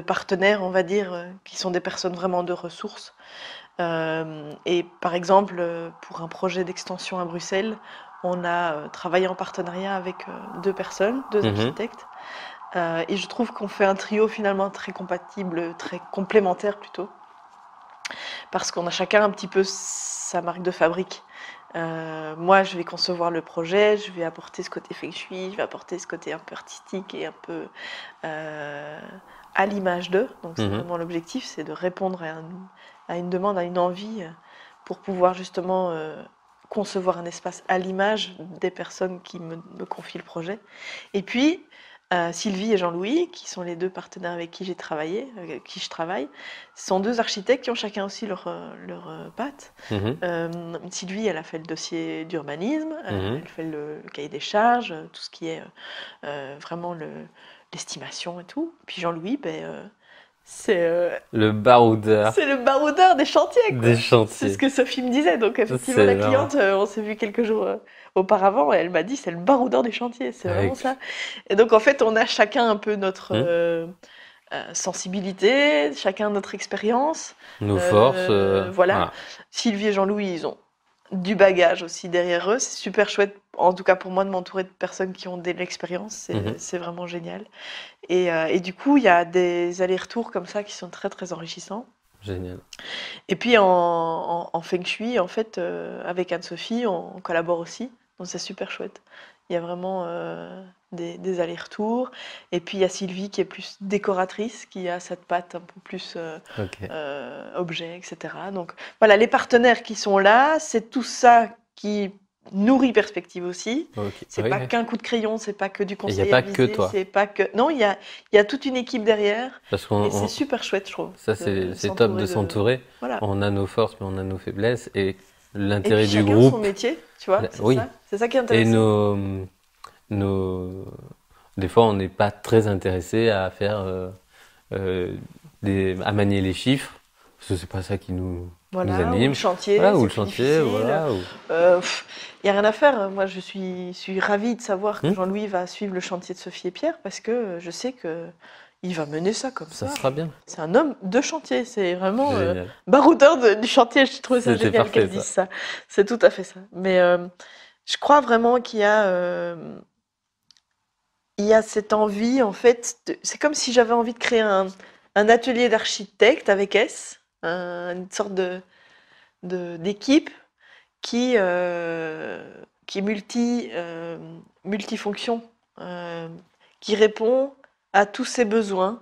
partenaires, on va dire, qui sont des personnes vraiment de ressources. Et par exemple, pour un projet d'extension à Bruxelles, on a travaillé en partenariat avec 2 personnes, 2 Mhm. architectes. Et je trouve qu'on fait un trio finalement très compatible, très complémentaire plutôt, parce qu'on a chacun un petit peu sa marque de fabrique. Moi, je vais concevoir le projet, je vais apporter ce côté feng shui, je vais apporter ce côté un peu artistique et un peu à l'image d'eux. Donc c'est Mhm. vraiment l'objectif, c'est de répondre à une demande, à une envie, pour pouvoir justement concevoir un espace à l'image des personnes qui me confient le projet. Et puis, Sylvie et Jean-Louis, qui sont les 2 partenaires avec qui j'ai travaillé, avec qui je travaille, sont 2 architectes qui ont chacun aussi leur patte. Mhm. Sylvie, elle a fait le dossier d'urbanisme, Mhm. elle fait le cahier des charges, tout ce qui est vraiment l'estimation et tout. Puis Jean-Louis, c'est Le baroudeur le baroudeur des chantiers, quoi. des C'est chantiers. ce que Sophie me disait. Donc effectivement, C'est la marrant. cliente, on s'est vu quelques jours auparavant et elle m'a dit c'est le baroudeur des chantiers. C'est vraiment Avec ça. Et donc en fait, on a chacun un peu notre Hmm. sensibilité, chacun notre expérience. Nos forces. Voilà. Sylvie et Jean-Louis, ils ont du bagage aussi derrière eux. C'est super chouette, en tout cas pour moi, de m'entourer de personnes qui ont de l'expérience. Mhm. C'est vraiment génial. Et du coup, il y a des allers-retours comme ça qui sont très très enrichissants. Génial. Et puis en feng shui, en fait, avec Anne-Sophie, on collabore aussi. Donc c'est super chouette. Il y a vraiment des allers-retours. Et puis il y a Sylvie qui est plus décoratrice, qui a cette patte un peu plus Ok. objet, etc. Donc voilà, les partenaires qui sont là, c'est tout ça qui nourrit Perspective aussi. Ok. C'est Oui, pas oui. qu'un coup de crayon, c'est pas que du Et il conseil n'y a pas à que viser, toi. c'est pas que... Non, il y a toute une équipe derrière. Parce Et qu'on, c'est super chouette, je trouve. ça, de c'est top de s'entourer. Voilà. On a nos forces, mais on a nos faiblesses. Et Et l'intérêt puis du chacun groupe son métier, tu vois, c'est oui. ça. C'est ça qui est et intéressant. des fois, on n'est pas très intéressé à faire, à manier les chiffres. Parce que c'est pas ça qui nous Voilà, ou anime. le chantier, Voilà, ou c'est le plus chantier, difficile. voilà. Il n'y a rien à faire. Moi, je suis ravie de savoir que Hmm. Jean-Louis va suivre le chantier de Sophie et Pierre parce que je sais que il va mener ça comme Ça ça. sera bien. C'est un homme de chantier. C'est vraiment Génial. baroudeur du chantier. Je trouve ça C'était génial parfait, qu'elle dise ça. C'est tout à fait ça. Mais je crois vraiment il y a cette envie, en fait. C'est comme si j'avais envie de créer un atelier d'architecte avec S, une sorte d'équipe qui, qui est multifonction, euh, qui répond à tous ses besoins.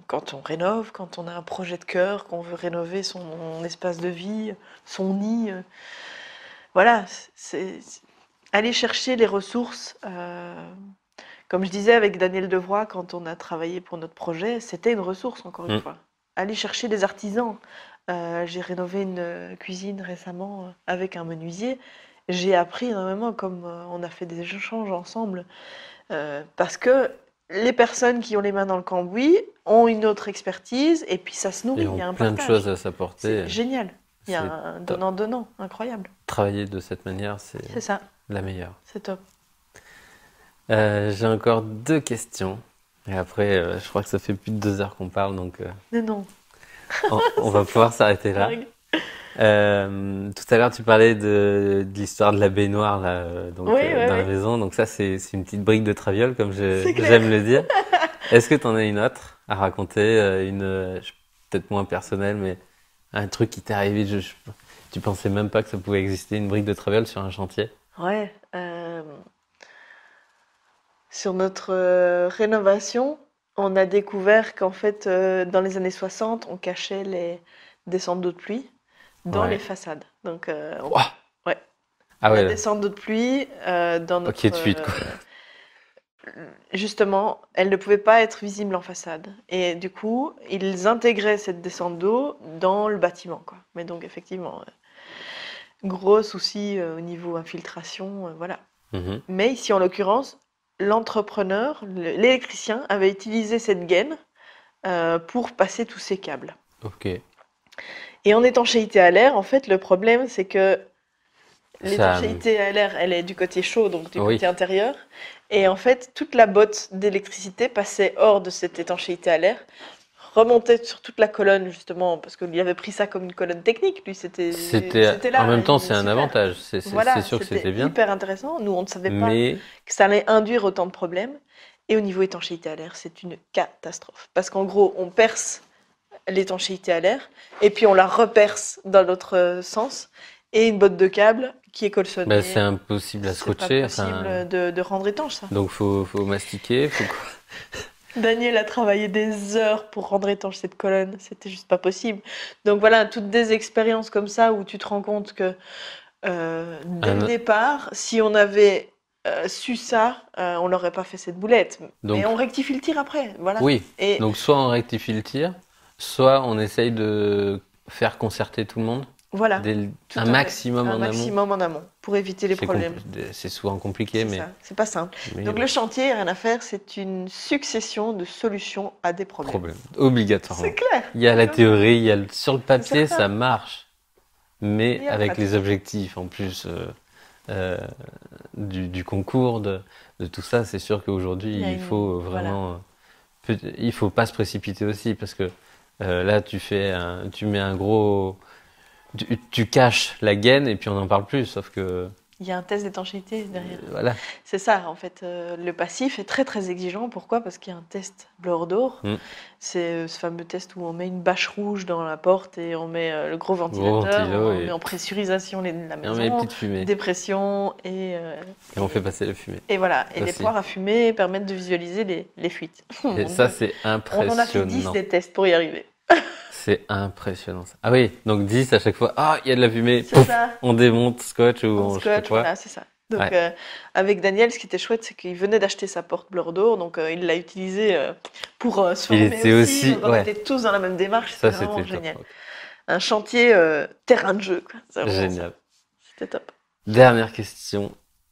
Quand on rénove, quand on a un projet de cœur, qu'on veut rénover son espace de vie, son nid, voilà, c'est aller chercher les ressources. Comme je disais avec Daniel Devroy, quand on a travaillé pour notre projet, c'était une ressource, encore une fois. Aller chercher des artisans. J'ai rénové une cuisine récemment avec un menuisier. J'ai appris énormément, comme on a fait des échanges ensemble, parce que les personnes qui ont les mains dans le cambouis ont une autre expertise, et puis ça se nourrit, Et il y a ont un plein de partage. choses à s'apporter. C'est génial. Il y a C'est un top. donnant-donnant, incroyable. Travailler de cette manière, c'est C'est ça, la meilleure. c'est top. J'ai encore 2 questions. Et après, je crois que ça fait plus de 2 heures qu'on parle, donc Mais non. on va pouvoir s'arrêter là. Tout à l'heure, tu parlais de l'histoire de la baignoire là, donc, Oui, ouais, dans la ouais. maison. Donc ça, c'est une petite brique de traviole, comme C'est clair. j'aime le dire. Est-ce que tu en as une autre à raconter, peut-être moins personnelle, mais un truc qui t'est arrivé, tu pensais même pas que ça pouvait exister, une brique de traviole sur un chantier? Ouais. Sur notre rénovation, on a découvert qu'en fait, dans les années 60, on cachait les descentes d'eau de pluie dans Ouais. les façades. Donc, Ouah. ouais. Ah La ouais, descente d'eau de pluie dans notre. ok de suite, quoi. Justement, elle ne pouvait pas être visible en façade. Et du coup, ils intégraient cette descente d'eau dans le bâtiment, quoi. Mais donc, effectivement, gros souci au niveau infiltration, voilà. Mhm. Mais ici, en l'occurrence, l'entrepreneur, l'électricien, avait utilisé cette gaine pour passer tous ces câbles. Ok. Et en étanchéité à l'air, en fait, le problème, c'est que Ça, l'étanchéité à l'air, elle est du côté chaud, donc du Oui. côté intérieur. Et en fait, toute la botte d'électricité passait hors de cette étanchéité à l'air, remontait sur toute la colonne, justement, parce qu'il avait pris ça comme une colonne technique. Lui, c'était là. en même temps, il c'est un super. avantage. C'est Voilà, sûr que c'était c'était bien. hyper intéressant. Nous, on ne savait pas Mais que ça allait induire autant de problèmes. Et au niveau étanchéité à l'air, c'est une catastrophe. Parce qu'en gros, on perce l'étanchéité à l'air, et puis on la reperce dans l'autre sens, et une botte de câble qui est colsonnée. c'est impossible à C'est pas scotcher. possible Enfin, de rendre étanche, ça. donc faut mastiquer. Faut quoi. Daniel a travaillé des heures pour rendre étanche cette colonne, c'était juste pas possible. Donc voilà, toutes des expériences comme ça où tu te rends compte que dès le départ, si on avait su ça, on n'aurait pas fait cette boulette. Donc, Mais on rectifie le tir après, voilà. oui. Et Donc soit on rectifie le tir, soit on essaye de faire concerter tout le monde. voilà, tout Un à fait. maximum Un en amont. maximum en amont pour éviter les problèmes. C'est souvent compliqué, C'est mais, ça, c'est pas simple. Donc le chantier, rien à faire, c'est une succession de solutions à des problèmes. problème. Obligatoirement. C'est clair. Il y a la théorie, sur le papier, certain. ça marche. Mais Et en avec les pratique. objectifs, en plus du concours, de tout ça, c'est sûr qu'aujourd'hui, Il y a il faut une- voilà. vraiment... Il faut pas se précipiter aussi, parce que là, tu mets un gros... Tu caches la gaine et puis on n'en parle plus, sauf que... Il y a un test d'étanchéité derrière. Voilà. C'est ça, en fait. Le passif est très très exigeant. Pourquoi? Parce qu'il y a un test blower door. Mm. C'est ce fameux test où on met une bâche rouge dans la porte et on met le gros ventilateur, ventilo on et- met en pressurisation la Et on met une maison, petite fumée. dépression et Et on fait passer la fumée. et voilà. Et les Aussi. poires à fumer permettent de visualiser les fuites. Et ça, c'est On en a fait 10 impressionnant. des tests pour y arriver. C'est impressionnant. Ça. Ah oui, donc 10 à chaque fois. Ah, il y a de la fumée. C'est Pouf, ça. on démonte, scotch ou En on je sais pas scotch, quoi. voilà, c'est ça. Donc, Ouais. avec Daniel, ce qui était chouette, c'est qu'il venait d'acheter sa porte blower door, donc il l'a utilisée pour se Il former était aussi- donc on ouais. était tous dans la même démarche, Ça, c'était vraiment c'était top. génial. Un chantier terrain de jeu, quoi. C'est vraiment Génial. ça. C'était top. Dernière question.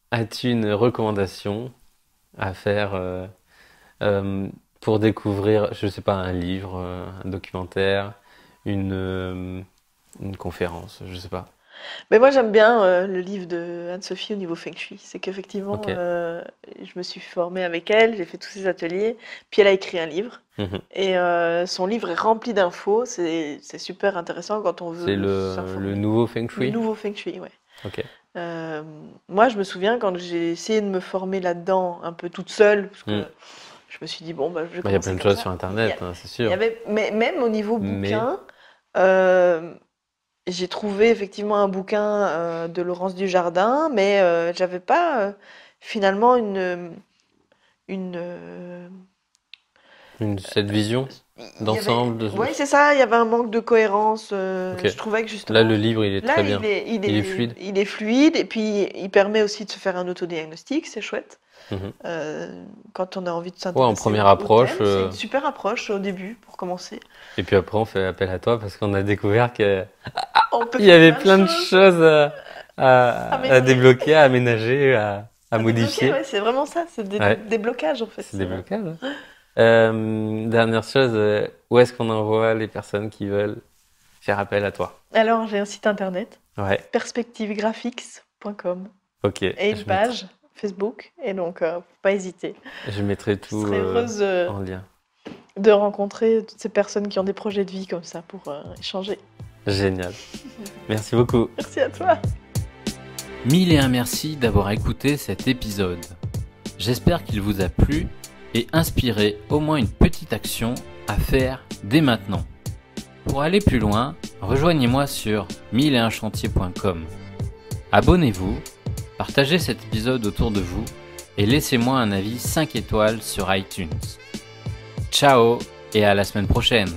As-tu une recommandation à faire pour découvrir, je sais pas, un livre, un documentaire, une conférence, je sais pas. Mais moi, j'aime bien le livre de Anne-Sophie au niveau Feng Shui. C'est qu'effectivement, Ok. je me suis formée avec elle, j'ai fait tous ses ateliers, puis elle a écrit un livre. Mhm. Et son livre est rempli d'infos, c'est super intéressant quand on veut C'est le s'informer. nouveau Feng Le Shui. nouveau Feng Shui, ouais. Ok. Moi, je me souviens quand j'ai essayé de me former là-dedans un peu toute seule, parce que Mm. je me suis dit, bon, bah, je vais Bah, il y a commencer plein de comme choses ça. sur Internet, hein, c'est sûr. Mais même au niveau Mais- bouquin, euh, j'ai trouvé effectivement un bouquin de Laurence Dujardin, mais j'avais pas finalement une Cette vision d'ensemble Oui, c'est ça, il y avait un manque de cohérence. Ok. Je trouvais que justement. Là, le livre, il est Là, très bien. il Il est fluide. Il est fluide et puis il permet aussi de se faire un autodiagnostic, c'est chouette. Mhm. Quand on a envie de Ouais, en s'intéresser première au approche. thème, c'est une super approche au début pour commencer. Et puis après, on fait appel à toi parce qu'on a découvert qu'il On peut y faire avait plein plein de choses à Améliorer. débloquer, à aménager, à débloquer, modifier. ouais, c'est vraiment ça, c'est des Ouais. déblocages en fait. C'est des blocages. Dernière chose, où est-ce qu'on envoie les personnes qui veulent faire appel à toi? Alors, j'ai un site internet, Ouais, perspectivegraphics.com, ok. et une page Facebook, et donc, faut pas hésiter. Je mettrai Je tout serais heureuse en lien. de rencontrer toutes ces personnes qui ont des projets de vie comme ça pour échanger. Génial. Merci beaucoup. Merci à toi. 1001 merci d'avoir écouté cet épisode. J'espère qu'il vous a plu et inspiré au moins une petite action à faire dès maintenant. Pour aller plus loin, rejoignez-moi sur 1001chantier.com. Abonnez-vous, partagez cet épisode autour de vous et laissez-moi un avis 5 étoiles sur iTunes. Ciao et à la semaine prochaine.